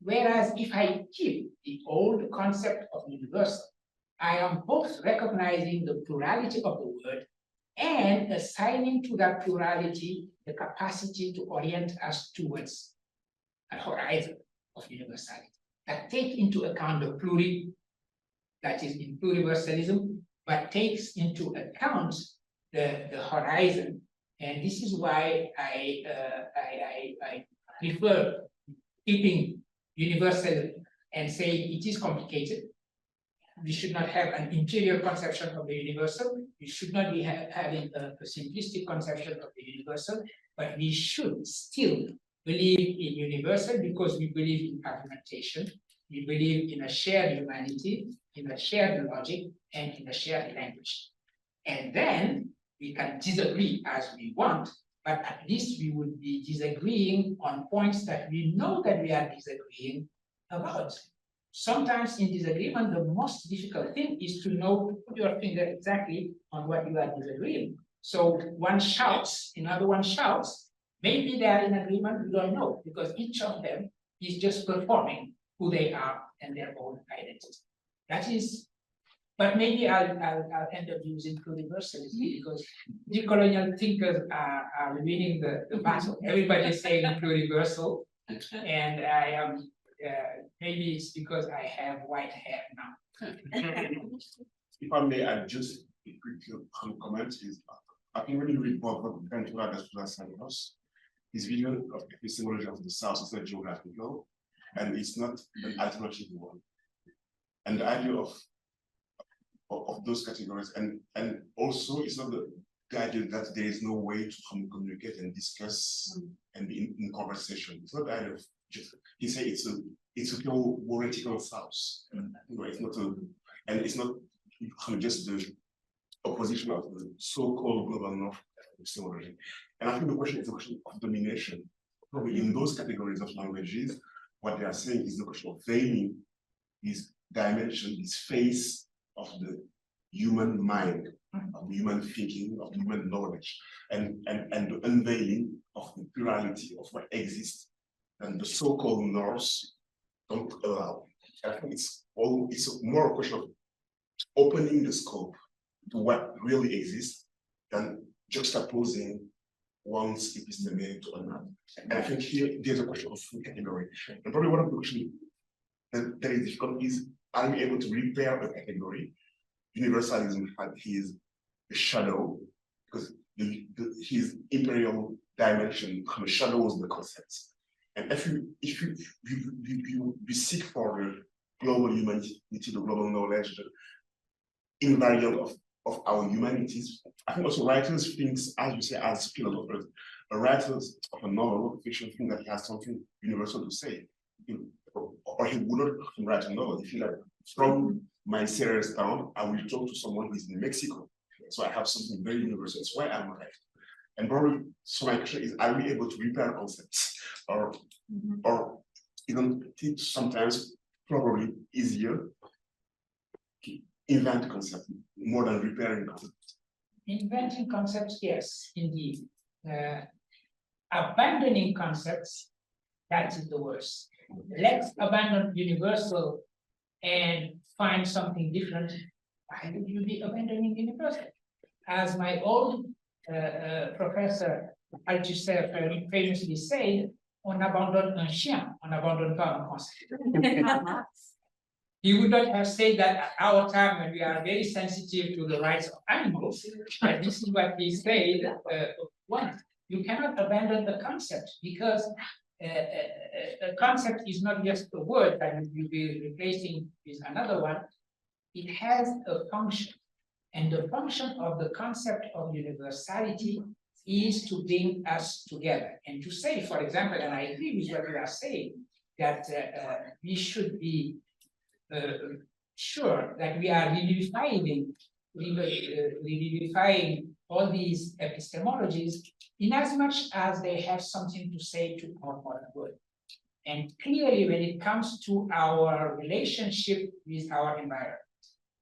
Whereas if I keep the old concept of universal, I am both recognizing the plurality of the word and assigning to that plurality the capacity to orient us towards a horizon of universality that take into account the that is in pluriversalism, but takes into account the horizon. And this is why I prefer keeping universal and saying it is complicated. We should not have an interior conception of the universal. We should not be having a simplistic conception of the universal, but we should still believe in universal because we believe in argumentation. We believe in a shared humanity, in a shared logic, and in a shared language. And then we can disagree as we want, but at least we would be disagreeing on points that we know that we are disagreeing about. Sometimes in disagreement, the most difficult thing is to know, put your finger exactly on what you are disagreeing. So one shouts, another one shouts, maybe they are in agreement, we don't know, because each of them is just performing who they are and their own identity. That is, but maybe I'll end up using pluriversalism because decolonial thinkers are winning the battle. Everybody is saying pluriversal, and I am, maybe it's because I have white hair now. If I may add just a quick comment is, I think when you read Bob Ventura da Santos, his vision of epistemology of the South is not geographical, and it's not an alternative one. And the idea of those categories, and also it's not the idea that there is no way to communicate and discuss and be in conversation. It's not the idea of just, he said it's a theoretical South. It's not and it's not just the opposition of the so-called global North epistemology. And I think the question is a question of domination. Probably in those categories of languages, what they are saying is the question of veiling this dimension, this face of the human mind, of the human thinking, of human knowledge, and the unveiling of the plurality of what exists and the so-called norms don't allow. I think it's more a question of opening the scope to what really exists than juxtaposing one's episteme to another. And I think here there's a question of full category. And probably one of the questions that is difficult is, are we able to repair a category? Universalism had his shadow, because his imperial dimension shadows the concepts. And if you seek for the global humanity, the global knowledge, the invariant of our humanities, I think also writers think, as you say, as philosophers, a writer of a novel, fiction, think that he has something universal to say. Or he would not write a novel. If you like, from my serious town, I will talk to someone who is in Mexico. So I have something very universal. That's why I'm right. And probably, so my question is, are we able to repair concepts? Or even sometimes probably easier to invent concepts more than repairing concepts? Inventing concepts, yes, indeed. Abandoning concepts, that is the worst. Let's abandon universal and find something different. Why would you be abandoning universal? As my old professor Althusser famously said, on abandonne un chien, on n'abandonne pas un concept. He would not have said that at our time when we are very sensitive to the rights of animals, but this is what he said. One, you cannot abandon the concept because a concept is not just a word that you'll be replacing with another one. It has a function. And the function of the concept of universality is to bring us together. And to say, for example, and I agree with what you are saying, that we should be sure that we are revivifying all these epistemologies in as much as they have something to say to our modern world. And clearly, when it comes to our relationship with our environment,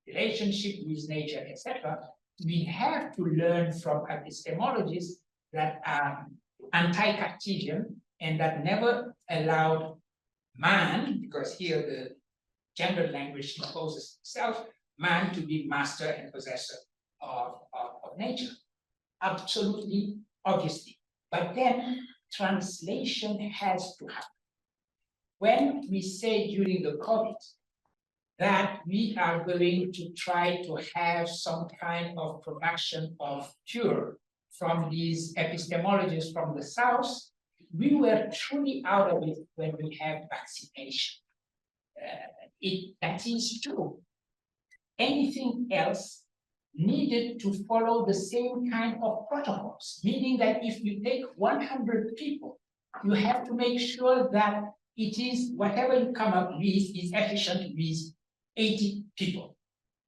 relationship with nature, etc., we have to learn from epistemologies that are anti-Cartesian and that never allowed man, because here the gendered language imposes itself, man to be master and possessor of nature. Absolutely, obviously. But then translation has to happen. When we say during the COVID that we are going to try to have some kind of production of cure from these epistemologies from the South, we were truly out of it when we had vaccination. That is true. Anything else needed to follow the same kind of protocols, meaning that if you take 100 people, you have to make sure that it is whatever you come up with is efficient with 80 people.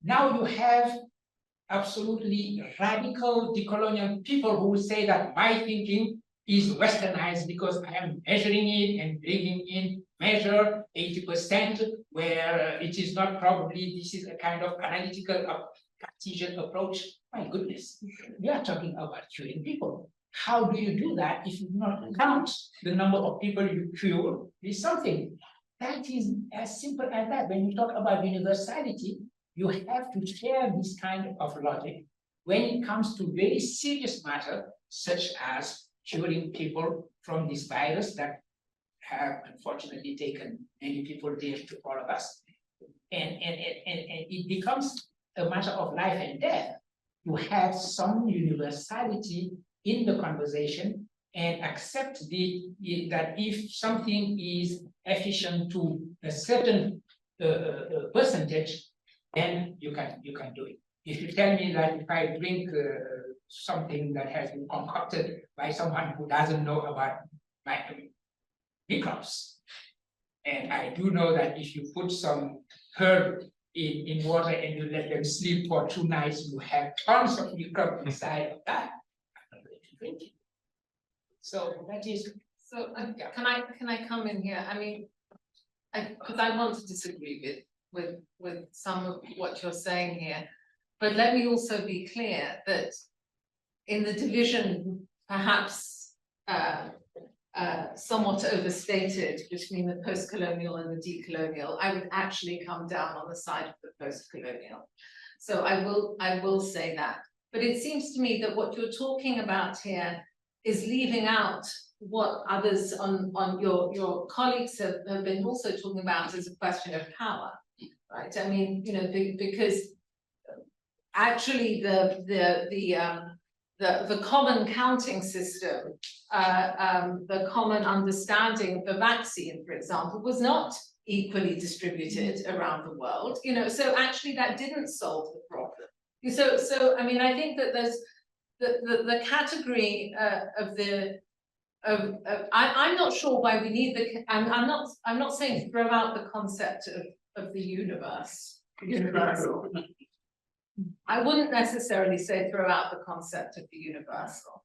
Now you have absolutely radical decolonial people who will say that my thinking is westernized because I am measuring it and bringing in measure 80%, where it is not probably, this is a kind of analytical Cartesian approach. My goodness, we are talking about curing people. How do you do that if you do not count the number of people you cure with something? That is as simple as that. When you talk about universality, you have to share this kind of logic when it comes to very serious matter, such as curing people from this virus that have unfortunately taken many people dear to all of us. And it becomes a matter of life and death to have some universality in the conversation and accept that if something is efficient to a certain percentage, then you can do it. If you tell me that if I drink something that has been concocted by someone who doesn't know about microbes, and I do know that if you put some herb in water and you let them sleep for 2 nights, you have tons of microbes inside of that. I'm not going to drink it. So that is. So can I come in here? I mean, because I want to disagree with some of what you're saying here, but let me also be clear that in the division, perhaps somewhat overstated between the post-colonial and the decolonial, I would actually come down on the side of the post-colonial. So I will say that. But it seems to me that what you're talking about here is leaving out what others on your colleagues have been also talking about as a question of power, right? I mean, you know, because actually the common counting system, the common understanding of the vaccine, for example, was not equally distributed around the world, you know, so actually that didn't solve the problem. So I mean, I think that there's the category I'm not sure why we need I'm not saying throw out the concept of the universal. I wouldn't necessarily say throw out the concept of the universal.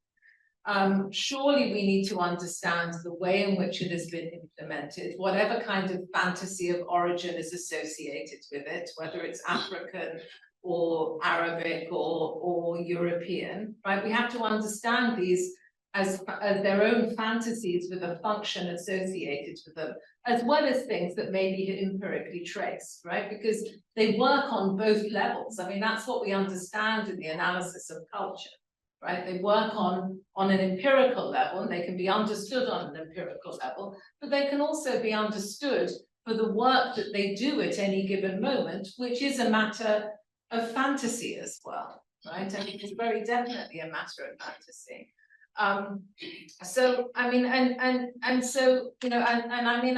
Surely we need to understand the way in which it has been implemented, whatever kind of fantasy of origin is associated with it, whether it's African or Arabic or European, right? We have to understand these as their own fantasies with a function associated with them, as well as things that may be empirically traced, right? Because they work on both levels. I mean, that's what we understand in the analysis of culture, right? They work on an empirical level, and they can be understood on an empirical level, but they can also be understood for the work that they do at any given moment, which is a matter of fantasy as well, right? I mean, it's very definitely a matter of fantasy. So I mean, and so, you know, and I mean,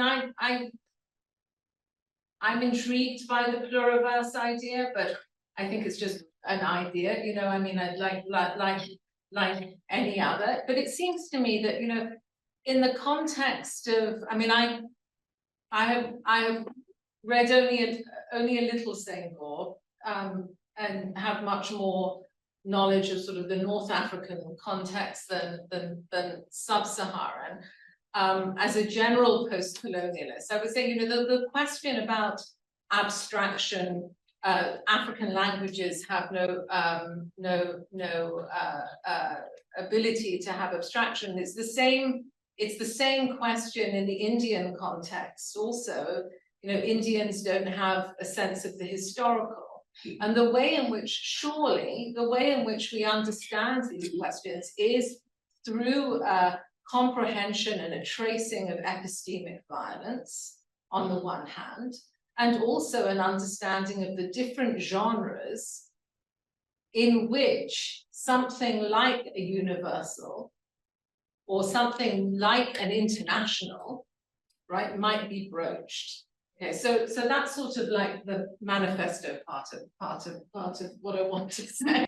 I'm intrigued by the pluriverse idea, but I think it's just an idea, you know. I mean, I'd like any other, but it seems to me that, you know, in the context of, I mean, I have read only a little Senghor, and have much more knowledge of sort of the North African context than sub-Saharan. As a general post-colonialist, I would say, the question about abstraction, African languages have no ability to have abstraction. It's the same question in the Indian context also. Indians don't have a sense of the historical. And the way in which we understand these questions is through a comprehension and a tracing of epistemic violence on the one hand, and also an understanding of the different genres in which something like a universal or something like an international, right, might be broached. Okay, so that's sort of like the manifesto part of what I want to say.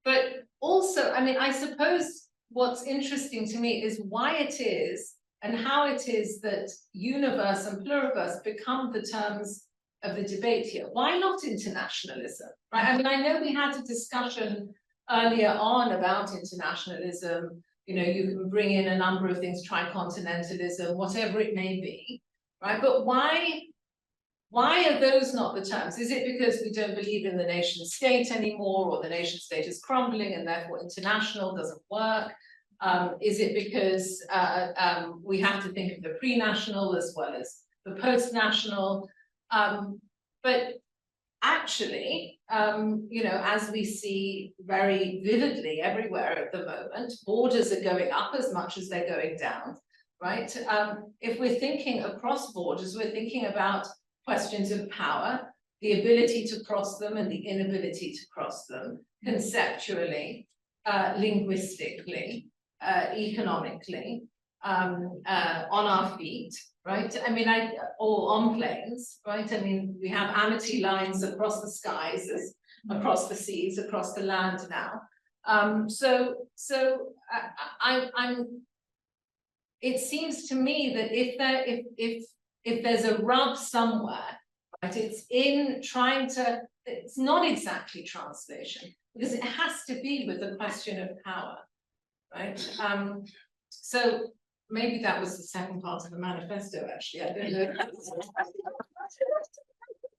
But also, I mean, I suppose what's interesting to me is why it is and how it is that universe and pluriverse become the terms of the debate here. Why not internationalism? Right? I mean, I know we had a discussion earlier on about internationalism. You can bring in a number of things, tricontinentalism, whatever it may be, right? But why are those not the terms? Is it because we don't believe in the nation state anymore, or the nation state is crumbling and therefore international doesn't work? Is it because we have to think of the pre-national as well as the post-national? But actually, as we see very vividly everywhere at the moment, borders are going up as much as they're going down, right? If we're thinking across borders, we're thinking about questions of power, the ability to cross them and the inability to cross them, conceptually, linguistically, economically, on our feet, right? I mean, or on planes, right? I mean, we have amity lines across the skies, across the seas, across the land now. It seems to me that if there's a rub somewhere, right, it's in trying to, it's not exactly translation, because it has to be with the question of power, right? So maybe that was the second part of the manifesto, actually. I don't know.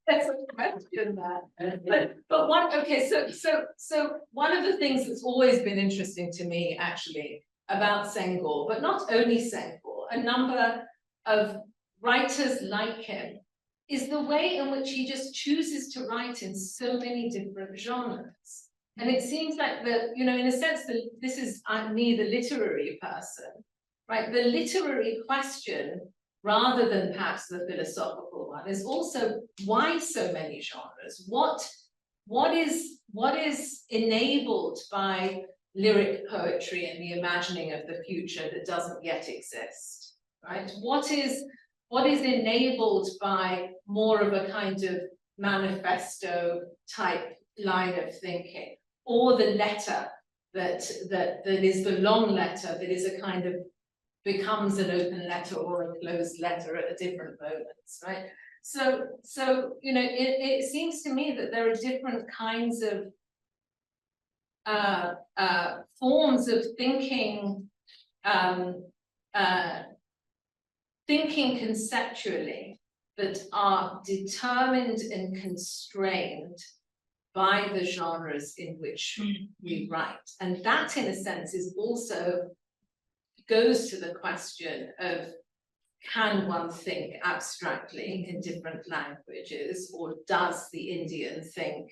There's a question there. But one, okay, so one of the things that's always been interesting to me, actually, about Senghor, but not only Senghor, a number of writers like him, is the way in which he just chooses to write in so many different genres. And it seems like in a sense, this is me, the literary person, right? The literary question, rather than perhaps the philosophical one, is also why so many genres? What is enabled by lyric poetry and the imagining of the future that doesn't yet exist, right? What is enabled by more of a kind of manifesto type line of thinking, or the letter that is the long letter that is a kind of becomes an open letter or a closed letter at different moments, right? So it seems to me that there are different kinds of forms of thinking, thinking conceptually, that are determined and constrained by the genres in which we write. And that, in a sense, is also goes to the question of, can one think abstractly in different languages, or does the Indian think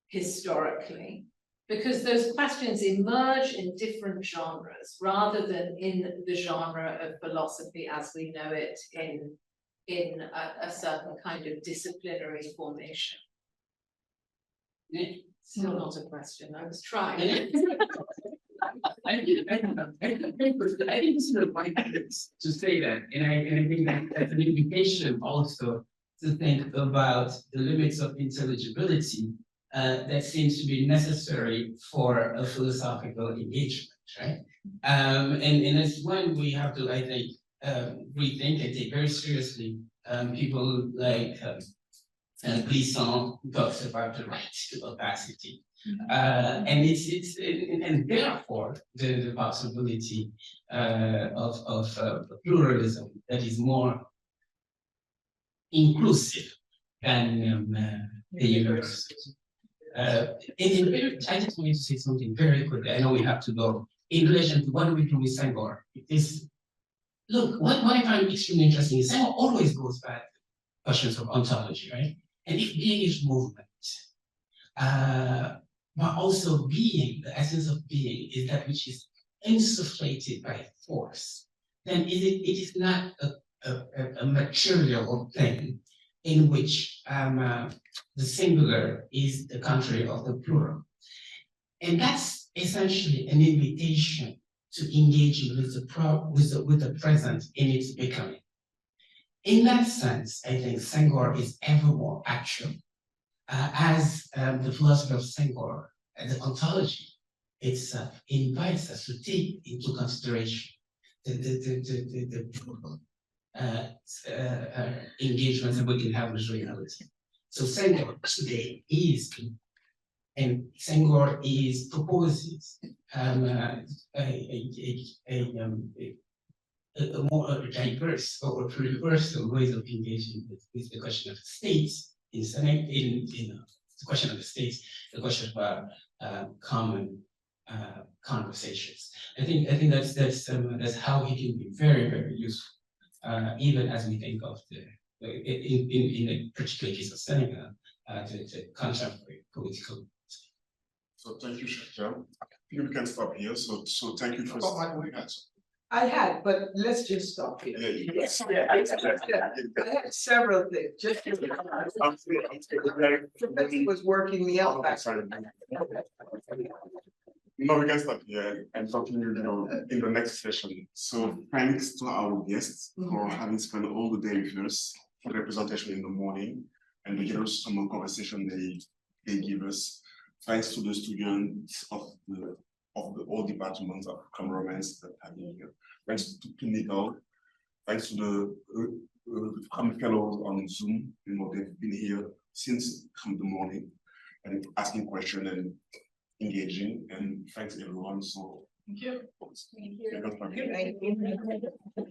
historically? Because those questions emerge in different genres rather than in the genre of philosophy as we know it in a certain kind of disciplinary formation. Still not a question, I was trying. I think this is the point to say that, and I think that's an invitation also to think about the limits of intelligibility that seems to be necessary for a philosophical engagement, right? And it's when we have to, I think, rethink and take very seriously people like Glisson, who talks about the right to opacity. And therefore the possibility of pluralism that is more inclusive than the universe. I just wanted to say something very quickly. I know we have to go. In relation to what do we do with Senghor? Look, what I find extremely interesting is Senghor always goes back to questions of ontology, right? And if being is movement, but also being, the essence of being is that which is insufflated by force, then it is not a material thing in which the singular is the contrary of the plural. And that's essentially an invitation to engage with the present in its becoming. In that sense, I think Senghor is ever more actual, as the philosophy of Senghor and the ontology itself invites us to take into consideration the plural engagements that we can have with reality. So Senghor today is, and Senghor proposes a more diverse or universal ways of engaging with the question of states in the question of the states, the question of common conversations. I think that's how he can be very, very useful, even as we think of in the particular case of Senegal, the contemporary political. So thank you, Shekhar. I think we can stop here. So thank you for. I had, but let's just stop here. Yeah, I had several things. Just was working me out back. No, we can stop here and continue, in the next session. So thanks to our guests for having spent all the day with us, for their presentation in the morning and the generous summer conversation they give us. Thanks to the students of all departments of cameramen that have been here. Thanks to Nicole. Thanks to the fellows on Zoom. They've been here since the morning and asking questions and engaging. And thanks everyone. So thank you. Thank you.